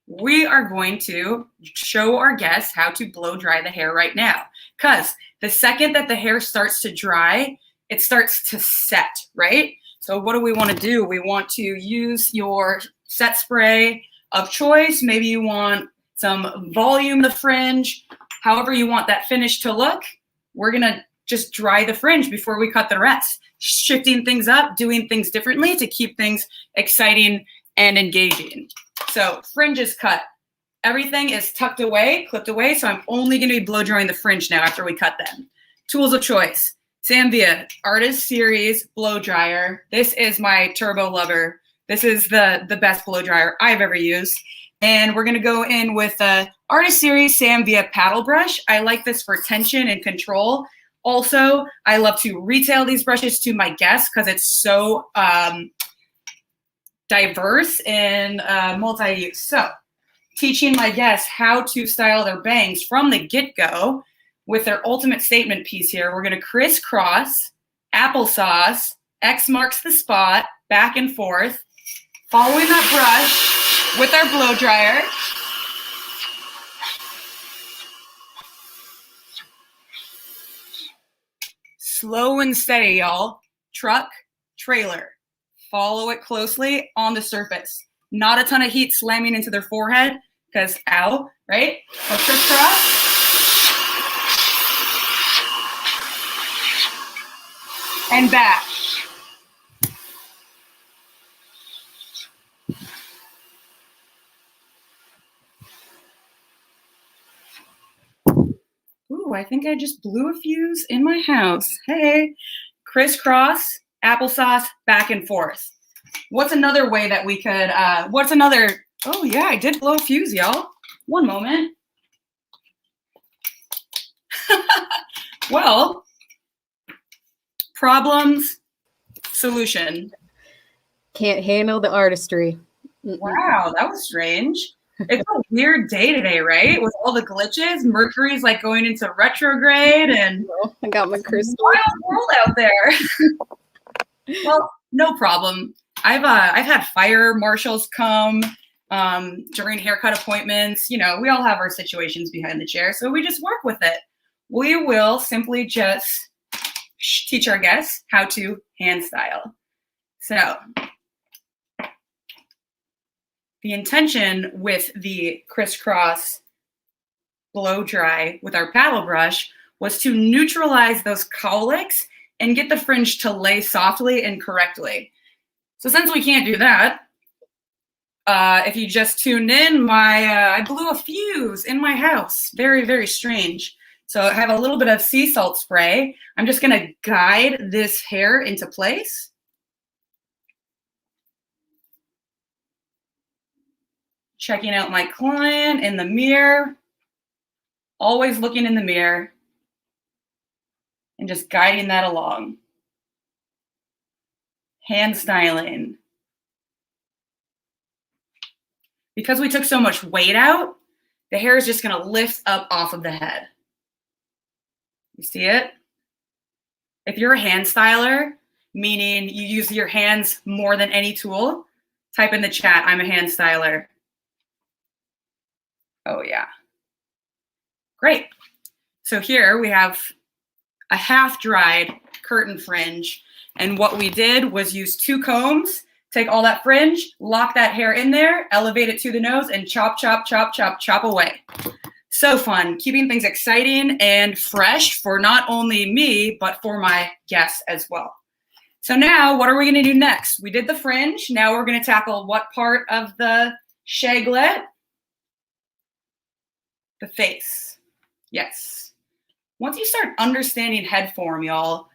We are going to show our guests how to blow dry the hair right now. Because the second that the hair starts to dry, it starts to set, right? So what do we want to do? We want to use your set spray of choice. Maybe you want some volume of the fringe, however you want that finish to look. We're gonna just dry the fringe before we cut the rest, shifting things up, doing things differently to keep things exciting and engaging. So fringe is cut. Everything is tucked away, clipped away, so I'm only gonna be blow drying the fringe now after we cut them. Tools of choice. Samvia Artist Series Blow Dryer. This is my turbo lover. This is the best blow dryer I've ever used. And we're gonna go in with the Artist Series Samvia paddle brush. I like this for tension and control. Also, I love to retail these brushes to my guests because it's so diverse and multi-use. So, teaching my guests how to style their bangs from the get-go with their ultimate statement piece here. We're gonna crisscross, applesauce, X marks the spot, back and forth, following that brush with our blow dryer. Slow and steady, y'all. Truck, trailer. Follow it closely on the surface. Not a ton of heat slamming into their forehead, because ow, right? So crisscross. And back. Ooh, I think I just blew a fuse in my house. Hey, crisscross, applesauce, back and forth. What's another way that we could, oh yeah, I did blow a fuse, y'all. One moment. Well, problems, solution. Can't handle the artistry. Wow, that was strange. It's a weird day today, right? With all the glitches, Mercury's like going into retrograde, and I got my crystal. wild world out there. Well, no problem. I've had fire marshals come during haircut appointments. You know, we all have our situations behind the chair, so we just work with it. We will simply just teach our guests how to hand style. So the intention with the crisscross blow dry with our paddle brush was to neutralize those cowlicks and get the fringe to lay softly and correctly. So since we can't do that, if you just tuned in, I blew a fuse in my house. Very, very strange. So I have a little bit of sea salt spray. I'm just gonna guide this hair into place. Checking out my client in the mirror. Always looking in the mirror. And just guiding that along. Hand styling. Because we took so much weight out, the hair is just gonna lift up off of the head. You see it? If you're a hand styler, meaning you use your hands more than any tool, type in the chat, I'm a hand styler. Oh yeah. Great. So here we have a half dried curtain fringe. And what we did was use 2 combs, take all that fringe, lock that hair in there, elevate it to the nose, and chop, chop, chop, chop, chop away. So fun, keeping things exciting and fresh for not only me, but for my guests as well. So now what are we gonna do next? We did the fringe. Now we're gonna tackle what part of the shaglet? The face. Yes. Once you start understanding head form, y'all,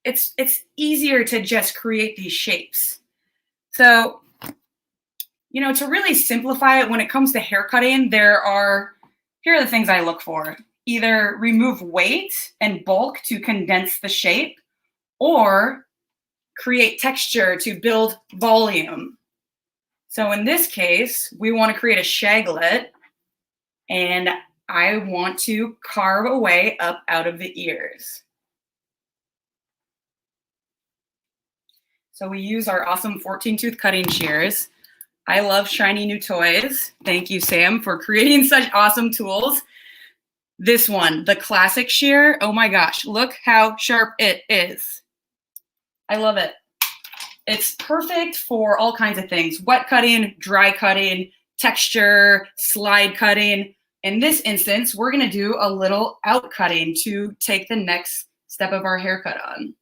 it's easier to just create these shapes. So, you know, to really simplify it when it comes to hair cutting, here are the things I look for. Either remove weight and bulk to condense the shape, or create texture to build volume. So in this case, we want to create a shaglet, and I want to carve away up out of the ears. So we use our awesome 14-tooth cutting shears. I love shiny new toys. Thank you, Sam, for creating such awesome tools. This one, the classic shear, oh my gosh, look how sharp it is. I love it. It's perfect for all kinds of things. Wet cutting, dry cutting, texture, slide cutting. In this instance, we're gonna do a little out cutting to take the next step of our haircut on.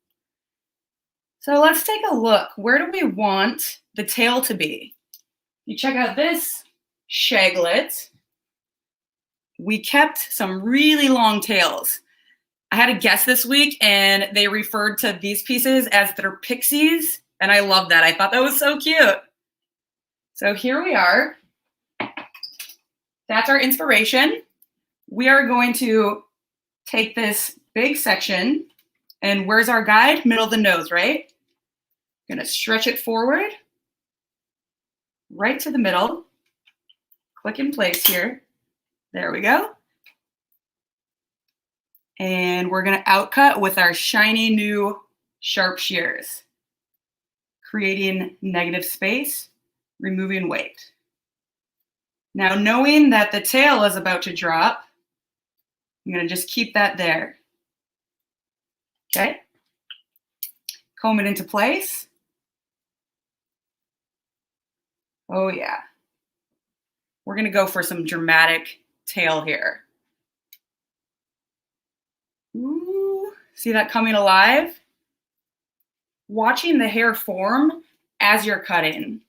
So let's take a look. Where do we want the tail to be? You check out this shaglet. We kept some really long tails. I had a guest this week and they referred to these pieces as their pixies. And I love that. I thought that was so cute. So here we are. That's our inspiration. We are going to take this big section, and where's our guide? Middle of the nose, right? Gonna stretch it forward, right to the middle. Click in place here. There we go. And we're gonna outcut with our shiny new sharp shears, creating negative space, removing weight. Now, knowing that the tail is about to drop, I'm gonna just keep that there. Okay? Comb it into place. Oh yeah. We're gonna go for some dramatic tail here. Ooh, see that coming alive? Watching the hair form as you're cutting.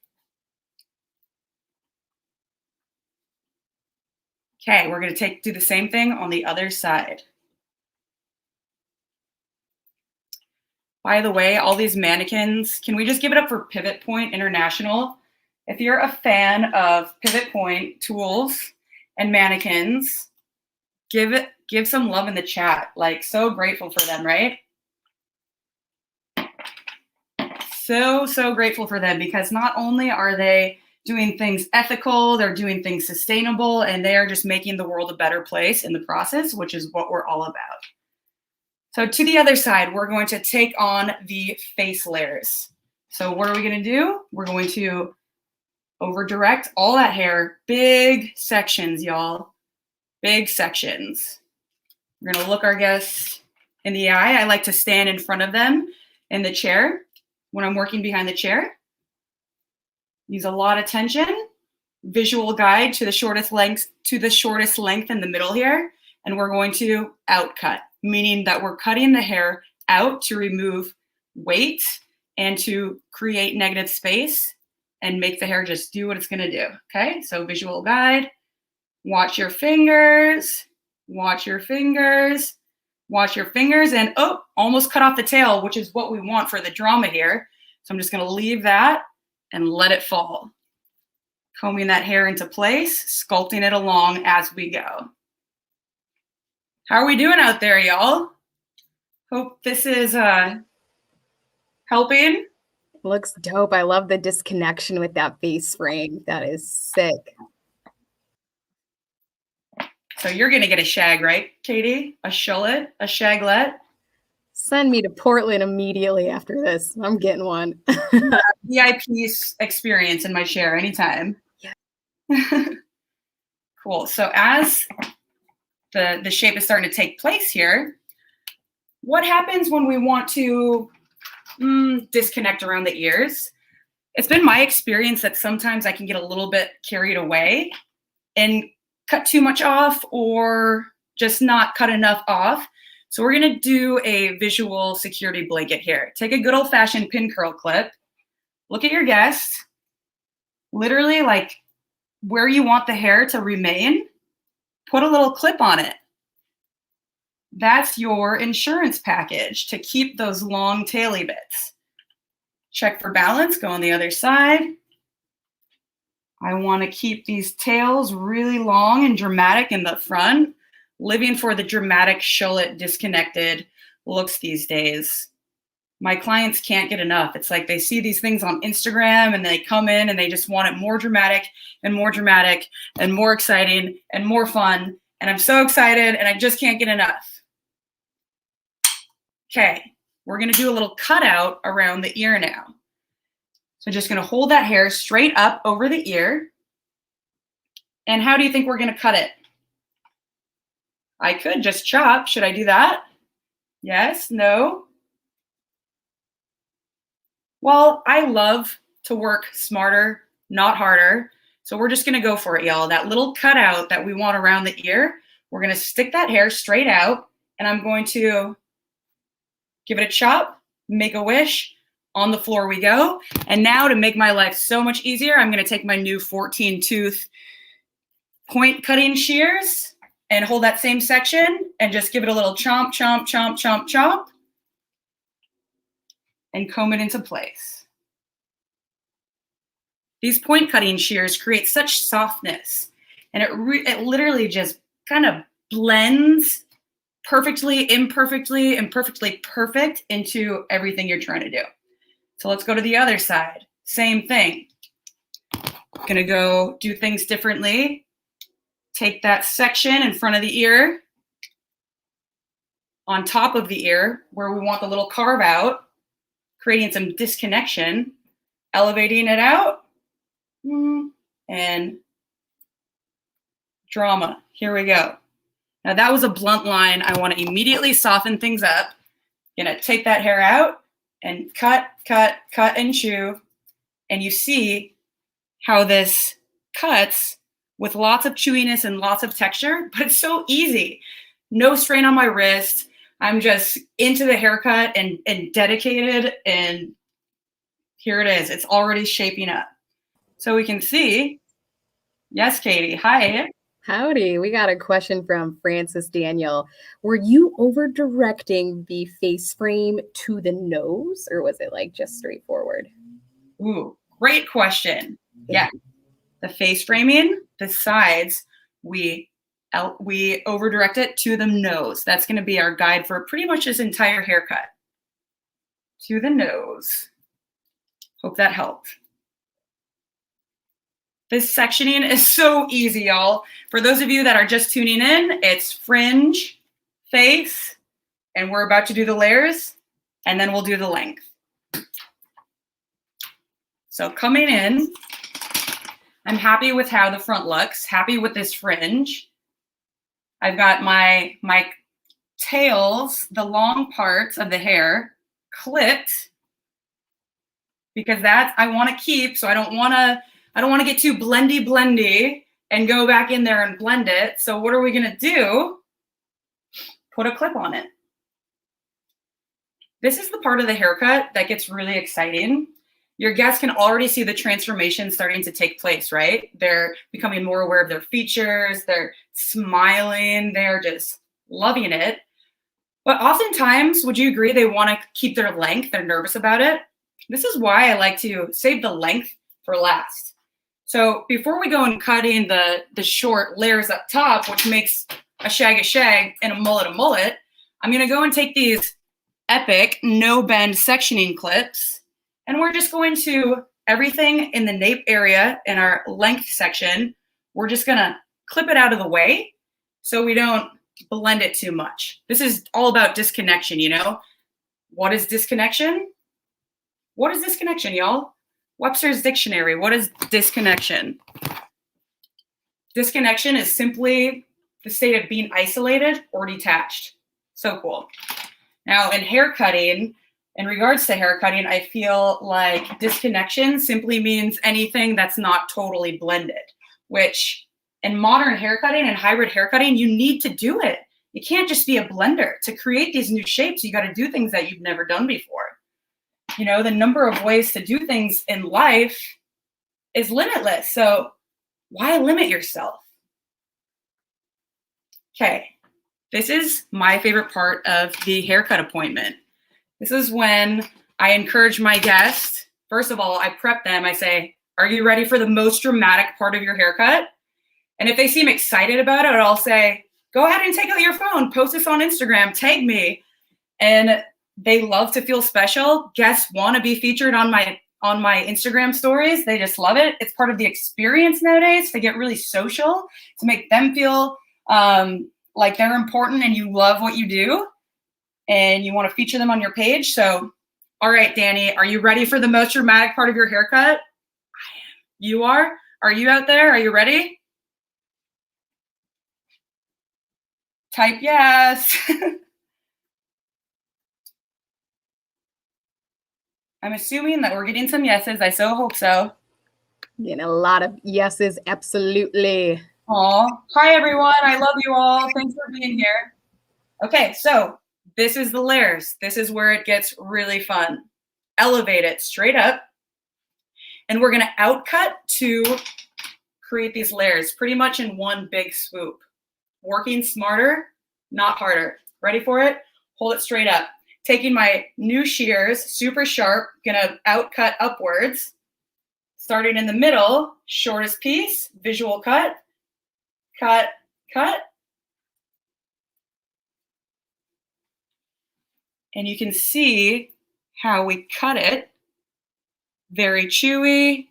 Okay, we're gonna do the same thing on the other side. By the way, all these mannequins, can we just give it up for Pivot Point International? If you're a fan of Pivot Point tools and mannequins, give some love in the chat. Like, so grateful for them, right? So grateful for them, because not only are they doing things ethical, they're doing things sustainable, and they are just making the world a better place in the process, which is what we're all about. So to the other side, we're going to take on the face layers. So what are we gonna do? We're going to over direct all that hair, big sections, y'all, big sections. We're gonna look our guests in the eye. I like to stand in front of them in the chair when I'm working behind the chair. Use a lot of tension, visual guide to the shortest length in the middle here. And we're going to outcut, meaning that we're cutting the hair out to remove weight and to create negative space and make the hair just do what it's gonna do, okay? So visual guide, watch your fingers, watch your fingers, watch your fingers, and oh, almost cut off the tail, which is what we want for the drama here. So I'm just gonna leave that and let it fall. Combing that hair into place, sculpting it along as we go. How are we doing out there, y'all? Hope this is helping. Looks dope. I love the disconnection with that face frame. That is sick. So you're going to get a shag, right, Katie? A shullet, a shaglet. Send me to Portland immediately after this. I'm getting one. VIP experience in my Shear anytime. Yeah. Cool. So as the shape is starting to take place here, what happens when we want to disconnect around the ears? It's been my experience that sometimes I can get a little bit carried away and cut too much off or just not cut enough off. So we're going to do a visual security blanket here. Take a good old-fashioned pin curl clip. Look at your guest. Literally, like, where you want the hair to remain, put a little clip on it. That's your insurance package to keep those long taily bits. Check for balance, go on the other side. I want to keep these tails really long and dramatic in the front, living for the dramatic shullet disconnected looks these days. My clients can't get enough. It's like they see these things on Instagram and they come in and they just want it more dramatic and more dramatic and more exciting and more fun. And I'm so excited and I just can't get enough. Okay, we're going to do a little cutout around the ear now. So just going to hold that hair straight up over the ear. And how do you think we're going to cut it? I could just chop. Should I do that? Yes? No? Well, I love to work smarter, not harder. So we're just going to go for it, y'all. That little cutout that we want around the ear, we're going to stick that hair straight out. And I'm going to give it a chop, make a wish. On the floor we go. And now to make my life so much easier, I'm going to take my new 14-tooth point cutting shears and hold that same section and just give it a little chomp, chomp, chomp, chomp, chomp, and comb it into place. These point cutting shears create such softness, and it literally just kind of blends perfectly, imperfectly, and perfectly perfect into everything you're trying to do. So let's go to the other side. Same thing. Gonna go do things differently. Take that section in front of the ear, on top of the ear, where we want the little carve out, creating some disconnection, elevating it out, and drama. Here we go. Now that was a blunt line. I want to immediately soften things up. Gonna take that hair out and cut, cut, cut, and chew. And you see how this cuts with lots of chewiness and lots of texture, but it's so easy. No strain on my wrist. I'm just into the haircut and dedicated, and here it is. It's already shaping up. So we can see, yes, Katie, hi. Howdy, we got a question from Francis Daniel. Were you over directing the face frame to the nose, or was it like just straightforward? Ooh, great question. Yeah, the face framing, the sides, we over direct it to the nose. That's going to be our guide for pretty much this entire haircut. To the nose. Hope that helped. This sectioning is so easy, y'all. For those of you that are just tuning in, it's fringe, face, and we're about to do the layers, and then we'll do the length. So coming in, I'm happy with how the front looks, happy with this fringe. I've got my tails, the long parts of the hair, clipped, because that I want to keep, so I don't want to get too blendy and go back in there and blend it. So what are we going to do? Put a clip on it. This is the part of the haircut that gets really exciting. Your guests can already see the transformation starting to take place, right? They're becoming more aware of their features. They're smiling. They're just loving it. But oftentimes, would you agree, they want to keep their length? They're nervous about it. This is why I like to save the length for last. So before we go and cutting the short layers up top, which makes a shag and a mullet, I'm going to go and take these epic no bend sectioning clips, and we're just going to, everything in the nape area in our length section, we're just going to clip it out of the way so we don't blend it too much. This is all about disconnection, you know? What is disconnection? What is disconnection, y'all? Webster's Dictionary. What is disconnection? Disconnection is simply the state of being isolated or detached. So cool. Now, in haircutting, in regards to haircutting, I feel like disconnection simply means anything that's not totally blended, which in modern haircutting and hybrid haircutting, you need to do it. You can't just be a blender. To create these new shapes, you got to do things that you've never done before. You know, the number of ways to do things in life is limitless. So why limit yourself? Okay, this is my favorite part of the haircut appointment. This is when I encourage my guests. First of all, I prep them. I say, are you ready for the most dramatic part of your haircut? And if they seem excited about it, I'll say, go ahead and take out your phone, post this on Instagram, tag me. And they love to feel special. Guests want to be featured on my Instagram stories. They just love it. It's part of the experience nowadays to get really social, to make them feel like they're important and you love what you do and you want to feature them on your page. So, all right, Danny, are you ready for the most dramatic part of your haircut? I am. You are? Are you out there? Are you ready? Type yes. I'm assuming that we're getting some yeses. I so hope so. Getting a lot of yeses, absolutely. Aw. Hi, everyone. I love you all. Thanks for being here. Okay, so this is the layers. This is where it gets really fun. Elevate it straight up. And we're going to outcut to create these layers pretty much in one big swoop. Working smarter, not harder. Ready for it? Hold it straight up. Taking my new shears, super sharp, going to outcut upwards. Starting in the middle, shortest piece, visual cut. Cut, cut. And you can see how we cut it. Very chewy,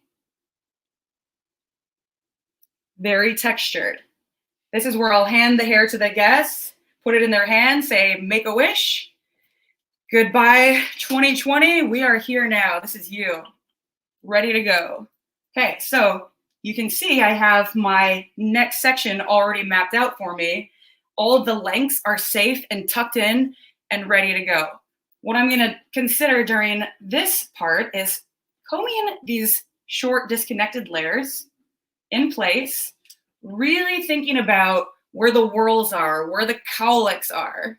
very textured. This is where I'll hand the hair to the guests, put it in their hand, say, make a wish. Goodbye, 2020. We are here now. This is you. Ready to go. Okay, so you can see I have my next section already mapped out for me. All of the lengths are safe and tucked in and ready to go. What I'm going to consider during this part is combing these short disconnected layers in place, really thinking about where the whorls are, where the cowlicks are,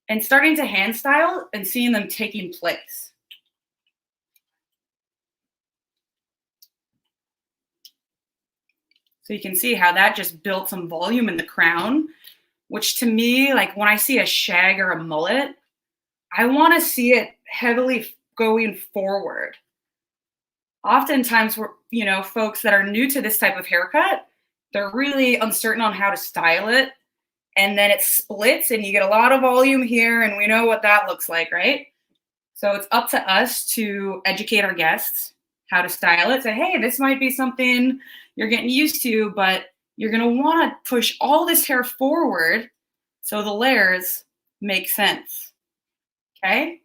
and starting to hand style and seeing them taking place. So you can see how that just built some volume in the crown, which to me, like when I see a shag or a mullet, I want to see it heavily going forward. Oftentimes, folks that are new to this type of haircut, they're really uncertain on how to style it. And then it splits and you get a lot of volume here, and we know what that looks like, right? So it's up to us to educate our guests how to style it. Say, hey, this might be something you're getting used to, but you're going to want to push all this hair forward so the layers make sense. Okay?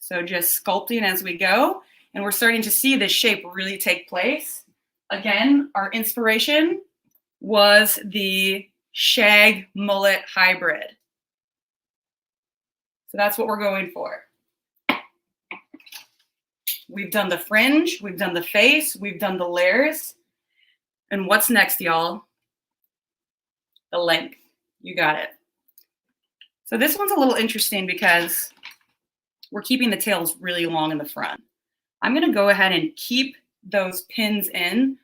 So just sculpting as we go, and we're starting to see this shape really take place. Again, our inspiration was the shag mullet hybrid. So that's what we're going for. We've done the fringe, we've done the face, we've done the layers. And what's next, y'all? The length. You got it. So this one's a little interesting because we're keeping the tails really long in the front. I'm going to go ahead and keep those pins in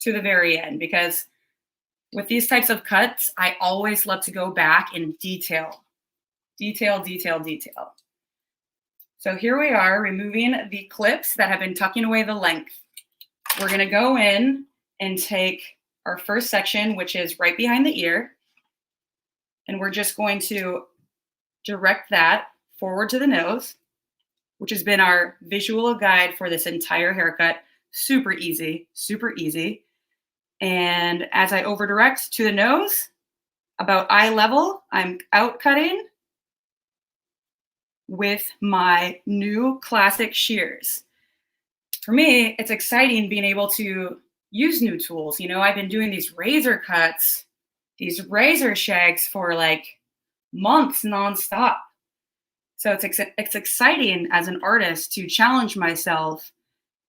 to the very end because with these types of cuts, I always love to go back and detail. Detail, detail, detail. So here we are removing the clips that have been tucking away the length. We're going to go in and take our first section, which is right behind the ear, and we're just going to direct that forward to the nose, which has been our visual guide for this entire haircut. Super easy, super easy. And as I over direct to the nose, about eye level, I'm out cutting with my new classic shears. For me, it's exciting being able to use new tools. You know, I've been doing these razor cuts, these razor shags for like months nonstop. So it's exciting as an artist to challenge myself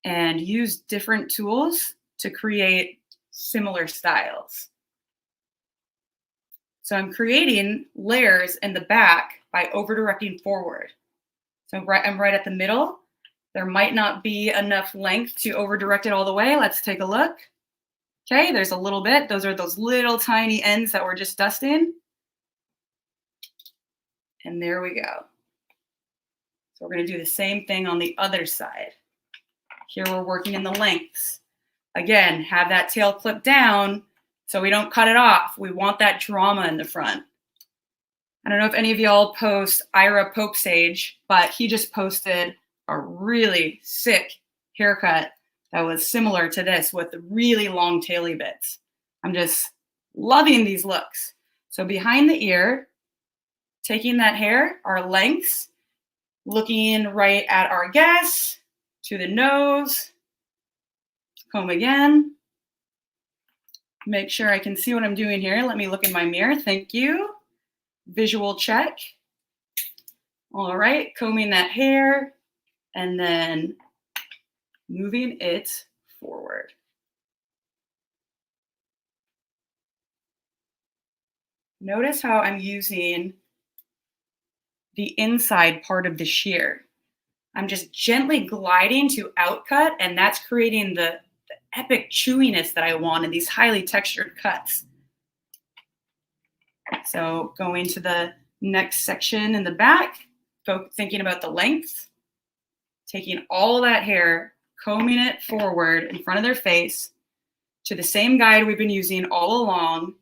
and use different tools to create similar styles. So I'm creating layers in the back by over directing forward. So I'm right at the middle. There might not be enough length to over direct it all the way. Let's take a look. Okay, there's a little bit. Those are those little tiny ends that we're just dusting. And there we go. So we're going to do the same thing on the other side. Here we're working in the lengths. Again, have that tail clip down so we don't cut it off. We want that drama in the front. I don't know if any of y'all post Ira Pope Sage, but he just posted a really sick haircut that was similar to this with really long taily bits. I'm just loving these looks. So behind the ear, taking that hair, our lengths, looking right at our guess, to the nose, comb again. Make sure I can see what I'm doing here. Let me look in my mirror. Thank you. Visual check. All right, combing that hair and then moving it forward. Notice how I'm using the inside part of the shear. I'm just gently gliding to outcut, and that's creating the epic chewiness that I want in these highly textured cuts. So going to the next section in the back, thinking about the length, taking all that hair, combing it forward in front of their face to the same guide we've been using all along,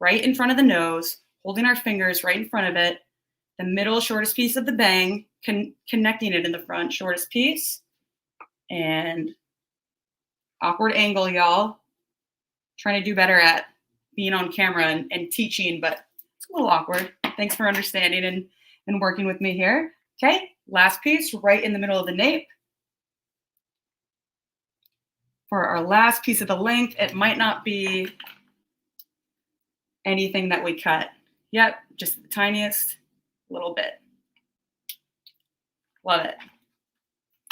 right in front of the nose, holding our fingers right in front of it, the middle shortest piece of the bang, connecting it in the front shortest piece, and awkward angle, y'all. Trying to do better at being on camera and teaching, but it's a little awkward. Thanks for understanding and working with me here. Okay, last piece right in the middle of the nape. For our last piece of the length, it might not be anything that we cut. Yep, just the tiniest little bit. Love it.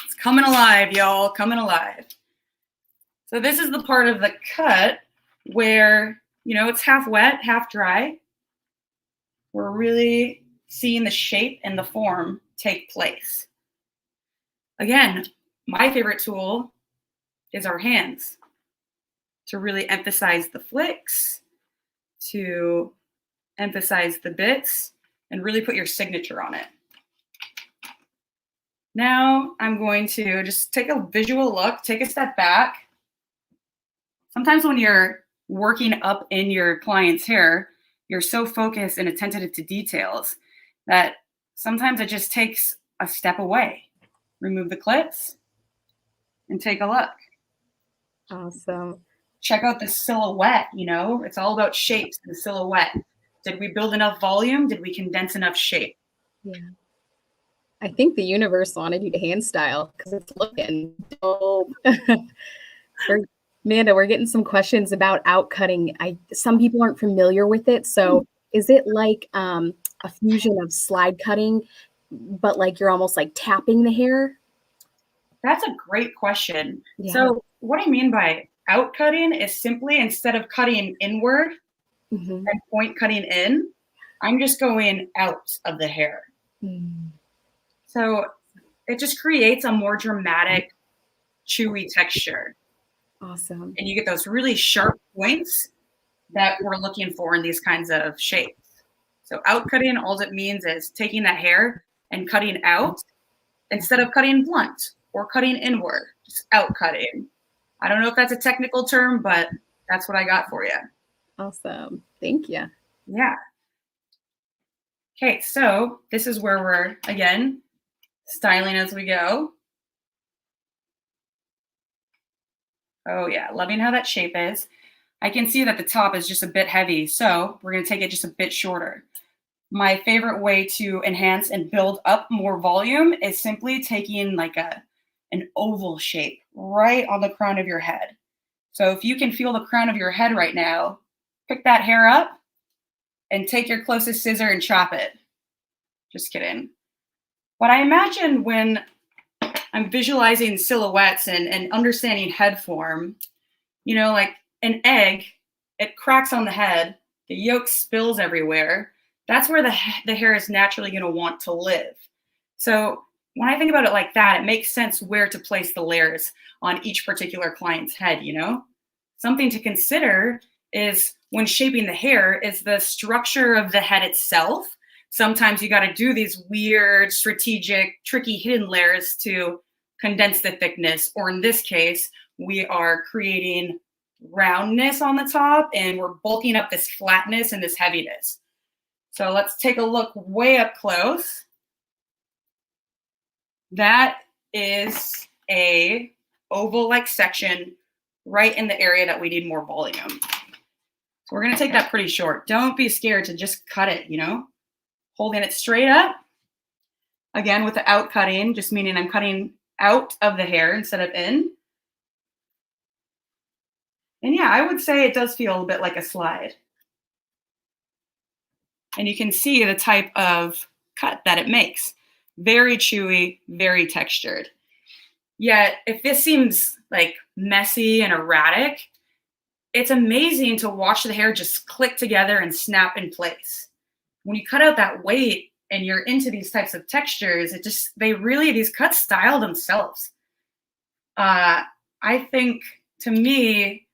It's coming alive, y'all, coming alive. So this is the part of the cut where, you know, it's half wet, half dry. We're really seeing the shape and the form take place. Again, my favorite tool is our hands to really emphasize the flicks, to emphasize the bits, and really put your signature on it. Now I'm going to just take a visual look, take a step back. Sometimes when you're working up in your client's hair, you're so focused and attentive to details that sometimes it just takes a step away. Remove the clips and take a look. Awesome. Check out the silhouette, you know, it's all about shapes and silhouette. Did we build enough volume? Did we condense enough shape? Yeah. I think the universe wanted you to hand style because it's looking dope. Amanda, we're getting some questions about outcutting. Some people aren't familiar with it. So is it like a fusion of slide cutting, but like you're almost like tapping the hair? That's a great question. Yeah. So what I mean by outcutting is simply instead of cutting inward and point cutting in, I'm just going out of the hair. So it just creates a more dramatic, chewy texture. Awesome. And you get those really sharp points that we're looking for in these kinds of shapes. So outcutting, all it means is taking that hair and cutting out instead of cutting blunt or cutting inward, just outcutting. I don't know if that's a technical term, but that's what I got for you. Awesome. Thank you. Yeah. Okay, so this is where we're, again, styling as we go. Oh yeah, loving how that shape is. I can see that the top is just a bit heavy, so we're going to take it just a bit shorter. My favorite way to enhance and build up more volume is simply taking like an oval shape right on the crown of your head. So if you can feel the crown of your head right now, pick that hair up and take your closest scissor and chop it. Just kidding. But I imagine when I'm visualizing silhouettes and understanding head form, you know, like an egg, it cracks on the head, the yolk spills everywhere. That's where the hair is naturally going to want to live. So when I think about it like that, it makes sense where to place the layers on each particular client's head, you know? Something to consider is when shaping the hair is the structure of the head itself. Sometimes you got to do these weird, strategic, tricky hidden layers to condense the thickness, or in this case, we are creating roundness on the top and we're bulking up this flatness and this heaviness. So let's take a look way up close. That is a oval-like section right in the area that we need more volume. So we're going to take that pretty short. Don't be scared to just cut it, you know, holding it straight up. Again, with the out cutting, just meaning I'm cutting out of the hair instead of in. And yeah, I would say it does feel a bit like a slide. And you can see the type of cut that it makes. Very chewy, very textured. Yet, if this seems like messy and erratic, it's amazing to watch the hair just click together and snap in place. When you cut out that weight and you're into these types of textures, these cuts style themselves. I think, to me,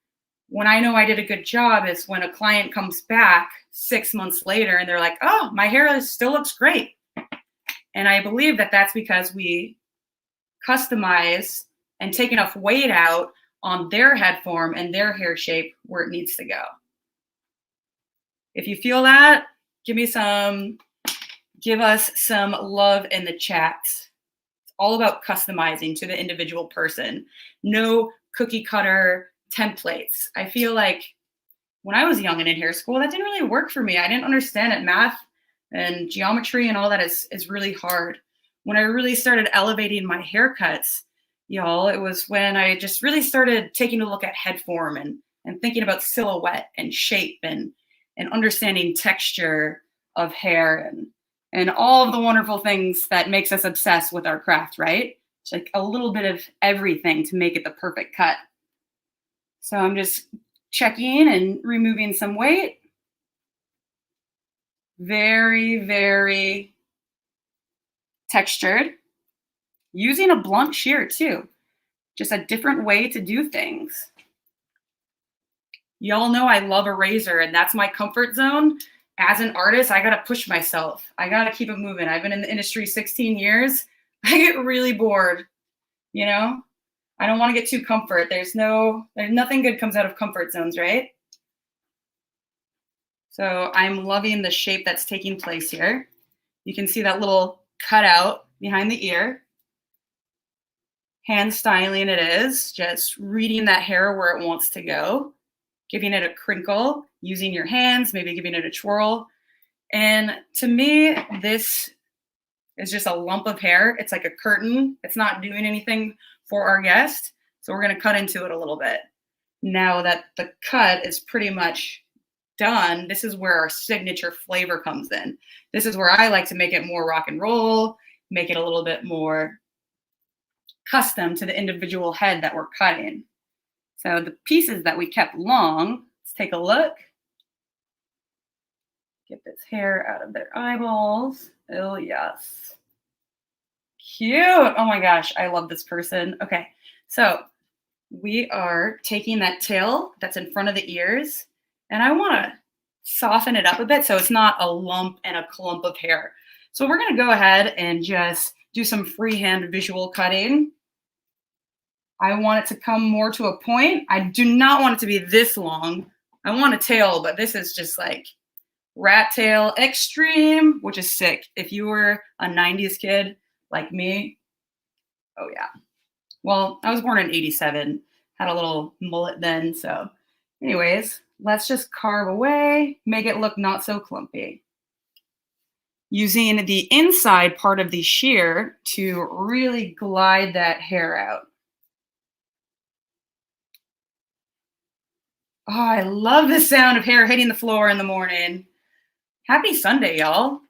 when I know I did a good job is when a client comes back 6 months later and they're like, oh, my hair still looks great. And I believe that that's because we customize and take enough weight out on their head form and their hair shape where it needs to go. If you feel that, give us some love in the chat. It's all about customizing to the individual person. No cookie cutter templates. I feel like when I was young and in hair school, that didn't really work for me. I didn't understand it. Math and geometry and all that is really hard. When I really started elevating my haircuts, y'all, it was when I just really started taking a look at head form and thinking about silhouette and shape and understanding texture of hair and all of the wonderful things that makes us obsessed with our craft, right? It's like a little bit of everything to make it the perfect cut. So I'm just checking and removing some weight. Very, very textured. Using a blunt shear too. Just a different way to do things. Y'all know I love a razor and that's my comfort zone. As an artist, I gotta push myself. I gotta keep it moving. I've been in the industry 16 years. I get really bored, you know? I don't want to get too comfort. There's nothing good comes out of comfort zones, right? So I'm loving the shape that's taking place here. You can see that little cutout behind the ear. Hand styling it is, just reading that hair where it wants to go, giving it a crinkle, using your hands, maybe giving it a twirl. And to me, this is just a lump of hair. It's like a curtain. It's not doing anything for our guest. So we're going to cut into it a little bit. Now that the cut is pretty much done, this is where our signature flavor comes in. This is where I like to make it more rock and roll, make it a little bit more custom to the individual head that we're cutting. So the pieces that we kept long, let's take a look. Get this hair out of their eyeballs. Oh, yes. Cute. Oh my gosh, I love this person. Okay, so we are taking that tail that's in front of the ears, and I want to soften it up a bit so it's not a lump and a clump of hair. So we're going to go ahead and just do some freehand visual cutting. I want it to come more to a point. I do not want it to be this long. I want a tail, but this is just like rat tail extreme, which is sick. If you were a 90s kid like me, oh yeah. Well, I was born in 87, had a little mullet then, so Anyways, let's just carve away, make it look not so clumpy. Using the inside part of the shear to really glide that hair out. Oh, I love the sound of hair hitting the floor in the morning. Happy Sunday, y'all.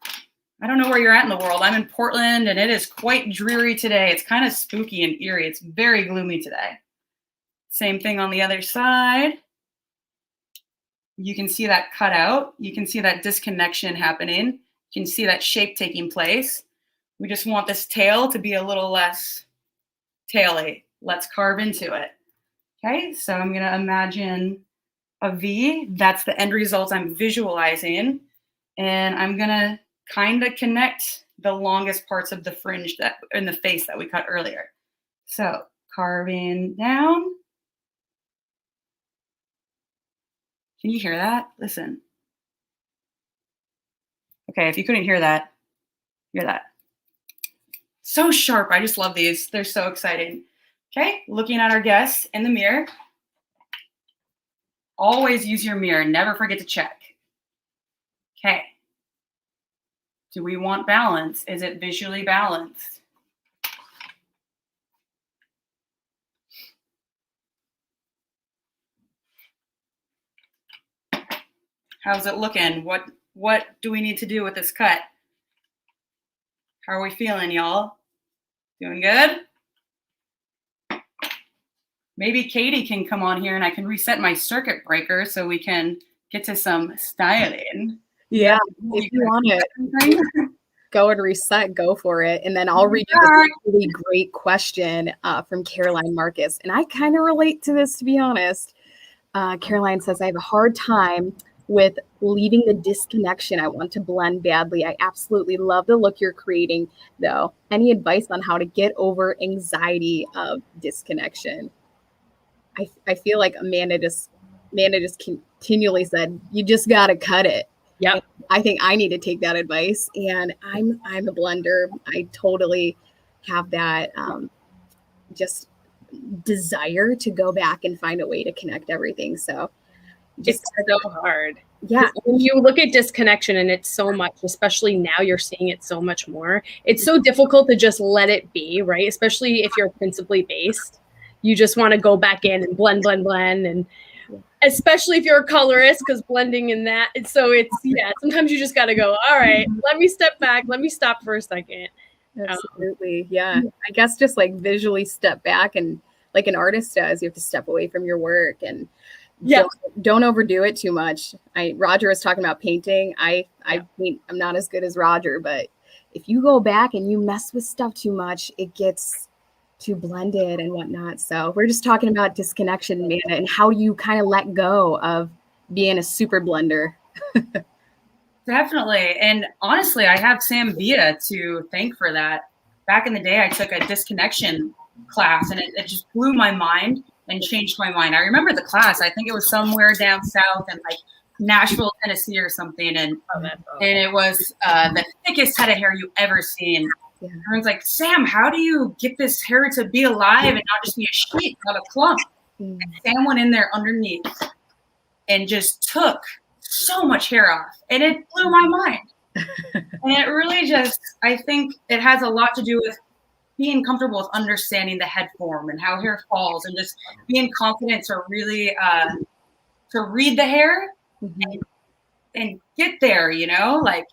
I don't know where you're at in the world. I'm in Portland, and it is quite dreary today. It's kind of spooky and eerie. It's very gloomy today. Same thing on the other side. You can see that cut out. You can see that disconnection happening. You can see that shape taking place. We just want this tail to be a little less taily. Let's carve into it. Okay, so I'm going to imagine a V. That's the end result I'm visualizing. And I'm going to kind of connect the longest parts of the fringe that in the face that we cut earlier. So carving down. Can you hear that? Listen. Okay, if you couldn't hear that, hear that. So sharp. I just love these. They're so exciting. Okay, looking at our guests in the mirror. Always use your mirror. Never forget to check. Okay. Do we want balance? Is it visually balanced? How's it looking? What do we need to do with this cut? How are we feeling, y'all? Doing good? Maybe Katie can come on here and I can reset my circuit breaker so we can get to some styling. Yeah, if you want it, go and reset, go for it. And then I'll read you this really great question from Caroline Marcus. And I kind of relate to this, to be honest. Caroline says, I have a hard time with leaving the disconnection. I want to blend badly. I absolutely love the look you're creating, though. Any advice on how to get over anxiety of disconnection? I feel like Amanda just continually said, you just got to cut it. Yeah. I think I need to take that advice. And I'm a blender. I totally have that just desire to go back and find a way to connect everything. So it's so hard. Yeah. When you look at disconnection, and it's so much, especially now you're seeing it so much more. It's so difficult to just let it be, right? Especially if you're principally based. You just want to go back in and blend. And especially if you're a colorist, because blending in that. So it's, yeah, sometimes you just got to go, all right, let me step back. Let me stop for a second. Absolutely. Yeah. I guess just like visually step back, and like an artist does, you have to step away from your work and don't overdo it too much. Roger was talking about painting. I paint, I'm not as good as Roger, but if you go back and you mess with stuff too much, it gets too blended and whatnot. So we're just talking about disconnection, Amanda, and how you kind of let go of being a super blender. Definitely. And honestly, I have Sam Villa to thank for that. Back in the day, I took a disconnection class, and it just blew my mind and changed my mind. I remember the class. I think it was somewhere down south in like Nashville, Tennessee or something. And it was the thickest head of hair you ever seen. Yeah. Everyone's like, Sam, how do you get this hair to be alive and not just be a sheet, not a clump? And Sam went in there underneath and just took so much hair off, and it blew my mind. And it really just, I think it has a lot to do with being comfortable with understanding the head form and how hair falls, and just being confident to really to read the hair and get there, you know, like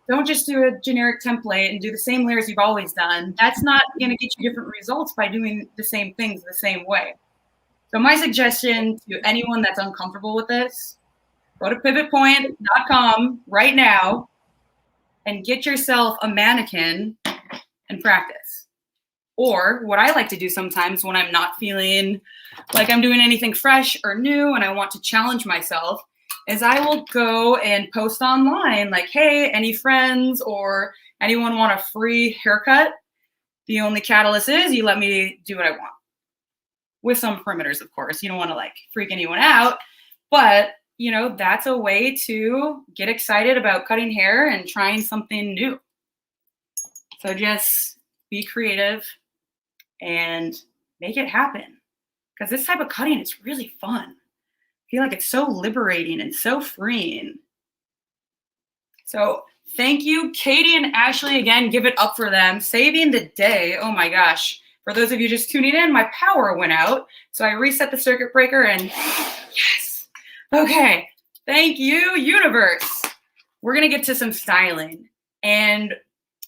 don't just do a generic template and do the same layers you've always done. That's not going to get you different results by doing the same things the same way. So my suggestion to anyone that's uncomfortable with this, go to pivotpoint.com right now and get yourself a mannequin and practice. Or what I like to do sometimes when I'm not feeling like I'm doing anything fresh or new and I want to challenge myself is I will go and post online like, hey, any friends or anyone want a free haircut? The only catalyst is you let me do what I want. With some perimeters, of course. You don't want to like freak anyone out. But, you know, that's a way to get excited about cutting hair and trying something new. So just be creative and make it happen. Because this type of cutting is really fun. feel like it's so liberating and so freeing. So thank you, Katie and Ashley. Again, give it up for them. Saving the day. Oh my gosh. For those of you just tuning in, my power went out. So I reset the circuit breaker and yes. Okay. Thank you, universe. We're going to get to some styling. And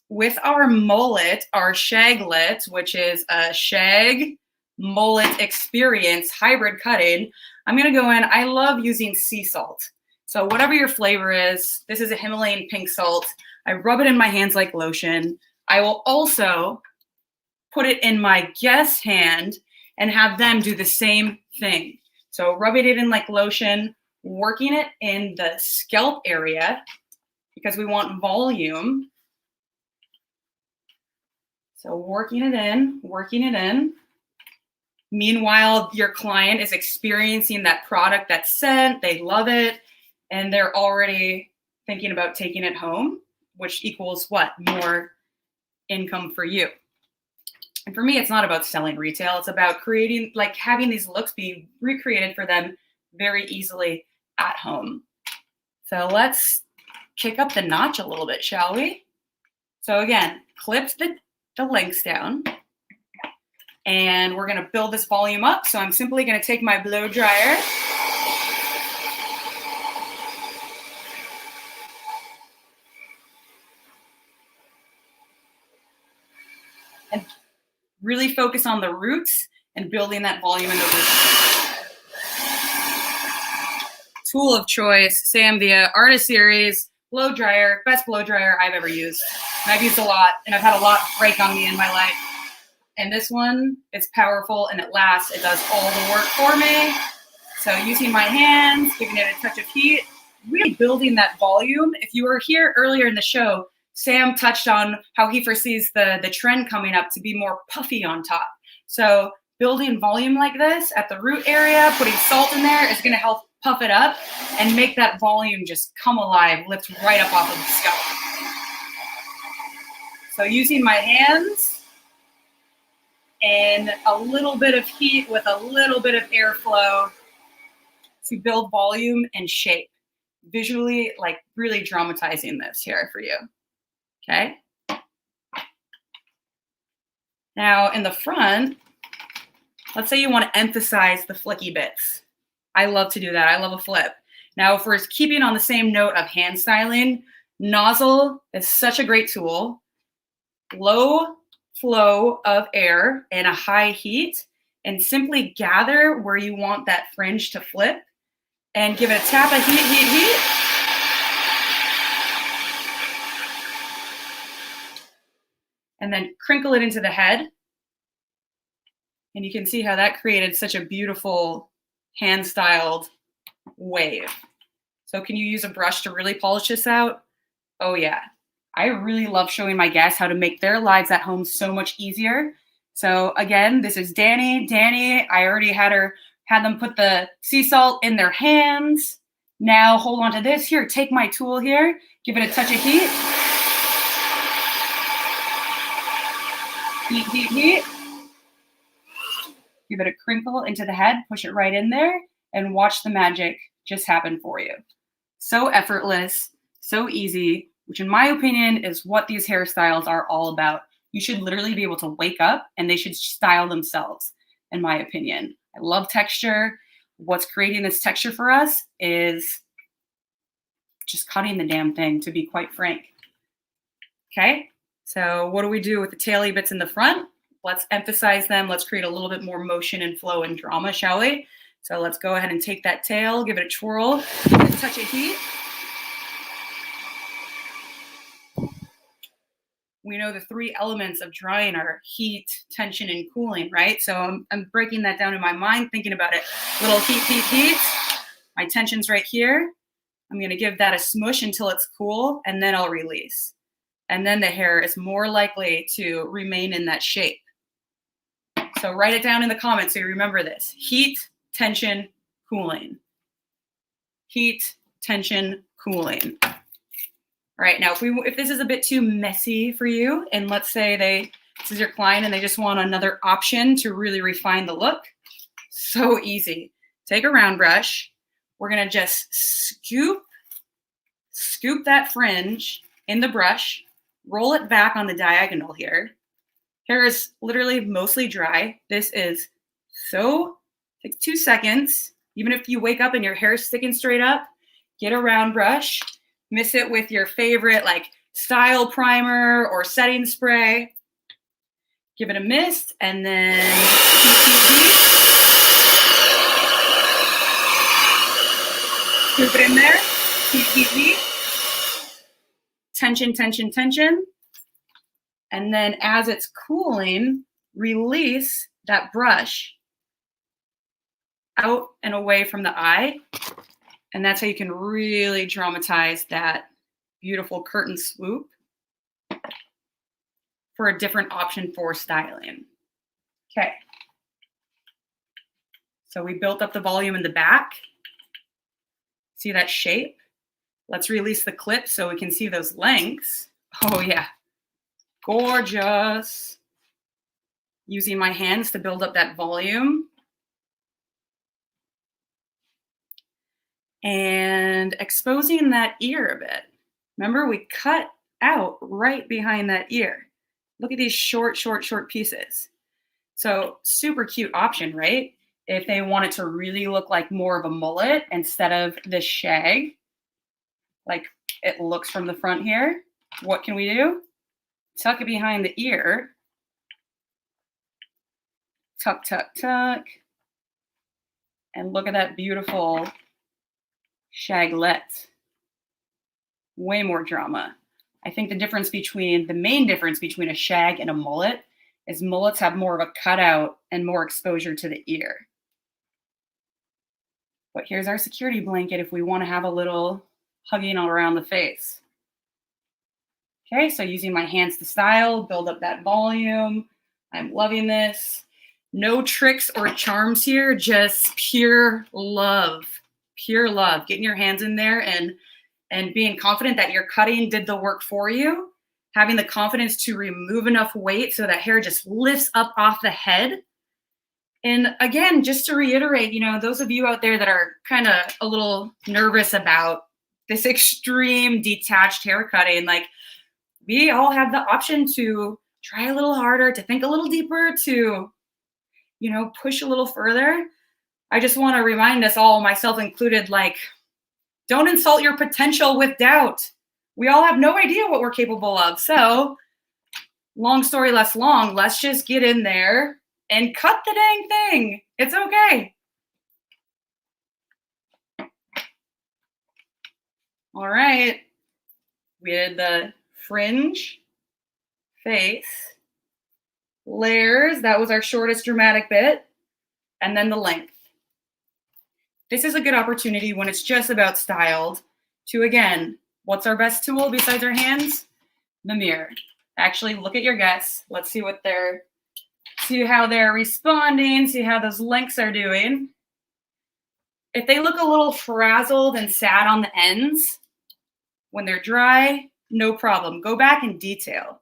with our mullet, our shaglet, which is a shag mullet experience hybrid cutting, I'm going to go in. I love using sea salt. So whatever your flavor is, this is a Himalayan pink salt. I rub it in my hands like lotion. I will also put it in my guest's hand and have them do the same thing. So rubbing it in like lotion, working it in the scalp area because we want volume. So working it in, working it in. Meanwhile, your client is experiencing that product, that scent, they love it, and they're already thinking about taking it home, which equals what? More income for you. And for me, it's not about selling retail. It's about creating, like having these looks be recreated for them very easily at home. So let's kick up the notch a little bit, shall we? So again, clipped the lengths down. And we're going to build this volume up. So I'm simply going to take my blow dryer and really focus on the roots and building that volume in the roots. Tool of choice, Samvia Artist Series blow dryer, best blow dryer I've ever used. And I've used a lot, and I've had a lot break on me in my life. And this one, it's powerful and it lasts. It does all the work for me. So using my hands, giving it a touch of heat, really building that volume. If you were here earlier in the show, Sam touched on how he foresees the trend coming up to be more puffy on top. So building volume like this at the root area, putting salt in there is going to help puff it up and make that volume just come alive, lift right up off of the scalp. So using my hands and a little bit of heat with a little bit of airflow to build volume and shape. Visually, like really dramatizing this here for you. Okay. Now in the front, let's say you want to emphasize the flicky bits. I love to do that. I love a flip. Now, if we're keeping on the same note of hand styling, nozzle is such a great tool. Low flow of air and a high heat, and simply gather where you want that fringe to flip and give it a tap of heat, heat, heat. And then crinkle it into the head. And you can see how that created such a beautiful hand-styled wave. So can you use a brush to really polish this out? Oh yeah. I really love showing my guests how to make their lives at home so much easier. So again, this is Danny. Danny, I already had them put the sea salt in their hands. Now hold on to this. Here, take my tool here. Give it a touch of heat. Heat, heat, heat. Give it a crinkle into the head. Push it right in there and watch the magic just happen for you. So effortless, so easy, which in my opinion is what these hairstyles are all about. You should literally be able to wake up and they should style themselves, in my opinion. I love texture. What's creating this texture for us is just cutting the damn thing, to be quite frank. Okay, so what do we do with the taily bits in the front? Let's emphasize them. Let's create a little bit more motion and flow and drama, shall we? So let's go ahead and take that tail, give it a twirl, give it a touch of heat. We know the three elements of drying are heat, tension, and cooling, right? So I'm breaking that down in my mind, thinking about it. Little heat, heat, heat. My tension's right here. I'm gonna give that a smush until it's cool, and then I'll release. And then the hair is more likely to remain in that shape. So write it down in the comments so you remember this. Heat, tension, cooling. Heat, tension, cooling. All right, now if this is a bit too messy for you, and let's say this is your client and they just want another option to really refine the look, so easy. Take a round brush, we're going to just scoop that fringe in the brush, roll it back on the diagonal here. Hair is literally mostly dry. This is takes 2 seconds. Even if you wake up and your hair is sticking straight up, get a round brush, mist it with your favorite like style primer or setting spray. Give it a mist, and then scoop it in there. Heat. Tension, tension, tension. And then as it's cooling, release that brush out and away from the eye. And that's how you can really dramatize that beautiful curtain swoop for a different option for styling. Okay. So we built up the volume in the back. See that shape? Let's release the clip so we can see those lengths. Oh yeah, gorgeous. Using my hands to build up that volume. And exposing that ear a bit. Remember, we cut out right behind that ear. Look at these short pieces. So super cute option, right? If they want it to really look like more of a mullet instead of this shag, like it looks from the front here, what can we do? Tuck it behind the ear. Tuck, tuck, tuck. And look at that beautiful shaglet. Way more drama. I think the main difference between a shag and a mullet is mullets have more of a cutout and more exposure to the ear. But here's our security blanket if we want to have a little hugging all around the face. Okay, so using my hands to style, build up that volume. I'm loving this. No tricks or charms here, just pure love. Pure love. Getting your hands in there and being confident that your cutting did the work for you. Having the confidence to remove enough weight so that hair just lifts up off the head. And again, just to reiterate, those of you out there that are kind of a little nervous about this extreme detached hair cutting, like we all have the option to try a little harder, to think a little deeper, to, push a little further. I just want to remind us all, myself included, like, don't insult your potential with doubt. We all have no idea what we're capable of. So long story less long, let's just get in there and cut the dang thing. It's okay. All right. We did the fringe, face, layers. That was our shortest dramatic bit. And then the length. This is a good opportunity when it's just about styled to, again, what's our best tool besides our hands? The mirror. Actually, look at your guests. Let's see see how they're responding, see how those lengths are doing. If they look a little frazzled and sad on the ends, when they're dry, no problem. Go back and detail.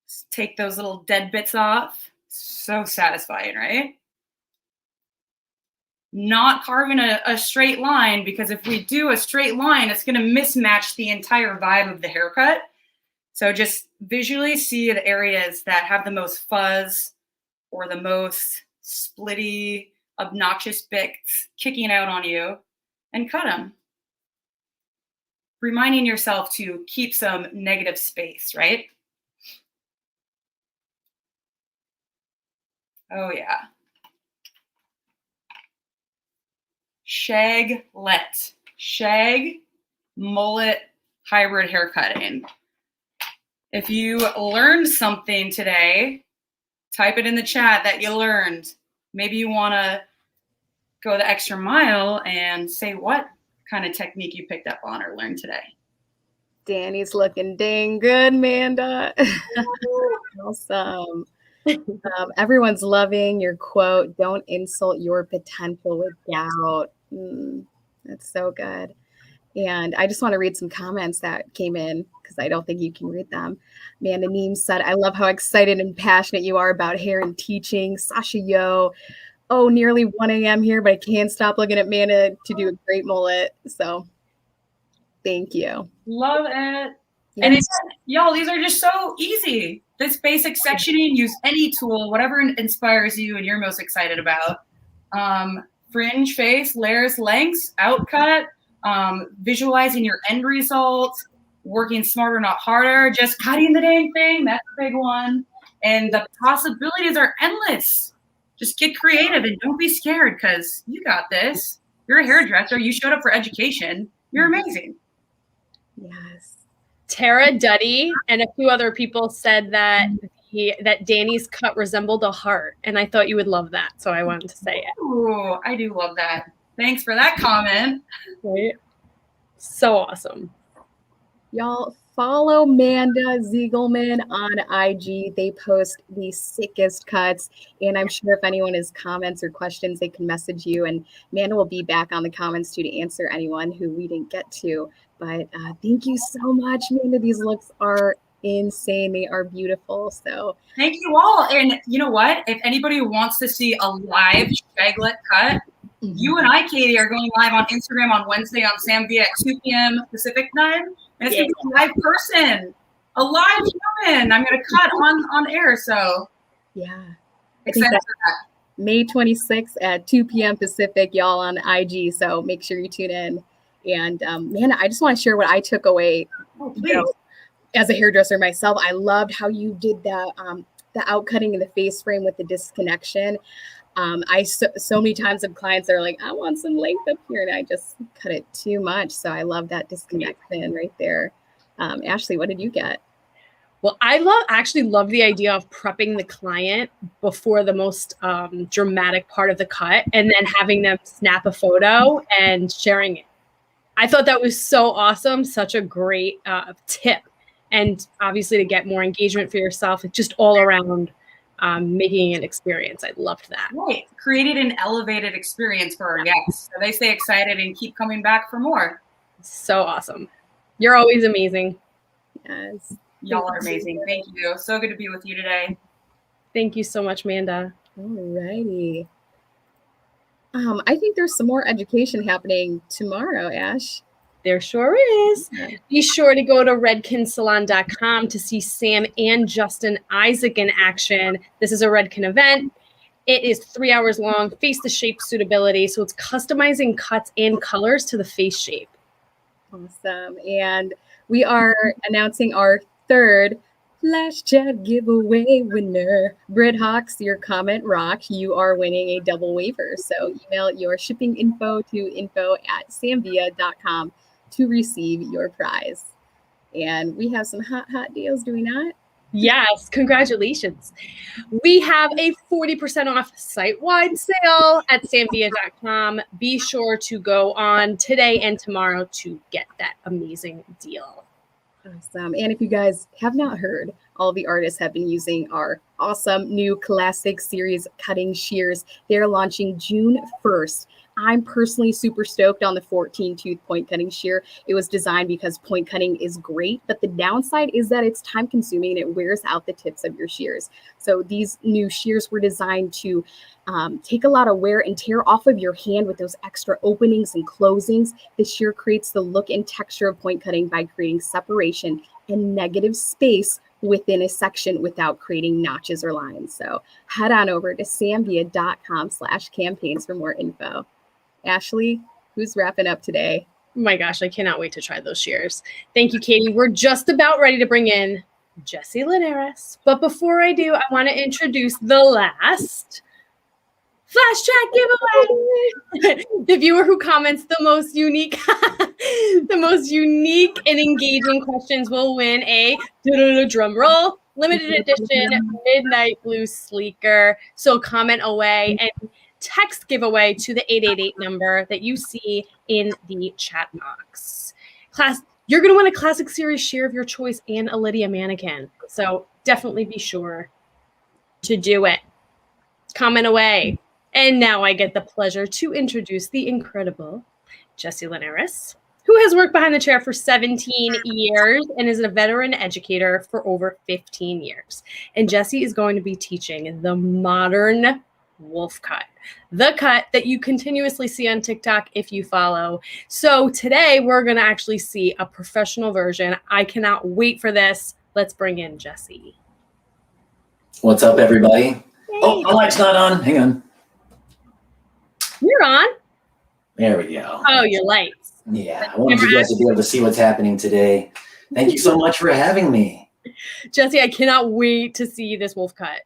Just take those little dead bits off. So satisfying, right? Not carving a straight line, because if we do a straight line, it's going to mismatch the entire vibe of the haircut. So just visually see the areas that have the most fuzz or the most splitty, obnoxious bits kicking out on you and cut them. Reminding yourself to keep some negative space, right? Oh, yeah. Shaglet. Shag, mullet, hybrid haircutting. If you learned something today, type it in the chat that you learned. Maybe you want to go the extra mile and say what kind of technique you picked up on or learned today. Danny's looking dang good, Amanda. Awesome. Everyone's loving your quote, don't insult your potential with doubt. That's so good. And I just want to read some comments that came in because I don't think you can read them. Amanda Neem said, I love how excited and passionate you are about hair and teaching. Sasha Yo, nearly 1 a.m. here, but I can't stop looking at Amanda to do a great mullet. So thank you. Love it. Yeah. And y'all, these are just so easy. This basic sectioning, use any tool, whatever inspires you and you're most excited about. Fringe, face, layers, lengths, outcut, visualizing your end result, working smarter, not harder, just cutting the dang thing. That's a big one. And the possibilities are endless. Just get creative and don't be scared because you got this. You're a hairdresser. You showed up for education. You're amazing. Yes. Tara Duddy and a few other people said that that Danny's cut resembled a heart, and I thought you would love that, so I wanted to say it. Ooh, I do love that. Thanks for that comment. Right? So awesome. Y'all follow Manda Ziegelman on IG. They post the sickest cuts. And I'm sure if anyone has comments or questions, they can message you. And Manda will be back on the comments too to answer anyone who we didn't get to. But thank you so much, Manda. These looks are insane. They are beautiful. So thank you all. And you know what? If anybody wants to see a live shaglet cut, you and I, Katie, are going live on Instagram on Wednesday on SamVia at 2 p.m. Pacific time. And it's going to be a live person, a live human. I'm going to cut on air. So yeah, excited for that. May 26th at 2 p.m. Pacific, y'all on IG. So make sure you tune in. And man, I just want to share what I took away. Oh, please. As a hairdresser myself, I loved how you did that, the outcutting in the face frame with the disconnection. So many times of clients are like, I want some length up here, and I just cut it too much. So I love that disconnection right there. Ashley, what did you get? Well, I actually love the idea of prepping the client before the most dramatic part of the cut, and then having them snap a photo and sharing it. I thought that was so awesome, such a great tip. And obviously to get more engagement for yourself, it's just all around making an experience. I loved that. Right. Created an elevated experience for our guests. So they stay excited and keep coming back for more. So awesome. You're always amazing. Yes. Y'all are amazing. Thank you. So good to be with you today. Thank you so much, Manda. All righty. I think there's some more education happening tomorrow, Ash. There sure is. Be sure to go to redkinsalon.com to see Sam and Justin Isaac in action. This is a Redkin event. It is 3 hours long, face to shape suitability. So it's customizing cuts and colors to the face shape. Awesome. And we are announcing our third Flash Chat giveaway winner. Britt Hawks, your comment rocked. You are winning a double waiver. So email your shipping info to info@samvia.com to receive your prize. And we have some hot deals, do we not? Yes, congratulations. We have a 40% off site-wide sale at samvia.com. Be sure to go on today and tomorrow to get that amazing deal. Awesome. And if you guys have not heard, all the artists have been using our awesome new classic series cutting shears. They're launching June 1st. I'm personally super stoked on the 14-tooth point cutting shear. It was designed because point cutting is great, but the downside is that it's time consuming and it wears out the tips of your shears. So these new shears were designed to take a lot of wear and tear off of your hand with those extra openings and closings. The shear creates the look and texture of point cutting by creating separation and negative space within a section without creating notches or lines. So head on over to samvia.com/campaigns for more info. Ashley, who's wrapping up today? Oh my gosh, I cannot wait to try those shears. Thank you, Katie. We're just about ready to bring in Jessie Linares. But before I do, I want to introduce the last Flash Chat giveaway. The viewer who comments the most unique and engaging questions will win a drum roll limited edition midnight blue sleeker. So comment away and text giveaway to the 888 number that you see in the chat box. You're going to win a classic series shear of your choice and a Lydia mannequin. So definitely be sure to do it. Comment away. And now I get the pleasure to introduce the incredible Jessie Linares, who has worked behind the chair for 17 years and is a veteran educator for over 15 years. And Jessie is going to be teaching the modern wolf cut, the cut that you continuously see on TikTok if you follow. So today we're going to actually see a professional version. I cannot wait for this. Let's bring in Jesse. What's up, everybody? Hey. Oh, my light's not on. Hang on. You're on. There we go. Oh, your lights. Yeah, I wanted you guys to be able to see what's happening today. Thank you so much for having me. Jesse, I cannot wait to see this wolf cut.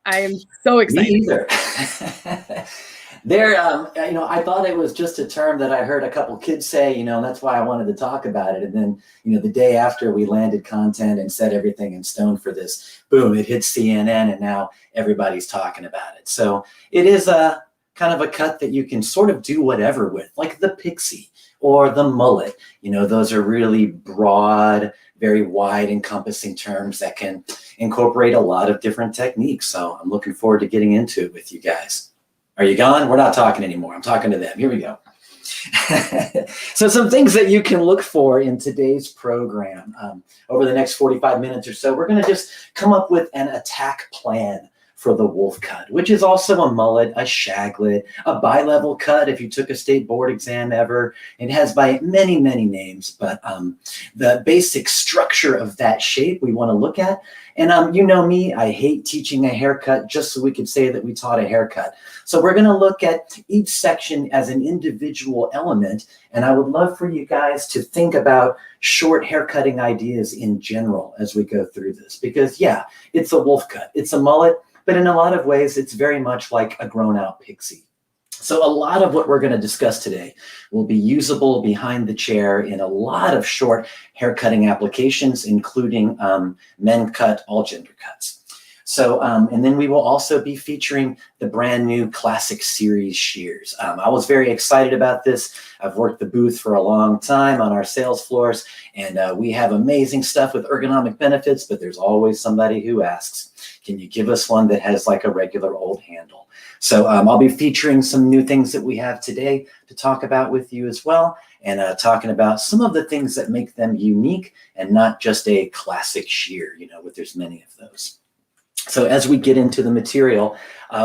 I am so excited. Me either. I thought it was just a term that I heard a couple kids say, and that's why I wanted to talk about it. And then, the day after we landed content and set everything in stone for this, boom, it hit CNN and now everybody's talking about it. So it is a kind of a cut that you can sort of do whatever with, like the pixie or the mullet. Those are really broad, very wide encompassing terms that can incorporate a lot of different techniques. So I'm looking forward to getting into it with you guys. Are you gone? We're not talking anymore. I'm talking to them. Here we go. So some things that you can look for in today's program. Over the next 45 minutes or so, we're going to just come up with an attack plan for the wolf cut, which is also a mullet, a shaglet, a bi-level cut if you took a state board exam ever. It has by many, many names, but the basic structure of that shape we want to look at. And you know me, I hate teaching a haircut just so we could say that we taught a haircut. So we're going to look at each section as an individual element. And I would love for you guys to think about short haircutting ideas in general as we go through this. Because yeah, it's a wolf cut, it's a mullet, but in a lot of ways, it's very much like a grown-out pixie. So a lot of what we're going to discuss today will be usable behind the chair in a lot of short haircutting applications, including men cut, all gender cuts. So, and then we will also be featuring the brand new Classic Series shears. I was very excited about this. I've worked the booth for a long time on our sales floors, and we have amazing stuff with ergonomic benefits, but there's always somebody who asks, can you give us one that has like a regular old handle? So I'll be featuring some new things that we have today to talk about with you as well, and talking about some of the things that make them unique and not just a classic shear, but there's many of those. So as we get into the material,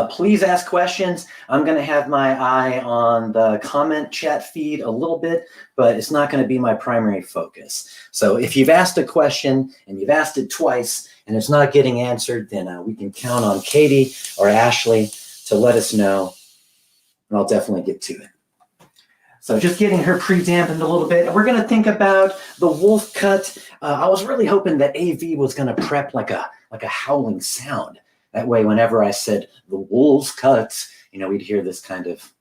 please ask questions. I'm going to have my eye on the comment chat feed a little bit, but it's not going to be my primary focus. So if you've asked a question and you've asked it twice and it's not getting answered, then we can count on Katie or Ashley to let us know, and I'll definitely get to it. So just getting her pre-dampened a little bit. We're going to think about the wolf cut. I was really hoping that AV was going to prep like a howling sound. That way, whenever I said the wolf's cut, we'd hear this kind of,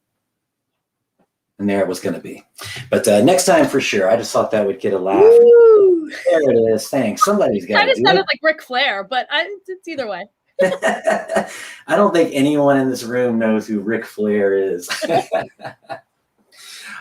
and there it was going to be. But next time for sure. I just thought that would get a laugh. Woo! There it is. Thanks. Somebody's got to do it. That sounded like Ric Flair, but it's either way. I don't think anyone in this room knows who Ric Flair is.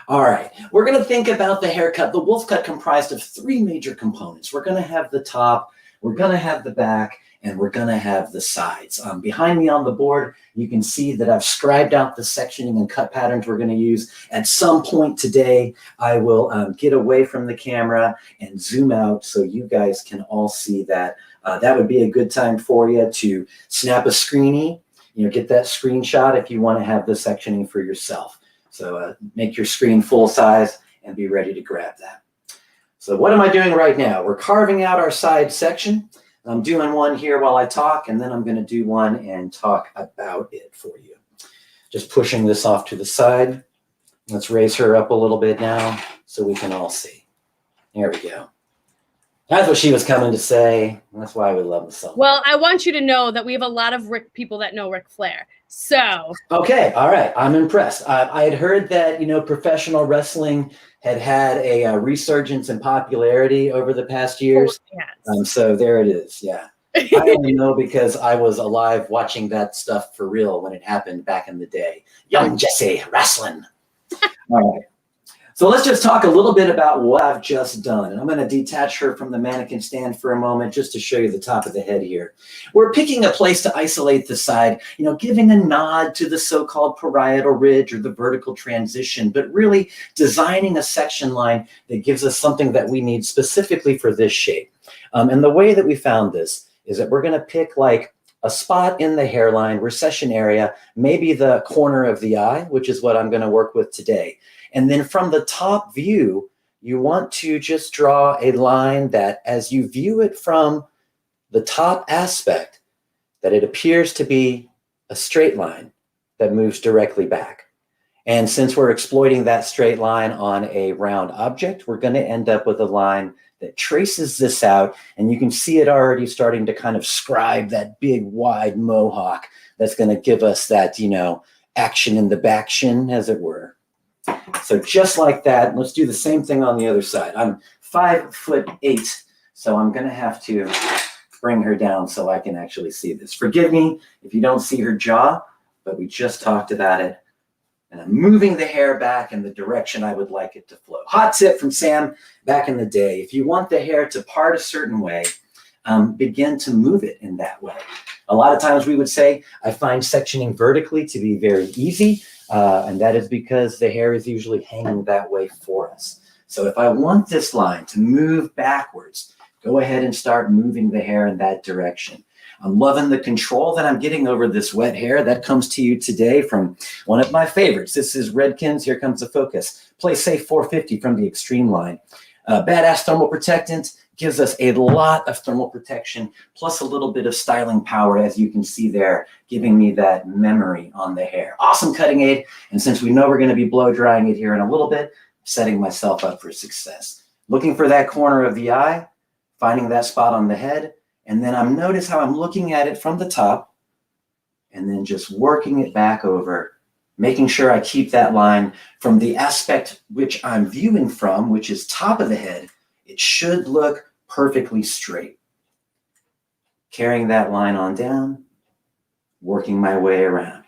All right, we're going to think about the haircut. The wolf cut comprised of three major components. We're going to have the top, we're going to have the back, and we're going to have the sides. Behind me on the board, you can see that I've scribed out the sectioning and cut patterns we're going to use. At some point today, I will get away from the camera and zoom out so you guys can all see that. That would be a good time for you to snap a screenie, get that screenshot if you want to have the sectioning for yourself. So make your screen full size and be ready to grab that. So what am I doing right now? We're carving out our side section. I'm doing one here while I talk, and then I'm going to do one and talk about it for you. Just pushing this off to the side. Let's raise her up a little bit now so we can all see. There we go. That's what she was coming to say. That's why we love the song. Well, I want you to know that we have a lot of people that know Ric Flair. So. Okay. All right. I'm impressed. I had heard that, professional wrestling had a resurgence in popularity over the past years. Yes. So there it is. Yeah. I only know because I was alive watching that stuff for real when it happened back in the day. Young Jesse wrestling. All right. So let's just talk a little bit about what I've just done. And I'm going to detach her from the mannequin stand for a moment just to show you the top of the head here. We're picking a place to isolate the side, giving a nod to the so-called parietal ridge or the vertical transition, but really designing a section line that gives us something that we need specifically for this shape. And the way that we found this is that we're going to pick like a spot in the hairline, recession area, maybe the corner of the eye, which is what I'm going to work with today. And then from the top view, you want to just draw a line that as you view it from the top aspect, that it appears to be a straight line that moves directly back. And since we're exploiting that straight line on a round object, we're going to end up with a line that traces this out. And you can see it already starting to kind of scribe that big wide mohawk that's going to give us that, you know, action in the baction, as it were. So just like that, let's do the same thing on the other side. I'm 5'8", so I'm going to have to bring her down so I can actually see this. Forgive me if you don't see her jaw, but we just talked about it. And I'm moving the hair back in the direction I would like it to flow. Hot tip from Sam back in the day. If you want the hair to part a certain way, begin to move it in that way. A lot of times we would say, I find sectioning vertically to be very easy. And that is because the hair is usually hanging that way for us. So if I want this line to move backwards, go ahead and start moving the hair in that direction. I'm loving the control that I'm getting over this wet hair. That comes to you today from one of my favorites. This is Redken's Here Comes the Focus. Play Safe 450 from the Extreme line. Badass thermal protectant, gives us a lot of thermal protection, plus a little bit of styling power, as you can see there, giving me that memory on the hair. Awesome cutting aid. And since we know we're going to be blow drying it here in a little bit, setting myself up for success. Looking for that corner of the eye, finding that spot on the head, and then notice how I'm looking at it from the top, and then just working it back over, making sure I keep that line from the aspect which I'm viewing from, which is top of the head. It should look perfectly straight. Carrying that line on down, working my way around.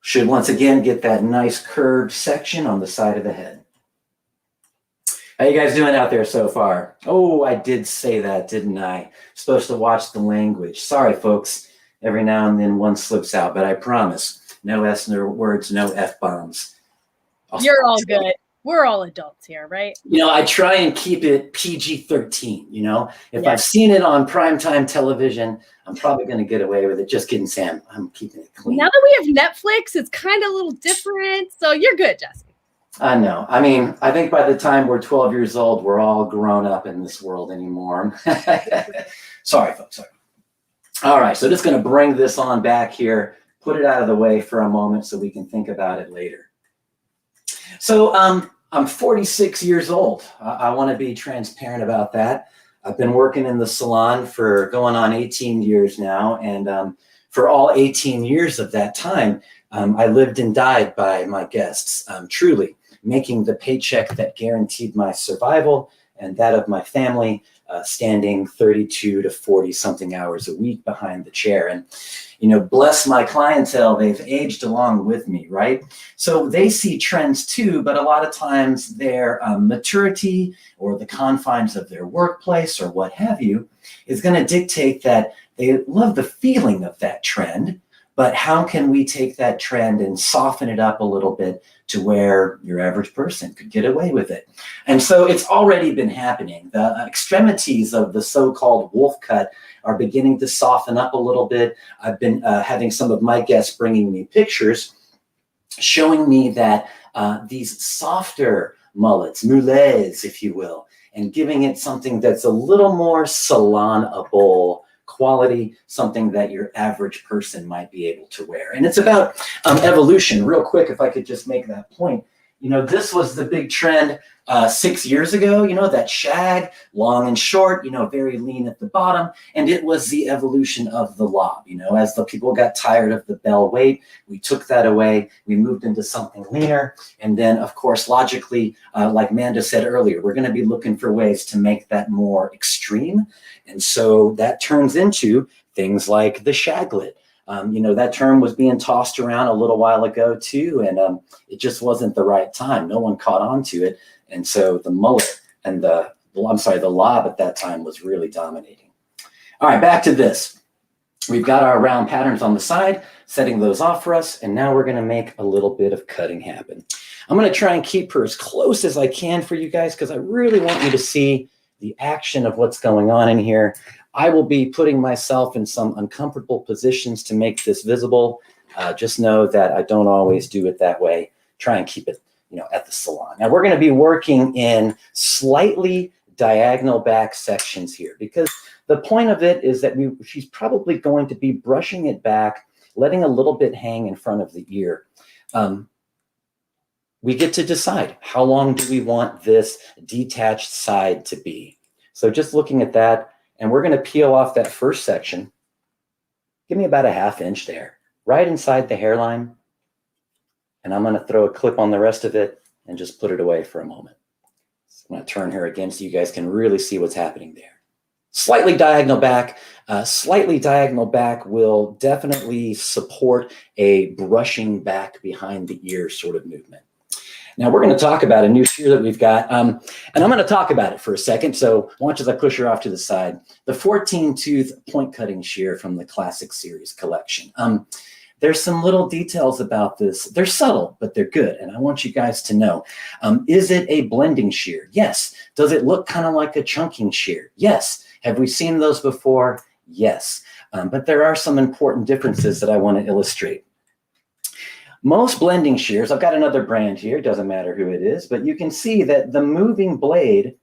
Should once again get that nice curved section on the side of the head. How you guys doing out there so far? Oh, I did say that, didn't I? Supposed to watch the language. Sorry, folks. Every now and then one slips out, but I promise, no S words, no F-bombs. You're all good. We're all adults here, right? You know, I try and keep it PG-13, you know? If I've seen it on primetime television, I'm probably going to get away with it. Just kidding, Sam. I'm keeping it clean. Now that we have Netflix, it's kind of a little different. So you're good, Jesse. I know. I mean, I think by the time we're 12 years old, we're all grown up in this world anymore. Sorry, folks. Sorry. All right. So just going to bring this on back here, put it out of the way for a moment so we can think about it later. So I'm 46 years old. I want to be transparent about that. I've been working in the salon for going on 18 years now. And for all 18 years of that time, I lived and died by my guests, truly making the paycheck that guaranteed my survival and that of my family, standing 32 to 40 something hours a week behind the chair. And, you know, bless my clientele, they've aged along with me, right? So they see trends too, but a lot of times their maturity or the confines of their workplace or what have you is going to dictate that they love the feeling of that trend. But how can we take that trend and soften it up a little bit to where your average person could get away with it? And so it's already been happening. The extremities of the so-called wolf cut are beginning to soften up a little bit. I've been having some of my guests bringing me pictures showing me that these softer mullets, mulets, if you will, and giving it something that's a little more salon-able quality, something that your average person might be able to wear. And it's about evolution. Real quick, if I could just make that point. You know, this was the big trend 6 years ago, you know, that shag, long and short, you know, very lean at the bottom. And it was the evolution of the lob, you know, as the people got tired of the bell weight, we took that away, we moved into something leaner. And then, of course, logically, like Manda said earlier, we're going to be looking for ways to make that more extreme. And so that turns into things like the shaglet. You know, that term was being tossed around a little while ago too, and it just wasn't the right time. No one caught on to it. And so the mullet and the lob at that time was really dominating. All right, back to this. We've got our round patterns on the side, setting those off for us, and now we're going to make a little bit of cutting happen. I'm going to try and keep her as close as I can for you guys because I really want you to see the action of what's going on in here. I will be putting myself in some uncomfortable positions to make this visible. Just know that I don't always do it that way. Try and keep it, at the salon. Now we're going to be working in slightly diagonal back sections here, because the point of it is that she's probably going to be brushing it back, letting a little bit hang in front of the ear. We get to decide how long do we want this detached side to be. So just looking at that, and we're going to peel off that first section. Give me about a 1/2 inch there, right inside the hairline. And I'm going to throw a clip on the rest of it and just put it away for a moment. So I'm going to turn her again so you guys can really see what's happening there. Slightly diagonal back. Slightly diagonal back will definitely support a brushing back behind the ear sort of movement. Now we're going to talk about a new shear that we've got, and I'm going to talk about it for a second. So watch as I push her off to the side. The 14-tooth point cutting shear from the Classic Series collection. There's some little details about this. They're subtle, but they're good, and I want you guys to know. Is it a blending shear? Yes. Does it look kind of like a chunking shear? Yes. Have we seen those before? Yes. But there are some important differences that I want to illustrate. Most blending shears, I've got another brand here, doesn't matter who it is, but you can see that the moving blade,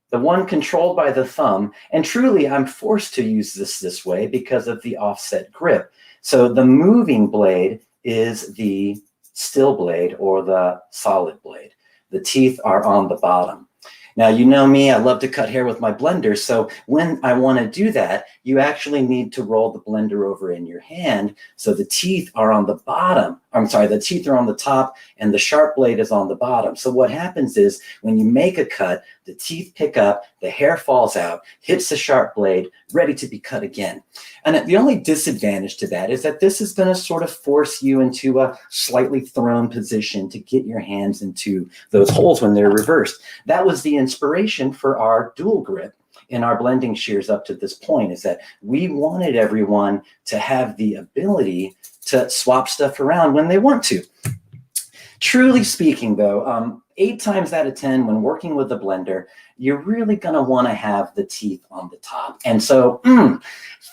the one controlled by the thumb, and truly I'm forced to use this way because of the offset grip. So the moving blade is the still blade or the solid blade. The teeth are on the bottom. Now, you know me, I love to cut hair with my blender. So when I want to do that, you actually need to roll the blender over in your hand. So the teeth are on the bottom. I'm sorry, the teeth are on the top and the sharp blade is on the bottom. So what happens is when you make a cut, the teeth pick up, the hair falls out, hits the sharp blade, ready to be cut again. And the only disadvantage to that is that this is going to sort of force you into a slightly thrown position to get your hands into those holes when they're reversed. That was the inspiration for our dual grip in our blending shears up to this point, is that we wanted everyone to have the ability to swap stuff around when they want to. Truly speaking, though, 8 times out of 10, when working with a blender, you're really going to want to have the teeth on the top. And so,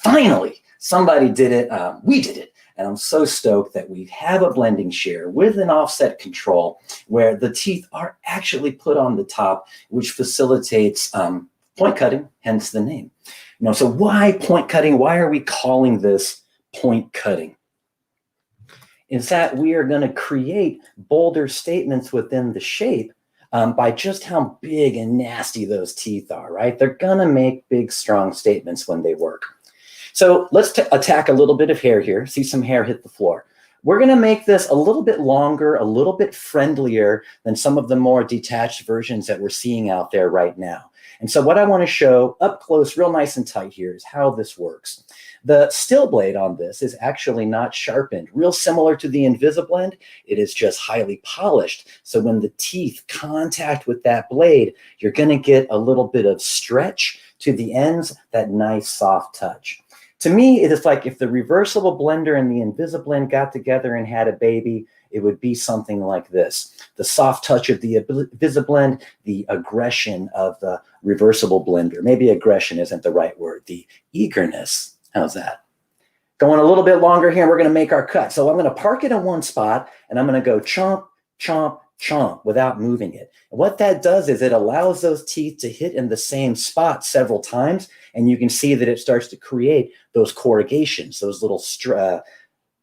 finally, somebody did it. We did it. And I'm so stoked that we have a blending shear with an offset control where the teeth are actually put on the top, which facilitates point cutting, hence the name. So why point cutting? Why are we calling this point cutting? Is that we are going to create bolder statements within the shape by just how big and nasty those teeth are, right? They're going to make big, strong statements when they work. So let's attack a little bit of hair here. See some hair hit the floor. We're going to make this a little bit longer, a little bit friendlier than some of the more detached versions that we're seeing out there right now. And so what I want to show up close, real nice and tight here, is how this works. The still blade on this is actually not sharpened, real similar to the Invisablend. It is just highly polished. So when the teeth contact with that blade, you're going to get a little bit of stretch to the ends, that nice soft touch. To me, it is like if the reversible blender and the Invisablend got together and had a baby, it would be something like this. The soft touch of the Invisablend, the aggression of the reversible blender. Maybe aggression isn't the right word. The eagerness. How's that? Going a little bit longer here, we're going to make our cut. So I'm going to park it in one spot, and I'm going to go chomp, chomp, chomp without moving it. And what that does is it allows those teeth to hit in the same spot several times, and you can see that it starts to create those corrugations, those little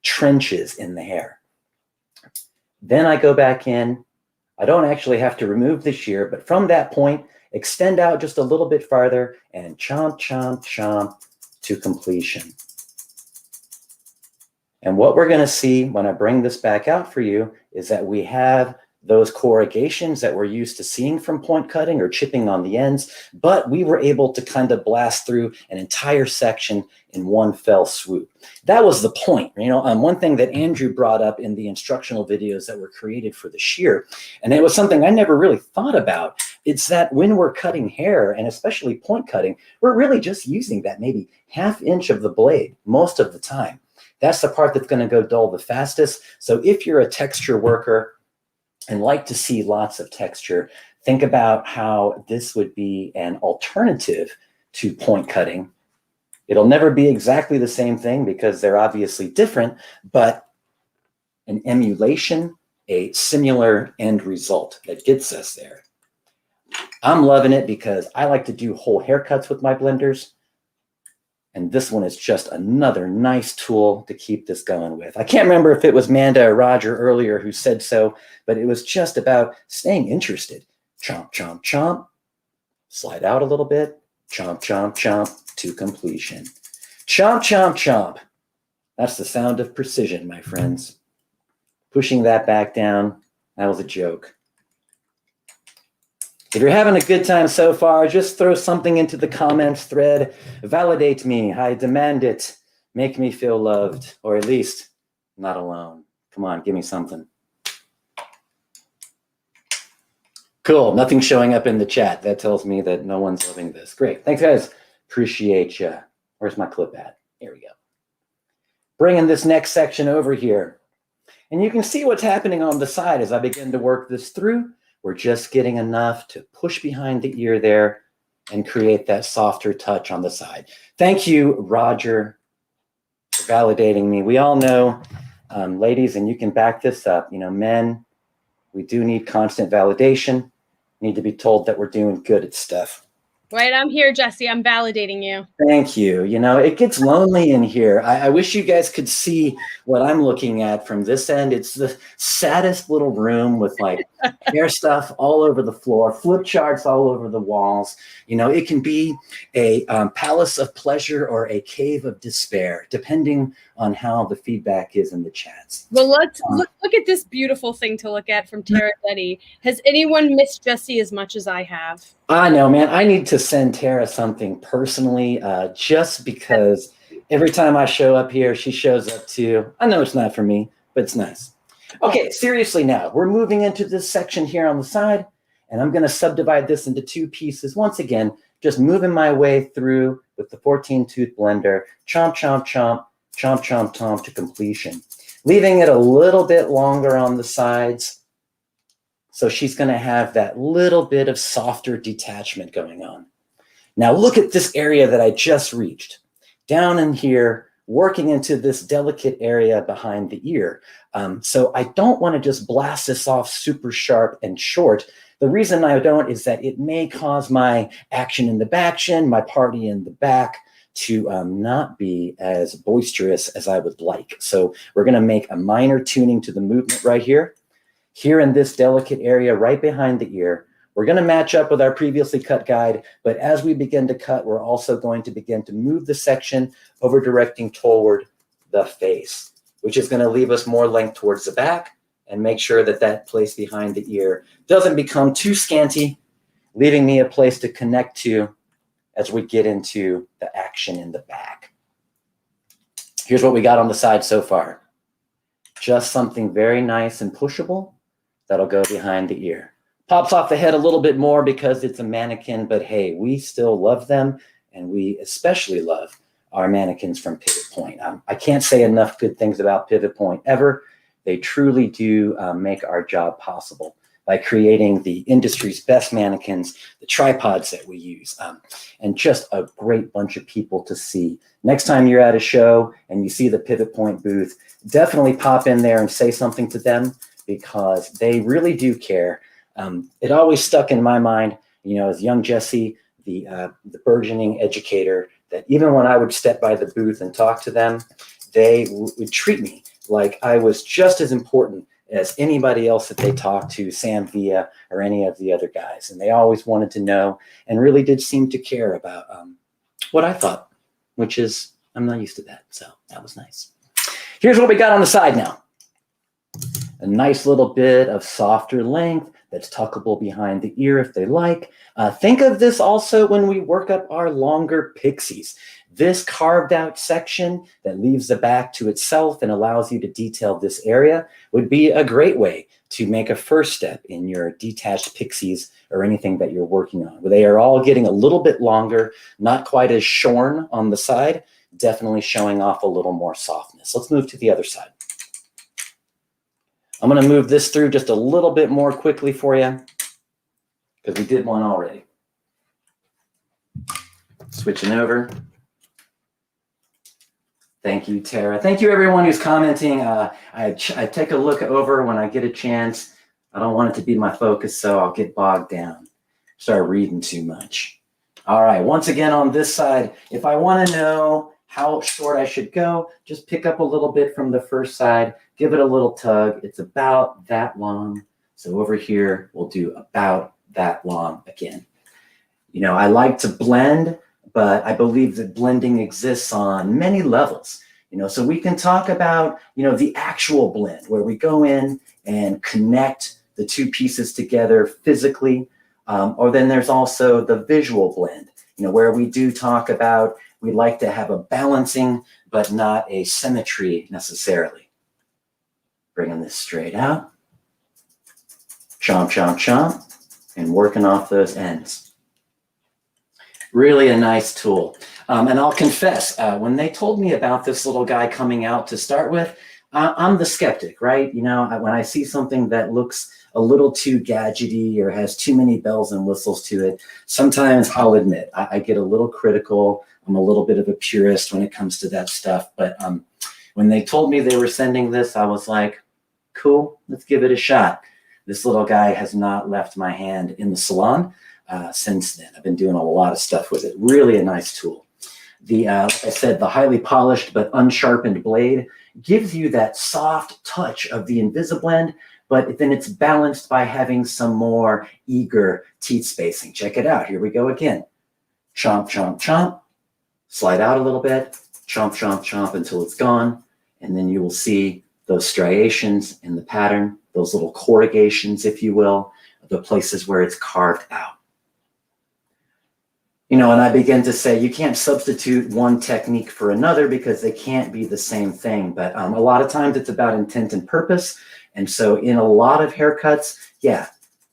trenches in the hair. Then I go back in. I don't actually have to remove the shear, but from that point, extend out just a little bit farther and chomp, chomp, chomp to completion. And what we're going to see when I bring this back out for you is that we have those corrugations that we're used to seeing from point cutting or chipping on the ends, but we were able to kind of blast through an entire section in one fell swoop. That was the point. One thing that Andrew brought up in the instructional videos that were created for the shear, and it was something I never really thought about, it's that when we're cutting hair, and especially point cutting, we're really just using that maybe ½ inch of the blade most of the time. That's the part that's going to go dull the fastest. So if you're a texture worker and like to see lots of texture, think about how this would be an alternative to point cutting It'll never be exactly the same thing because they're obviously different, but an emulation, a similar end result that gets us there. I'm loving it because I like to do whole haircuts with my blenders. And this one is just another nice tool to keep this going with. I can't remember if it was Manda or Roger earlier who said so, but it was just about staying interested. Chomp, chomp, chomp. Slide out a little bit. Chomp, chomp, chomp to completion. Chomp, chomp, chomp. That's the sound of precision, my friends. Pushing that back down, that was a joke. If you're having a good time so far, just throw something into the comments thread. Validate me. I demand it. Make me feel loved, or at least not alone. Come on, give me something. Cool. Nothing showing up in the chat. That tells me that no one's loving this. Great. Thanks, guys. Appreciate you. Where's my clip at? Here we go. Bringing this next section over here. And you can see what's happening on the side as I begin to work this through. We're just getting enough to push behind the ear there and create that softer touch on the side. Thank you, Roger, for validating me. We all know, ladies, and you can back this up, you know, men, we do need constant validation, need to be told that we're doing good at stuff. Right, I'm here, Jesse. I'm validating you. Thank you. You know, it gets lonely in here. I wish you guys could see what I'm looking at from this end. It's the saddest little room with like hair stuff all over the floor, flip charts all over the walls. You know, it can be a palace of pleasure or a cave of despair, depending on how the feedback is in the chats. Well, let's look at this beautiful thing to look at from Tara Detty. Has anyone missed Jesse as much as I have? I know, man. I need to send Tara something personally, just because every time I show up here, she shows up too. I know it's not for me, but it's nice. Okay, seriously now, we're moving into this section here on the side, and I'm going to subdivide this into two pieces. Once again, just moving my way through with the 14-tooth blender, chomp, chomp, chomp, chomp, chomp, chomp to completion. Leaving it a little bit longer on the sides, so she's going to have that little bit of softer detachment going on. Now look at this area that I just reached. Down in here, working into this delicate area behind the ear. So I don't want to just blast this off super sharp and short. The reason I don't is that it may cause my action in the back, my party in the back, to not be as boisterous as I would like. So we're going to make a minor tuning to the movement right here. Here in this delicate area right behind the ear, we're going to match up with our previously cut guide, but as we begin to cut, we're also going to begin to move the section over directing toward the face, which is going to leave us more length towards the back and make sure that that place behind the ear doesn't become too scanty, leaving me a place to connect to as we get into the action in the back. Here's what we got on the side so far. Just something very nice and pushable that'll go behind the ear. Pops off the head a little bit more because it's a mannequin, but hey, we still love them, and we especially love our mannequins from Pivot Point. I can't say enough good things about Pivot Point ever. They truly do make our job possible by creating the industry's best mannequins, the tripods that we use, and just a great bunch of people to see. Next time you're at a show and you see the Pivot Point booth, definitely pop in there and say something to them because they really do care. It always stuck in my mind, you know, as young Jesse, the burgeoning educator, that even when I would step by the booth and talk to them, they would treat me like I was just as important as anybody else that they talked to, Sam Villa or any of the other guys. And they always wanted to know and really did seem to care about what I thought, which is, I'm not used to that. So that was nice. Here's what we got on the side now. A nice little bit of softer length that's tuckable behind the ear if they like. Think of this also when we work up our longer pixies. This carved out section that leaves the back to itself and allows you to detail this area would be a great way to make a first step in your detached pixies or anything that you're working on. They are all getting a little bit longer, not quite as shorn on the side, definitely showing off a little more softness. Let's move to the other side. I'm going to move this through just a little bit more quickly for you because we did one already. Switching over. Thank you, Tara. Thank you, everyone who's commenting. I take a look over when I get a chance. I don't want it to be my focus, so I'll get bogged down. Start reading too much. All right, once again on this side, if I want to know how short I should go, just pick up a little bit from the first side, give it a little tug. It's about that long. So over here, we'll do about that long again. You know, I like to blend, but I believe that blending exists on many levels. You know, so we can talk about, you know, the actual blend where we go in and connect the two pieces together physically. Or then there's also the visual blend, you know, where we do talk about, we like to have a balancing, but not a symmetry necessarily. Bringing this straight out. Chomp, chomp, chomp, and working off those ends. Really a nice tool. And I'll confess, when they told me about this little guy coming out to start with, I'm the skeptic, right? You know, when I see something that looks a little too gadgety or has too many bells and whistles to it, sometimes I'll admit I get a little critical. I'm a little bit of a purist when it comes to that stuff. But when they told me they were sending this, I was like, cool, let's give it a shot. This little guy has not left my hand in the salon since then. I've been doing a lot of stuff with it. Really a nice tool. Like I said, the highly polished but unsharpened blade gives you that soft touch of the Invisiblend, but then it's balanced by having some more eager teeth spacing. Check it out. Here we go again. Chomp, chomp, chomp. Slide out a little bit. Chomp, chomp, chomp until it's gone. And then you will see those striations in the pattern, those little corrugations, if you will, the places where it's carved out. You know, and I begin to say you can't substitute one technique for another because they can't be the same thing. But a lot of times it's about intent and purpose. And so in a lot of haircuts, yeah,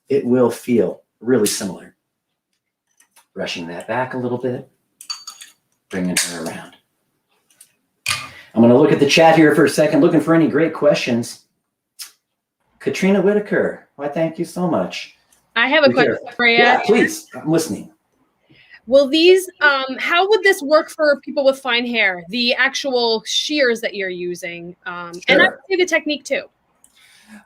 it will feel really similar. Brushing that back a little bit, bringing her around. I'm going to look at the chat here for a second, looking for any great questions. Katrina Whitaker, why, thank you so much. I have a question for you. Yeah, please, I'm listening. Will these, how would this work for people with fine hair? The actual shears that you're using, Sure. And I would say the technique too.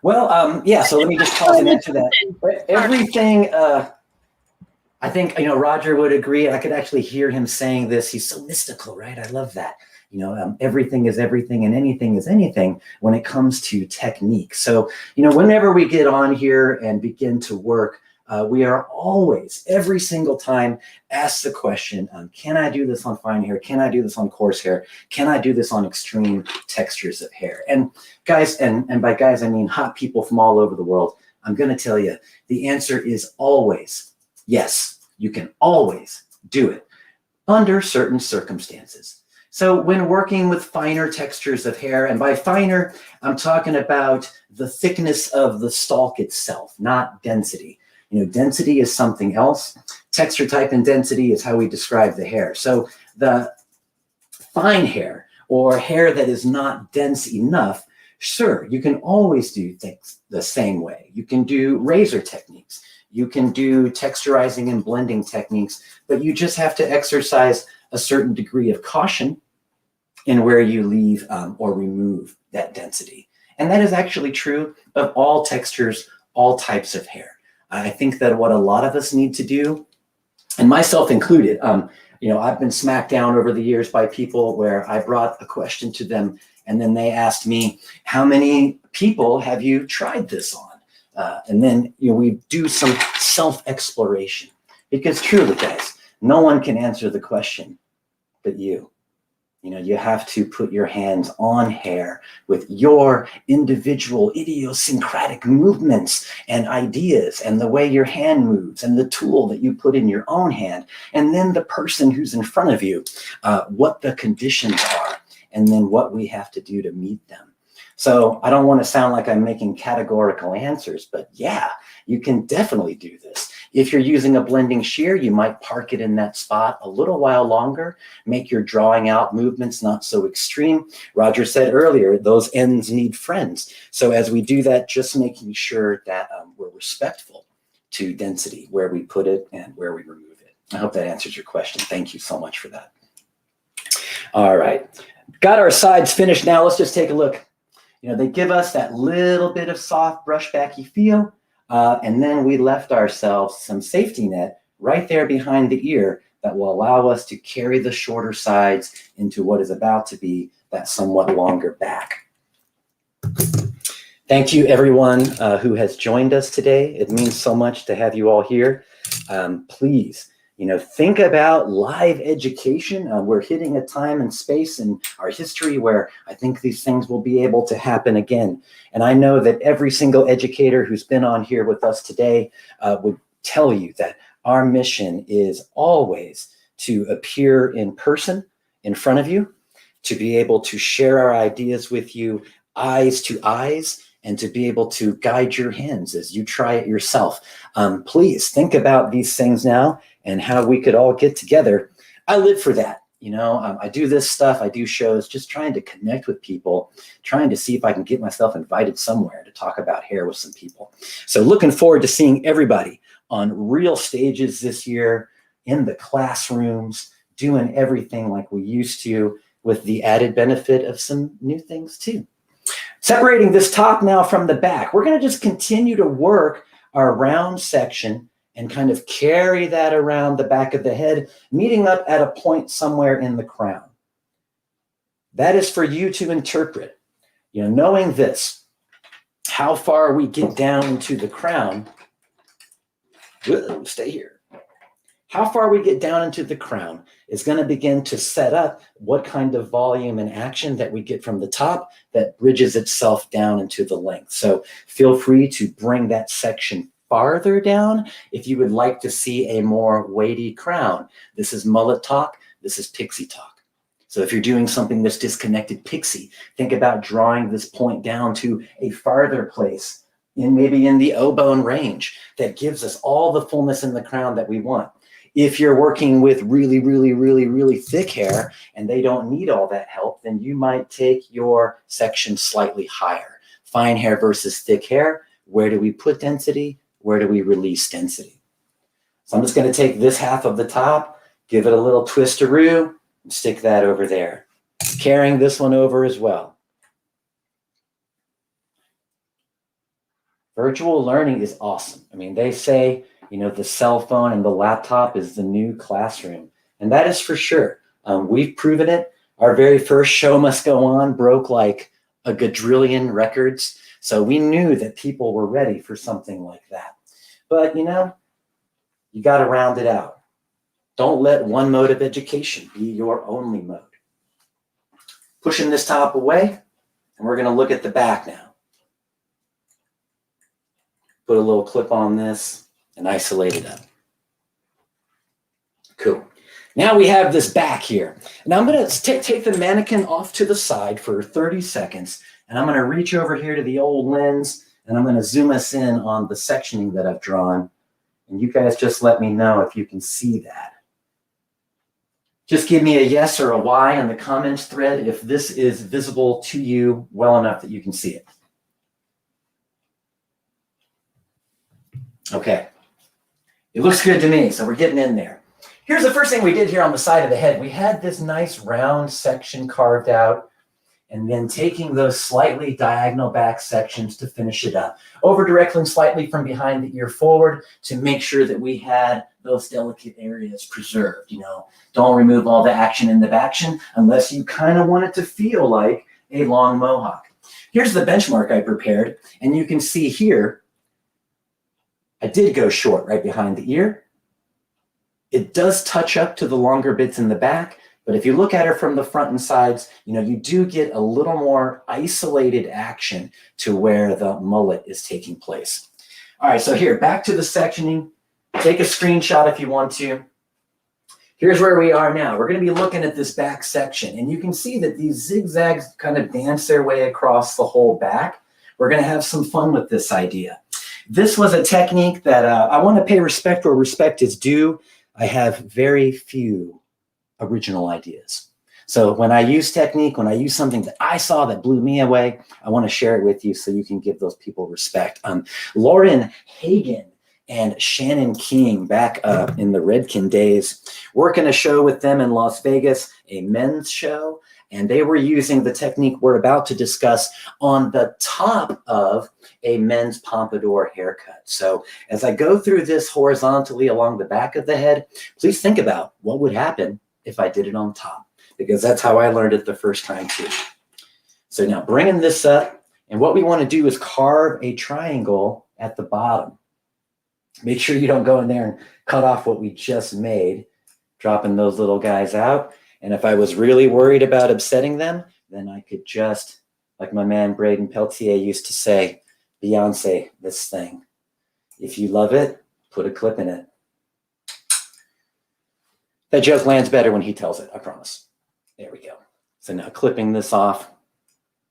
Well, yeah, so let me just pause and answer that. Everything, I think, you know, Roger would agree. I could actually hear him saying this. He's so mystical, right? I love that. You know, everything is everything and anything is anything when it comes to technique. So, you know, whenever we get on here and begin to work, we are always, every single time, asked the question, can I do this on fine hair? Can I do this on coarse hair? Can I do this on extreme textures of hair? And guys, and by guys, I mean hot people from all over the world, I'm going to tell you, the answer is always yes. You can always do it under certain circumstances. So when working with finer textures of hair, and by finer, I'm talking about the thickness of the stalk itself, not density. You know, density is something else. Texture type and density is how we describe the hair. So the fine hair or hair that is not dense enough, sure, you can always do things the same way. You can do razor techniques. You can do texturizing and blending techniques, but you just have to exercise a certain degree of caution in where you leave or remove that density. And that is actually true of all textures, all types of hair. I think that what a lot of us need to do, and myself included, you know, I've been smacked down over the years by people where I brought a question to them and then they asked me, how many people have you tried this on? And then, you know, we do some self-exploration because truly, guys, no one can answer the question but you. You know, you have to put your hands on hair with your individual idiosyncratic movements and ideas and the way your hand moves and the tool that you put in your own hand. And then the person who's in front of you, what the conditions are, and then what we have to do to meet them. So I don't want to sound like I'm making categorical answers, but yeah, you can definitely do this. If you're using a blending shear, you might park it in that spot a little while longer, make your drawing out movements not so extreme. Roger said earlier, those ends need friends. So as we do that, just making sure that we're respectful to density, where we put it and where we remove it. I hope that answers your question. Thank you so much for that. All right. Got our sides finished. Now let's just take a look. You know, they give us that little bit of soft brushbacky feel. And then we left ourselves some safety net right there behind the ear that will allow us to carry the shorter sides into what is about to be that somewhat longer back. Thank you, everyone who has joined us today. It means so much to have you all here. Please, you know, think about live education. We're hitting a time and space in our history where I think these things will be able to happen again. And I know that every single educator who's been on here with us today would tell you that our mission is always to appear in person in front of you, to be able to share our ideas with you eyes to eyes, and to be able to guide your hands as you try it yourself. Please think about these things now and how we could all get together. I live for that. You know, I do this stuff, I do shows, just trying to connect with people, trying to see if I can get myself invited somewhere to talk about hair with some people. So looking forward to seeing everybody on real stages this year, in the classrooms, doing everything like we used to, with the added benefit of some new things too. Separating this top now from the back, we're going to just continue to work our round section and kind of carry that around the back of the head, meeting up at a point somewhere in the crown. That is for you to interpret. You know, knowing this, how far we get down into the crown, stay here. How far we get down into the crown is going to begin to set up what kind of volume and action that we get from the top that bridges itself down into the length. So feel free to bring that section farther down if you would like to see a more weighty crown. This is mullet talk. This is pixie talk. So if you're doing something that's disconnected pixie, think about drawing this point down to a farther place, maybe in the O-bone range, that gives us all the fullness in the crown that we want. If you're working with really, really, really, really thick hair and they don't need all that help, then you might take your section slightly higher. Fine hair versus thick hair, where do we put density? Where do we release density? So I'm just going to take this half of the top, give it a little twistaroo, and stick that over there. Carrying this one over as well. Virtual learning is awesome. I mean, they say, you know, the cell phone and the laptop is the new classroom. And that is for sure. We've proven it. Our very first show must go on broke like a quadrillion records. So we knew that people were ready for something like that. But, you know, you got to round it out. Don't let one mode of education be your only mode. Pushing this top away, and we're going to look at the back now. Put a little clip on this and isolate it up. Cool. Now we have this back here. Now I'm going to take the mannequin off to the side for 30 seconds, and I'm going to reach over here to the old lens, and I'm going to zoom us in on the sectioning that I've drawn. And you guys just let me know if you can see that. Just give me a yes or a Y in the comments thread if this is visible to you well enough that you can see it. Okay. It looks good to me, so we're getting in there. Here's the first thing we did here on the side of the head. We had this nice round section carved out, and then taking those slightly diagonal back sections to finish it up. Over-directing slightly from behind the ear forward to make sure that we had those delicate areas preserved. You know, don't remove all the action in the baction unless you kind of want it to feel like a long mohawk. Here's the benchmark I prepared, and you can see here, I did go short right behind the ear. It does touch up to the longer bits in the back, but if you look at her from the front and sides, you know, you do get a little more isolated action to where the mullet is taking place. All right, so here, back to the sectioning. Take a screenshot if you want to. Here's where we are now. We're going to be looking at this back section, and you can see that these zigzags kind of dance their way across the whole back. We're going to have some fun with this idea. This was a technique that I want to pay respect where respect is due. I have very few original ideas. So when I use technique, when I use something that I saw that blew me away, I want to share it with you so you can give those people respect. Lauren Hagen and Shannon King back in the Redken days, working a show with them in Las Vegas, a men's show. And they were using the technique we're about to discuss on the top of a men's pompadour haircut. So as I go through this horizontally along the back of the head, please think about what would happen if I did it on top, because that's how I learned it the first time too. So now bringing this up, and what we want to do is carve a triangle at the bottom. Make sure you don't go in there and cut off what we just made, dropping those little guys out. And if I was really worried about upsetting them, then I could just, like my man Braden Peltier used to say, Beyonce this thing. If you love it, put a clip in it. That joke lands better when he tells it, I promise. There we go. So now clipping this off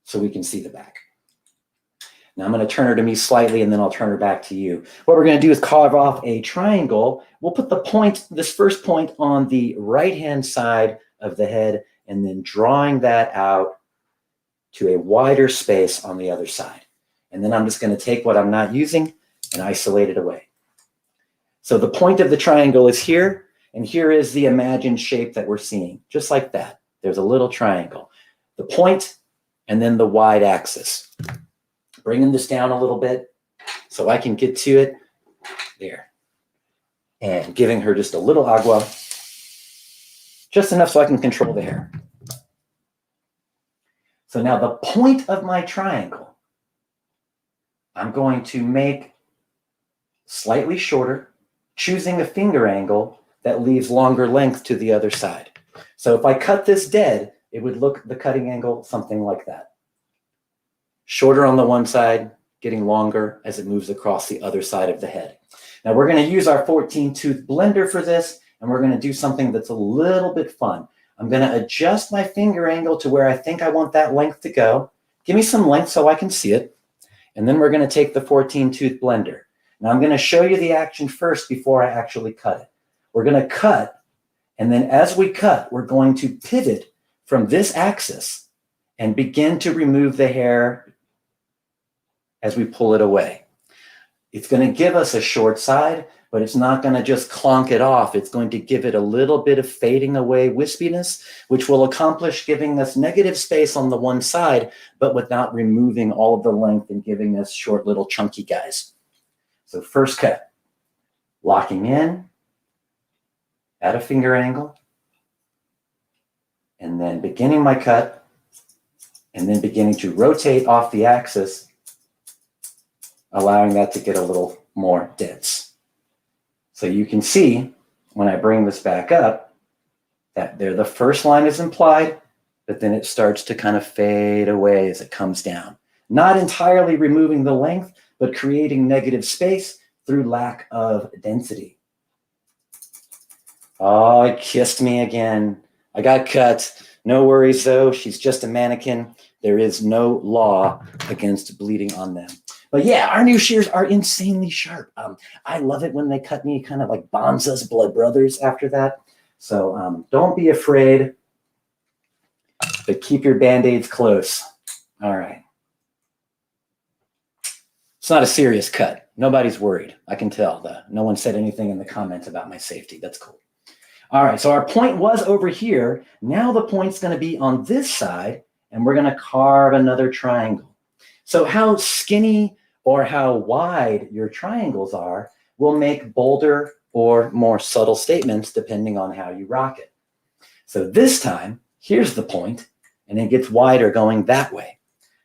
so we can see the back. Now I'm going to turn her to me slightly, and then I'll turn her back to you. What we're going to do is carve off a triangle. We'll put the point, this first point, on the right-hand side of the head, and then drawing that out to a wider space on the other side. And then I'm just going to take what I'm not using and isolate it away. So the point of the triangle is here, and here is the imagined shape that we're seeing, just like that. There's a little triangle. The point, and then the wide axis. Bringing this down a little bit so I can get to it. There. And giving her just a little agua. Just enough so I can control the hair. So now the point of my triangle, I'm going to make slightly shorter, choosing a finger angle that leaves longer length to the other side. So if I cut this dead, it would look, the cutting angle, something like that. Shorter on the one side, getting longer as it moves across the other side of the head. Now we're going to use our 14-tooth blender for this, and we're going to do something that's a little bit fun. I'm going to adjust my finger angle to where I think I want that length to go. Give me some length so I can see it. And then we're going to take the 14-tooth blender. Now I'm going to show you the action first before I actually cut it. We're going to cut, and then as we cut, we're going to pivot from this axis and begin to remove the hair as we pull it away. It's going to give us a short side, but it's not going to just clonk it off. It's going to give it a little bit of fading away wispiness, which will accomplish giving us negative space on the one side, but without removing all of the length and giving us short little chunky guys. So first cut, locking in at a finger angle, and then beginning my cut, and then beginning to rotate off the axis, allowing that to get a little more dense. So you can see when I bring this back up that there the first line is implied, but then it starts to kind of fade away as it comes down. Not entirely removing the length, but creating negative space through lack of density. Oh, it kissed me again. I got cut. No worries though, she's just a mannequin. There is no law against bleeding on them. But yeah, our new shears are insanely sharp. I love it when they cut me kind of like Bonza's blood brothers after that. So don't be afraid, but keep your Band-Aids close. All right. It's not a serious cut. Nobody's worried. I can tell. No one said anything in the comments about my safety. That's cool. All right, so our point was over here. Now the point's going to be on this side, and we're going to carve another triangle. So how skinny or how wide your triangles are will make bolder or more subtle statements depending on how you rock it. So this time, here's the point, and it gets wider going that way.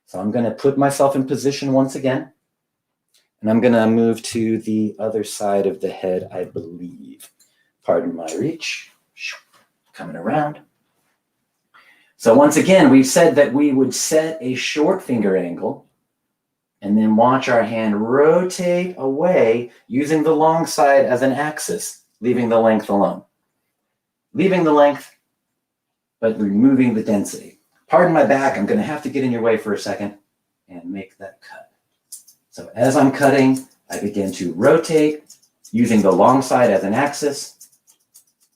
So I'm going to put myself in position once again, and I'm going to move to the other side of the head, I believe. Pardon my reach. Coming around. So once again, we've said that we would set a short finger angle and then watch our hand rotate away using the long side as an axis, leaving the length alone. Leaving the length, but removing the density. Pardon my back, I'm going to have to get in your way for a second and make that cut. So as I'm cutting, I begin to rotate using the long side as an axis,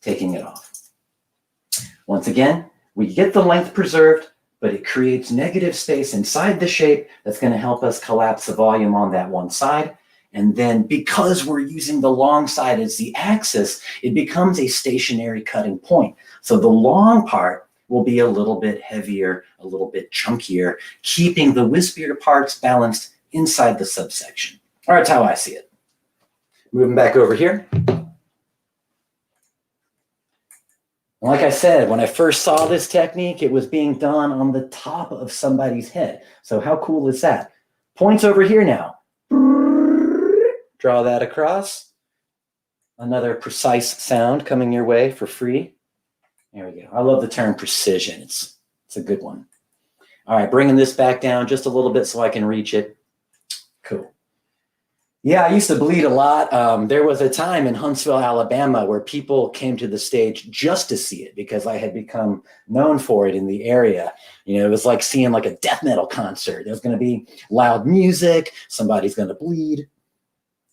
taking it off. Once again, we get the length preserved, but it creates negative space inside the shape that's going to help us collapse the volume on that one side. And then because we're using the long side as the axis, it becomes a stationary cutting point. So the long part will be a little bit heavier, a little bit chunkier, keeping the wispier parts balanced inside the subsection. Or that's how I see it. Moving back over here. Like I said, when I first saw this technique, it was being done on the top of somebody's head. So how cool is that? Points over here now. Draw that across. Another precise sound coming your way for free. There we go. I love the term precision. It's a good one. All right, bringing this back down just a little bit so I can reach it. Cool. Yeah, I used to bleed a lot. There was a time in Huntsville, Alabama, where people came to the stage just to see it because I had become known for it in the area. You know, it was like seeing like a death metal concert. There's going to be loud music. Somebody's going to bleed.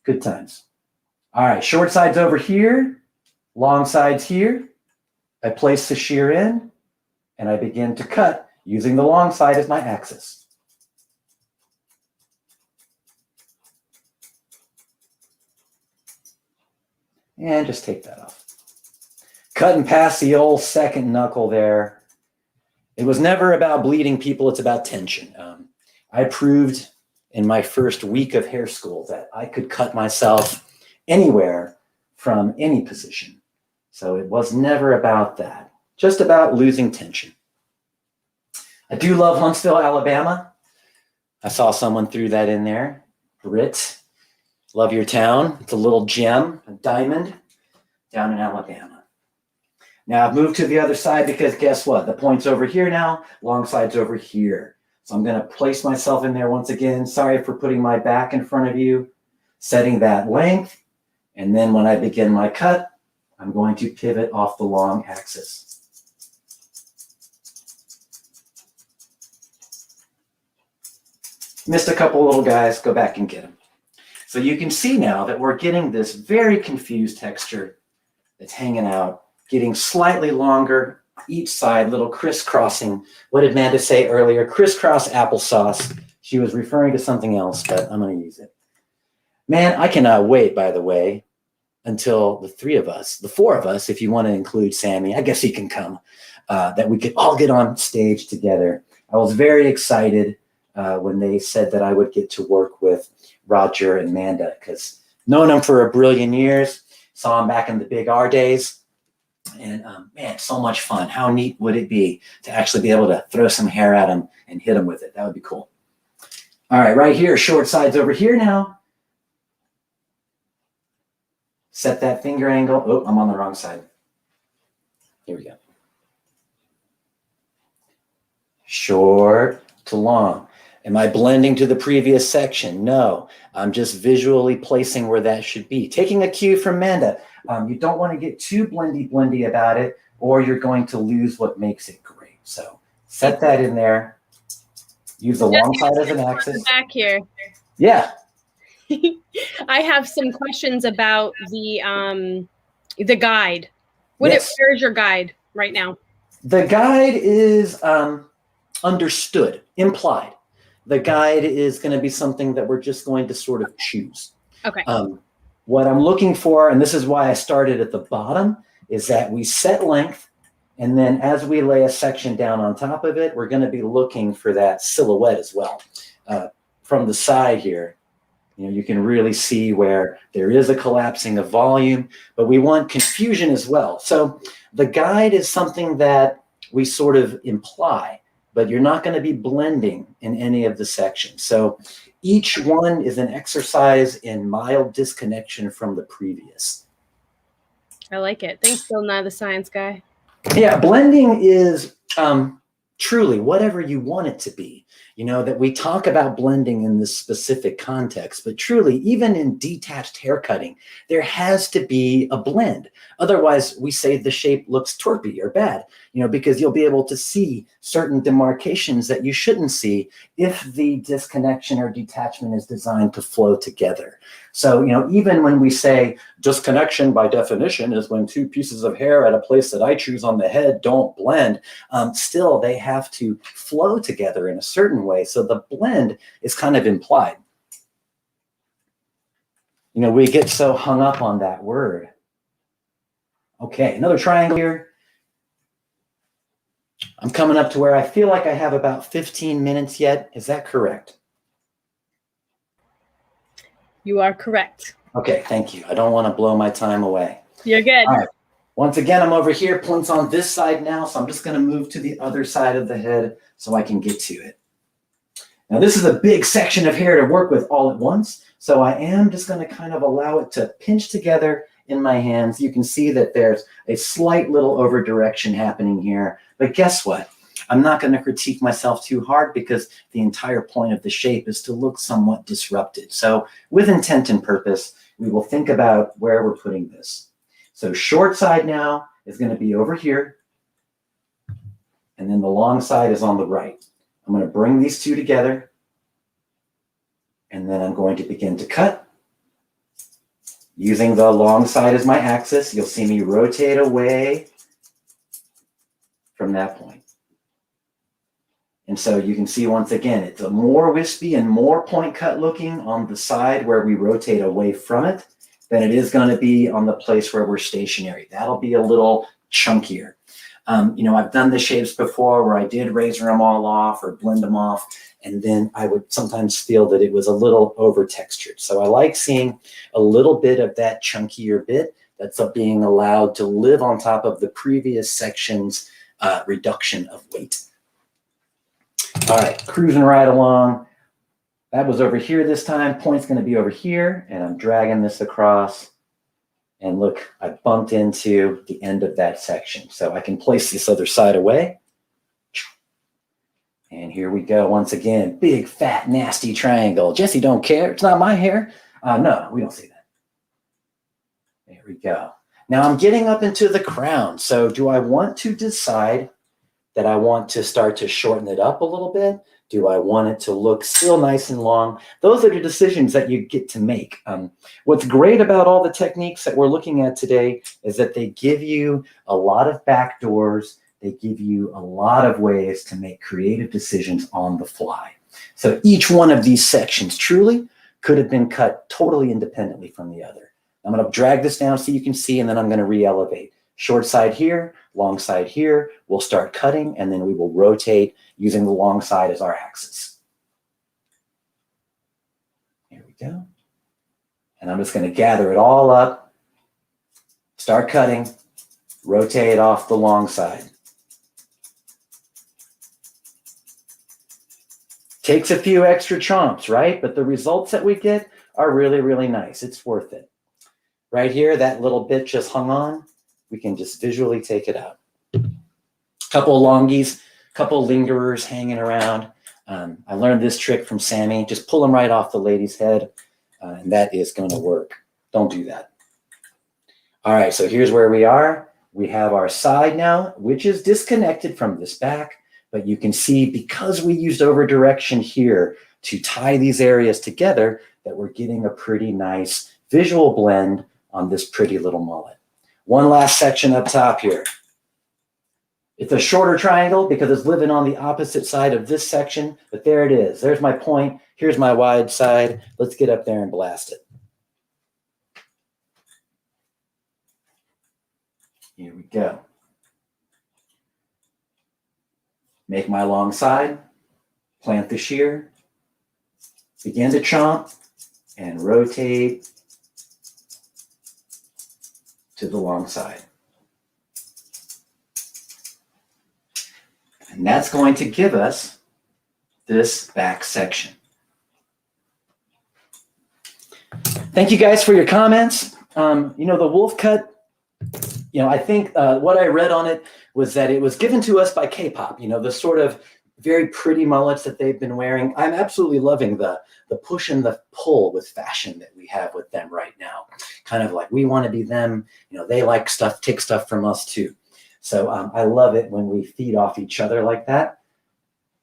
Good times. All right, short sides over here, long sides here. I place the shear in, and I begin to cut using the long side as my axis. And just take that off. Cutting past the old second knuckle there. It was never about bleeding, people. It's about tension. I proved in my first week of hair school that I could cut myself anywhere from any position. So it was never about that. Just about losing tension. I do love Huntsville, Alabama. I saw someone threw that in there. Brit. Love your town. It's a little gem, a diamond down in Alabama. Now I've moved to the other side because guess what? The point's over here now, long side's over here. So I'm going to place myself in there once again. Sorry for putting my back in front of you, setting that length. And then when I begin my cut, I'm going to pivot off the long axis. Missed a couple little guys, go back and get them. So you can see now that we're getting this very confused texture that's hanging out, getting slightly longer each side, little crisscrossing. What did Amanda say earlier? Crisscross applesauce. She was referring to something else, but I'm going to use it. Man, I cannot wait, by the way, until the three of us, the four of us, if you want to include Sammy, I guess he can come, that we could all get on stage together. I was very excited when they said that I would get to work with Roger and Amanda, because known them for a brilliant years, saw them back in the Big R days, and man, so much fun. How neat would it be to actually be able to throw some hair at them and hit them with it? That would be cool. All right, right here, short sides over here now. Set that finger angle. Oh, I'm on the wrong side. Here we go. Short to long. Am I blending to the previous section? No, I'm just visually placing where that should be. Taking a cue from Amanda. You don't want to get too blendy about it, or you're going to lose what makes it great. So set that in there. Use the long side as an axis. Back here. Yeah. I have some questions about the guide. Yes. Where's your guide right now? The guide is understood, implied. The guide is going to be something that we're just going to sort of choose. Okay. What I'm looking for, and this is why I started at the bottom, is that we set length, and then as we lay a section down on top of it, we're going to be looking for that silhouette as well. From the side here, you can really see where there is a collapsing of volume, but we want confusion as well. So the guide is something that we sort of imply, but you're not going to be blending in any of the sections. So each one is an exercise in mild disconnection from the previous. I like it. Thanks, Bill Nye the Science Guy. Yeah, blending is truly whatever you want it to be. That we talk about blending in this specific context, but truly, even in detached haircutting, there has to be a blend. Otherwise, we say the shape looks torpy or bad, because you'll be able to see certain demarcations that you shouldn't see if the disconnection or detachment is designed to flow together. So, even when we say disconnection by definition is when two pieces of hair at a place that I choose on the head don't blend, still they have to flow together in a certain way. So the blend is kind of implied. We get so hung up on that word. Okay, another triangle here. I'm coming up to where I feel like I have about 15 minutes yet. Is that correct? You are correct. Okay, thank you. I don't want to blow my time away. You're good. All right. Once again, I'm over here. Plint's on this side now, so I'm just going to move to the other side of the head so I can get to it. Now, this is a big section of hair to work with all at once, so I am just going to kind of allow it to pinch together in my hands. You can see that there's a slight little over direction happening here, but guess what? I'm not going to critique myself too hard because the entire point of the shape is to look somewhat disrupted. So with intent and purpose, we will think about where we're putting this. So short side now is going to be over here, and then the long side is on the right. I'm going to bring these two together, and then I'm going to begin to cut. Using the long side as my axis, you'll see me rotate away from that point. And so you can see once again, it's a more wispy and more point cut looking on the side where we rotate away from it than it is going to be on the place where we're stationary. That'll be a little chunkier. I've done the shapes before where I did razor them all off or blend them off, and then I would sometimes feel that it was a little over textured. So I like seeing a little bit of that chunkier bit that's being allowed to live on top of the previous section's reduction of weight. All right, cruising right along. That was over here this time. Point's going to be over here, and I'm dragging this across. And look, I bumped into the end of that section. So I can place this other side away. And here we go. Once again, big, fat, nasty triangle. Jesse don't care. It's not my hair. No, we don't see that. There we go. Now I'm getting up into the crown. So do I want to decide that I want to start to shorten it up a little bit? Do I want it to look still nice and long? Those are the decisions that you get to make. What's great about all the techniques that we're looking at today is that they give you a lot of back doors. They give you a lot of ways to make creative decisions on the fly. So each one of these sections truly could have been cut totally independently from the other. I'm going to drag this down so you can see, and then I'm going to re-elevate. Short side here, long side here. We'll start cutting, and then we will rotate using the long side as our axis. Here we go. And I'm just going to gather it all up, start cutting, rotate off the long side. Takes a few extra chomps, right? But the results that we get are really, really nice. It's worth it. Right here, that little bit just hung on. We can just visually take it out. Couple longies, couple lingerers hanging around. I learned this trick from Sammy. Just pull them right off the lady's head, and that is going to work. Don't do that. All right, so here's where we are. We have our side now, which is disconnected from this back, but you can see because we used over direction here to tie these areas together that we're getting a pretty nice visual blend on this pretty little mullet. One last section up top here. It's a shorter triangle because it's living on the opposite side of this section, but there it is. There's my point. Here's my wide side. Let's get up there and blast it. Here we go. Make my long side, plant the shear, begin to chomp, and rotate to the long side. And that's going to give us this back section. Thank you guys for your comments. The wolf cut, I think what I read on it was that it was given to us by K-pop, the sort of very pretty mullets that they've been wearing. I'm absolutely loving the push and the pull with fashion that we have with them right now. Kind of like we want to be them, they like stuff, take stuff from us too. So I love it when we feed off each other like that.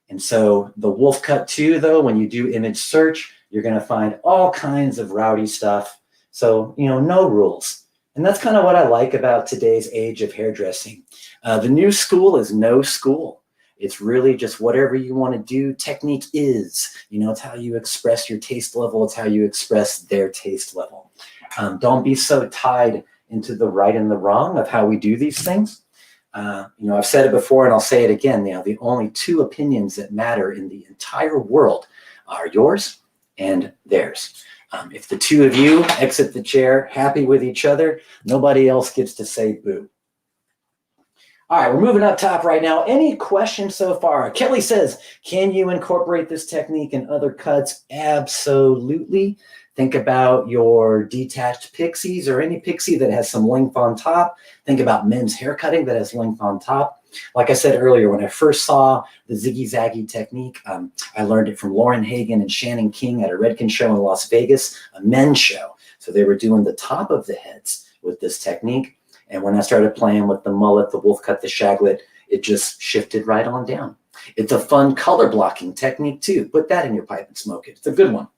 And so the wolf cut too, though, when you do image search, you're going to find all kinds of rowdy stuff. So, no rules. And that's kind of what I like about today's age of hairdressing. The new school is no school. It's really just whatever you want to do. Technique is, it's how you express your taste level. It's how you express their taste level. Don't be so tied into the right and the wrong of how we do these things. I've said it before and I'll say it again. The only two opinions that matter in the entire world are yours and theirs. If the two of you exit the chair happy with each other, nobody else gets to say boo. All right, we're moving up top right now. Any questions so far? Kelly says, can you incorporate this technique in other cuts? Absolutely. Think about your detached pixies or any pixie that has some length on top. Think about men's hair cutting that has length on top. Like I said earlier, when I first saw the ziggy-zaggy technique, I learned it from Lauren Hagen and Shannon King at a Redken show in Las Vegas, a men's show. So they were doing the top of the heads with this technique. And when I started playing with the mullet, the wolf cut, the shaglet, it just shifted right on down. It's a fun color blocking technique too. Put that in your pipe and smoke it. It's a good one.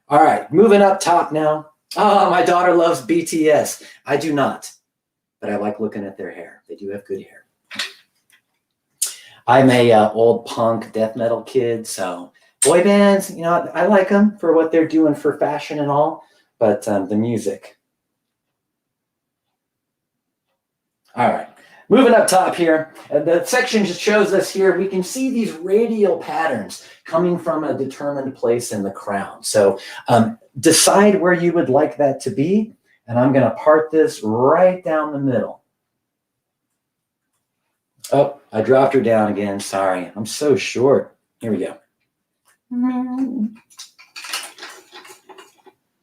All right, moving up top now. Oh, my daughter loves BTS. I do not, but I like looking at their hair. They do have good hair. I'm a old punk death metal kid, so boy bands, I like them for what they're doing for fashion and all, but the music. All right, moving up top here, the section just shows us here, we can see these radial patterns coming from a determined place in the crown. So decide where you would like that to be, and I'm going to part this right down the middle. Oh, I dropped her down again. Sorry, I'm so short. Here we go.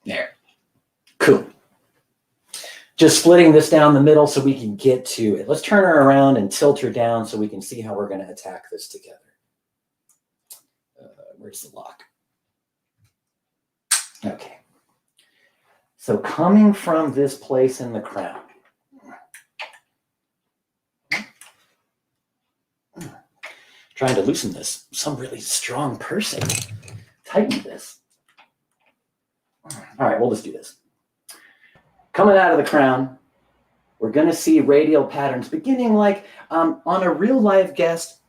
There. Cool. Just splitting this down the middle so we can get to it. Let's turn her around and tilt her down so we can see how we're going to attack this together. Where's the lock? Okay. So coming from this place in the crown, trying to loosen this. Some really strong person. Tighten this. All right, we'll just do this. Coming out of the crown, we're going to see radial patterns beginning like on a real live guest,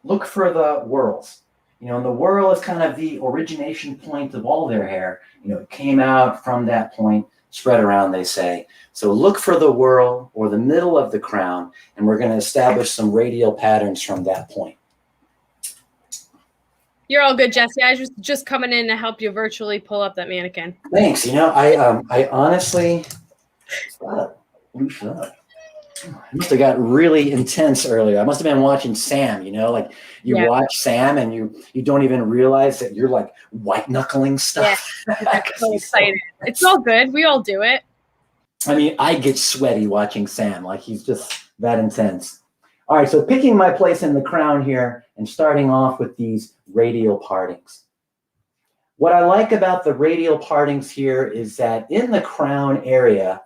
look for the whorls. And the whorl is kind of the origination point of all their hair. It came out from that point, spread around, they say. So look for the whorl or the middle of the crown, and we're going to establish some radial patterns from that point. You're all good, Jesse. I was just coming in to help you virtually pull up that mannequin. Thanks. I honestly loosen up. I must have got really intense earlier. I must have been watching Sam, like you watch Sam and you don't even realize that you're like white knuckling stuff. Yeah, so excited. It's all good. We all do it. I mean, I get sweaty watching Sam. Like he's just that intense. All right, so picking my place in the crown here and starting off with these radial partings. What I like about the radial partings here is that in the crown area,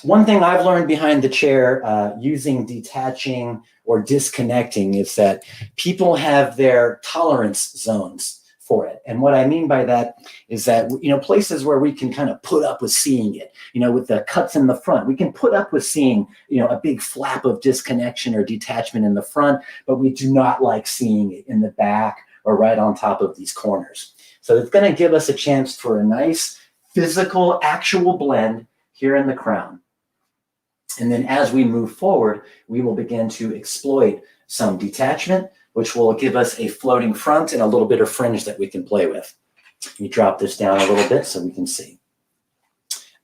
one thing I've learned behind the chair using detaching or disconnecting is that people have their tolerance zones for it. And what I mean by that is that, places where we can kind of put up with seeing it, with the cuts in the front, we can put up with seeing, a big flap of disconnection or detachment in the front, but we do not like seeing it in the back or right on top of these corners. So it's going to give us a chance for a nice physical, actual blend here in the crown. And then as we move forward, we will begin to exploit some detachment, which will give us a floating front and a little bit of fringe that we can play with. Let me drop this down a little bit so we can see.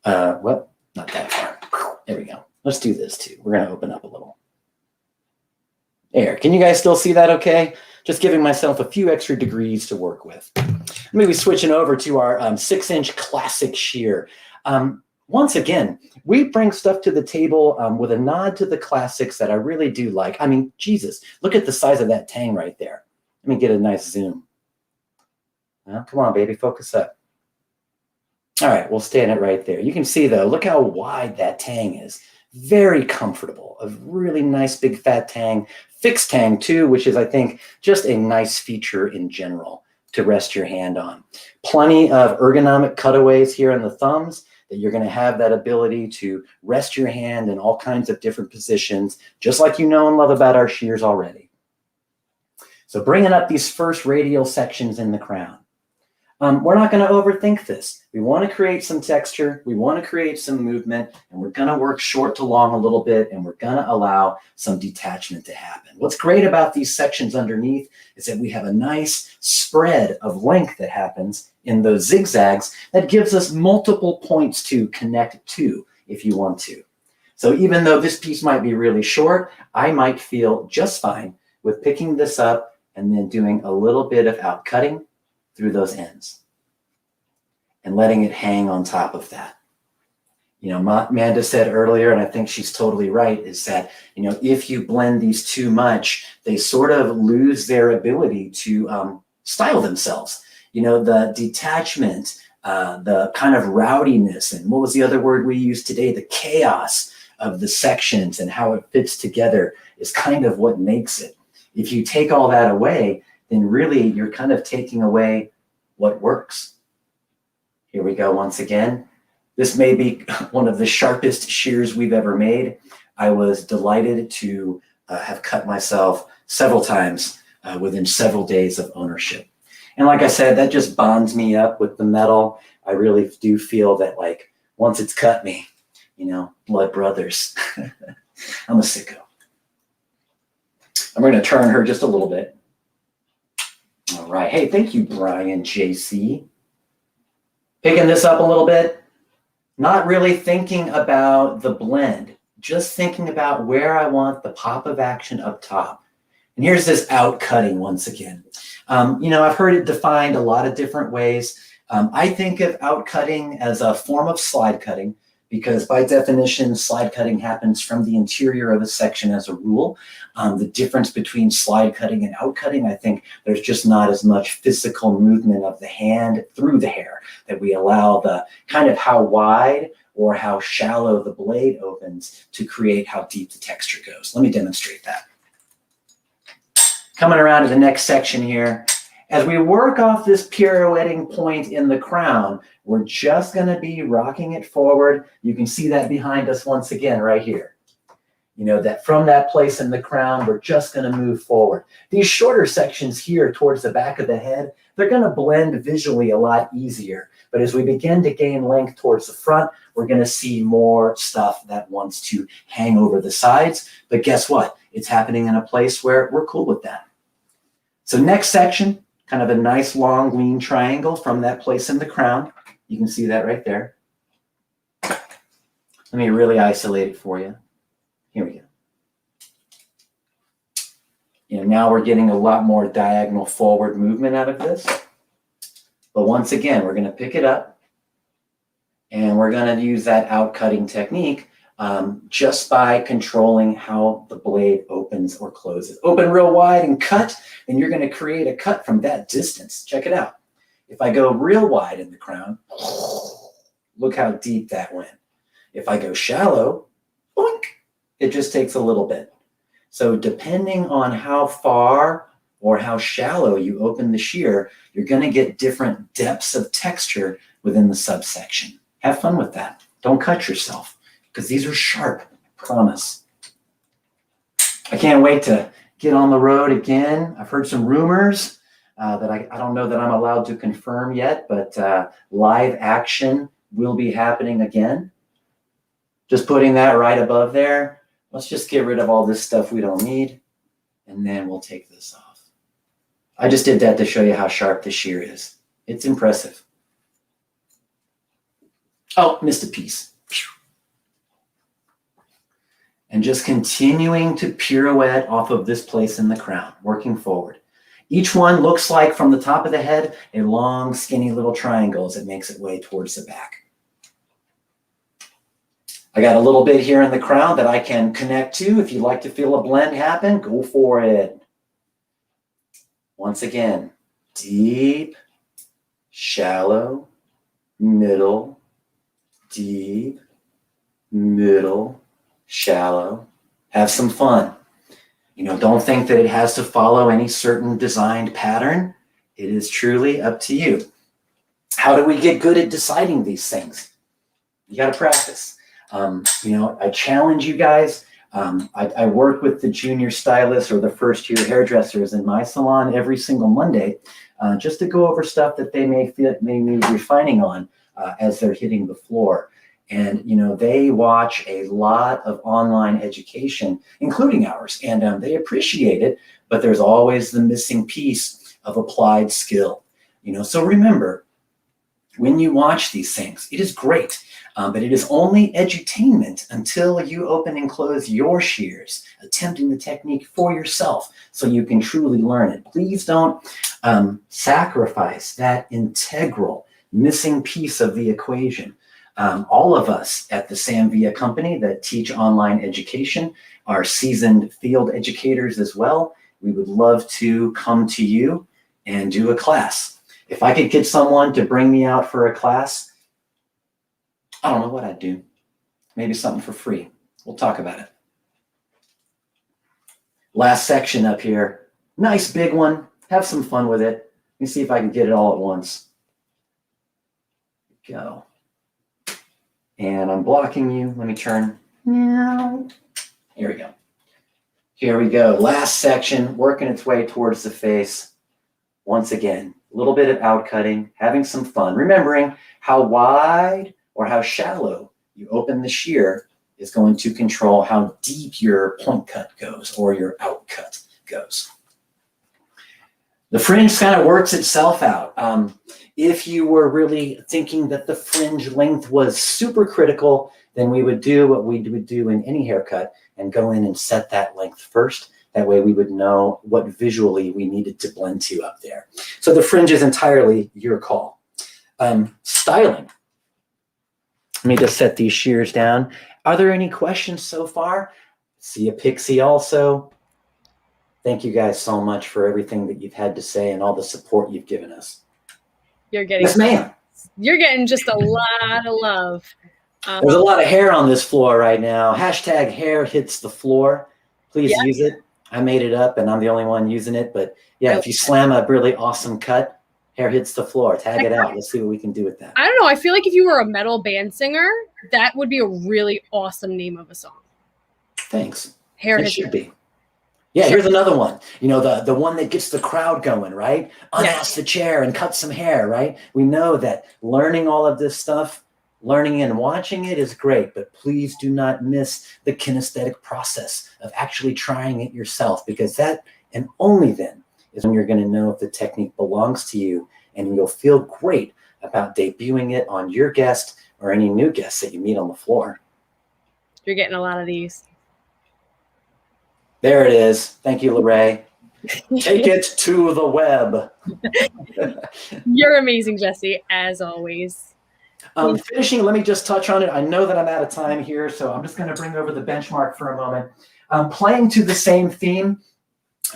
Well, not that far. There we go. Let's do this too. We're going to open up a little. There. Can you guys still see that okay? Just giving myself a few extra degrees to work with. Maybe switching over to our 6-inch classic shear. Once again, we bring stuff to the table with a nod to the classics that I really do like. I mean, Jesus, look at the size of that tang right there. Let me get a nice zoom. Well, come on, baby, focus up. All right, we'll stand it right there. You can see, though, look how wide that tang is. Very comfortable. A really nice big fat tang. Fixed tang, too, which is, I think, just a nice feature in general to rest your hand on. Plenty of ergonomic cutaways here in the thumbs that you're going to have that ability to rest your hand in all kinds of different positions, just like you know and love about our shears already. So bringing up these first radial sections in the crown. We're not going to overthink this. We want to create some texture. We want to create some movement, and we're going to work short to long a little bit, and we're going to allow some detachment to happen. What's great about these sections underneath is that we have a nice spread of length that happens in those zigzags that gives us multiple points to connect to if you want to. So even though this piece might be really short, I might feel just fine with picking this up and then doing a little bit of out cutting through those ends and letting it hang on top of that. You know, Amanda said earlier, and I think she's totally right, is that, you know, if you blend these too much, they sort of lose their ability to style themselves. You know, the detachment, the kind of rowdiness, and what was the other word we used today? The chaos of the sections and how it fits together is kind of what makes it. If you take all that away, then really you're kind of taking away what works. Here we go once again. This may be one of the sharpest shears we've ever made. I was delighted to have cut myself several times within several days of ownership. And like I said, that just bonds me up with the metal. I really do feel that, like, once it's cut me, you know, blood brothers. I'm a sicko. I'm going to turn her just a little bit. All right. Hey, thank you, Brian JC. Picking this up a little bit. Not really thinking about the blend, just thinking about where I want the pop of action up top. And here's this out cutting once again. You know, I've heard it defined a lot of different ways. I think of out cutting as a form of slide cutting, because by definition, slide cutting happens from the interior of a section as a rule. The difference between slide cutting and out cutting, I think there's just not as much physical movement of the hand through the hair, that we allow the kind of how wide or how shallow the blade opens to create how deep the texture goes. Let me demonstrate that. Coming around to the next section here. As we work off this pirouetting point in the crown, we're just going to be rocking it forward. You can see that behind us once again right here. You know, that from that place in the crown, we're just going to move forward. These shorter sections here towards the back of the head, they're going to blend visually a lot easier. But as we begin to gain length towards the front, we're going to see more stuff that wants to hang over the sides. But guess what? It's happening in a place where we're cool with that. So next section, kind of a nice long lean triangle from that place in the crown. You can see that right there. Let me really isolate it for you. Here we go. You know, now we're getting a lot more diagonal forward movement out of this. But once again, we're going to pick it up and we're going to use that out cutting technique just by controlling how the blade opens or closes. Open real wide and cut, and you're going to create a cut from that distance. Check it out. If I go real wide in the crown, look how deep that went. If I go shallow, boink, it just takes a little bit. So depending on how far or how shallow you open the shear, you're going to get different depths of texture within the subsection. Have fun with that. Don't cut yourself, because these are sharp, I promise. I can't wait to get on the road again. I've heard some rumors that I don't know that I'm allowed to confirm yet, but live action will be happening again. Just putting that right above there. Let's just get rid of all this stuff we don't need, and then we'll take this off. I just did that to show you how sharp the shear is. It's impressive. Oh, missed a piece. And just continuing to pirouette off of this place in the crown, working forward. Each one looks like, from the top of the head, a long, skinny little triangle as it makes its way towards the back. I got a little bit here in the crown that I can connect to. If you'd like to feel a blend happen, go for it. Once again, deep, shallow, middle, deep, middle, shallow. Have some fun. You know, don't think that it has to follow any certain designed pattern. It is truly up to you. How do we get good at deciding these things? You got to practice. You know, I challenge you guys. I work with the junior stylists or the first year hairdressers in my salon every single Monday, just to go over stuff that they may need refining on as they're hitting the floor. And, you know, they watch a lot of online education, including ours, and they appreciate it, but there's always the missing piece of applied skill. You know, so remember, when you watch these things, it is great, but it is only edutainment until you open and close your shears, attempting the technique for yourself so you can truly learn it. Please don't sacrifice that integral missing piece of the equation. All of us at the Sam Villa company that teach online education are seasoned field educators as well. We would love to come to you and do a class. If I could get someone to bring me out for a class, I don't know what I'd do. Maybe something for free. We'll talk about it. Last section up here. Nice big one. Have some fun with it. Let me see if I can get it all at once. Go. And I'm blocking you. Let me turn. Here we go. Here we go. Last section, working its way towards the face. Once again, a little bit of outcutting, having some fun, remembering how wide or how shallow you open the shear is going to control how deep your point cut goes or your outcut goes. The fringe kind of works itself out. If you were really thinking that the fringe length was super critical, then we would do what we would do in any haircut and go in and set that length first. That way we would know what visually we needed to blend to up there. So the fringe is entirely your call. Styling. Let me just set these shears down. Are there any questions so far? See a pixie also. Thank you guys so much for everything that you've had to say and all the support you've given us. You're getting, yes, ma'am. You're getting just a lot of love. There's a lot of hair on this floor right now. Hashtag hair hits the floor. Please use it. I made it up and I'm the only one using it. But yeah, if you slam a really awesome cut, hair hits the floor. Tag it out. Let's see what we can do with that. I don't know. I feel like if you were a metal band singer, that would be a really awesome name of a song. Thanks. Hair it should be. Yeah, here's another one. You know, the one that gets the crowd going, right? Unask the chair and cut some hair, right? We know that learning all of this stuff, learning and watching it is great, but please do not miss the kinesthetic process of actually trying it yourself, because that and only then is when you're going to know if the technique belongs to you, and you'll feel great about debuting it on your guest or any new guests that you meet on the floor. You're getting a lot of these. There it is. Thank you, Lorraine. Take it to the web. You're amazing, Jesse, as always. Finishing, let me just touch on it. I know that I'm out of time here, so I'm just going to bring over the benchmark for a moment. Playing to the same theme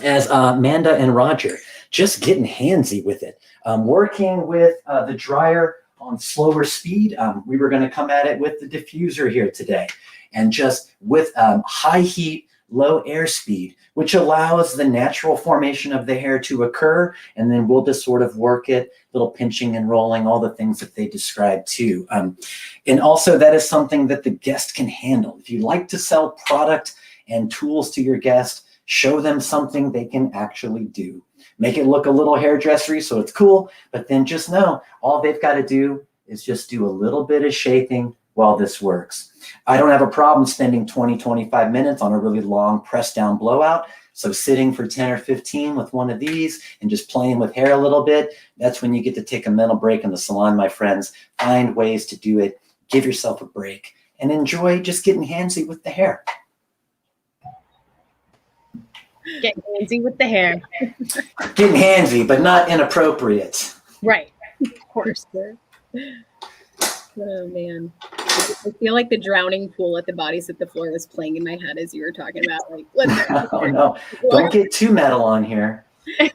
as Amanda and Roger, just getting handsy with it. Working with the dryer on slower speed. We were going to come at it with the diffuser here today, and just with high heat, low airspeed, which allows the natural formation of the hair to occur, and then we'll just sort of work it, little pinching and rolling, all the things that they described too. And also that is something that the guest can handle. If you like to sell product and tools to your guest, show them something they can actually do. Make it look a little hairdressery so it's cool, but then just know all they've got to do is just do a little bit of shaping while this works. I don't have a problem spending 20, 25 minutes on a really long press down blowout. So sitting for 10 or 15 with one of these and just playing with hair a little bit, that's when you get to take a mental break in the salon, my friends. Find ways to do it. Give yourself a break and enjoy just getting handsy with the hair. Get handsy with the hair. Getting handsy, but not inappropriate. Right. Of course. Oh, man. I feel like the drowning pool at the Bodies at the Floor was playing in my head as you were talking about, like, let's oh, no. Don't get too metal on here. I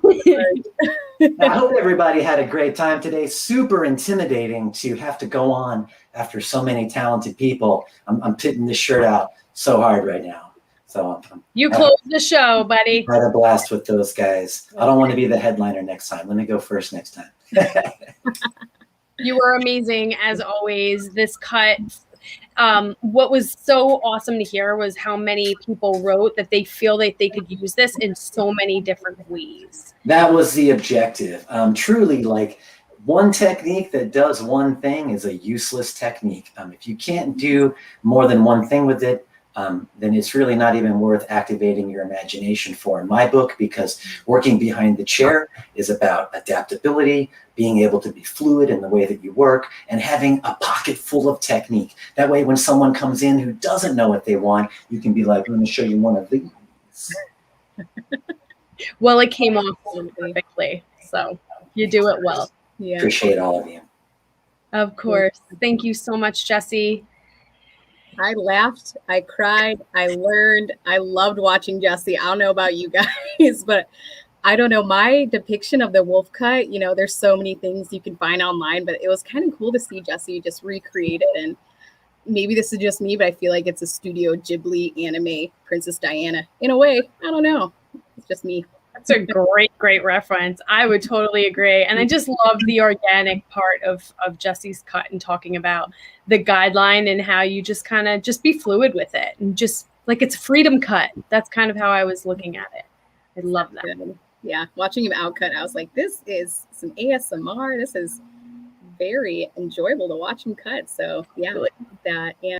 hope everybody had a great time today. Super intimidating to have to go on after so many talented people. I'm pitting this shirt out so hard right now. So you close the show, buddy. I had a blast with those guys. I don't want to be the headliner next time. Let me go first next time. You were amazing as always. This cut, what was so awesome to hear was how many people wrote that they feel that they could use this in so many different ways. That was the objective. Truly, like, one technique that does one thing is a useless technique. If you can't do more than one thing with it, then it's really not even worth activating your imagination for in my book, because working behind the chair is about adaptability, being able to be fluid in the way that you work, and having a pocket full of technique. That way, when someone comes in who doesn't know what they want, you can be like, let me show you one of these. Well, it came off perfectly. So you do it well. Yeah. Appreciate all of you. Of course. Thank you so much, Jesse. I laughed, I cried, I learned, I loved watching Jesse. I don't know about you guys, but I don't know, my depiction of the wolf cut, you know, there's so many things you can find online, but it was kind of cool to see Jesse just recreate it. And maybe this is just me, but I feel like it's a Studio Ghibli anime Princess Diana in a way. I don't know. It's just me. That's a great reference. I would totally agree. And I just love the organic part of Jesse's cut and talking about the guideline and how you just kind of just be fluid with it and just like it's a freedom cut. That's kind of how I was looking at it. I love that. Yeah, watching him outcut, I was like, this is some ASMR. This is very enjoyable to watch him cut. So yeah, that. And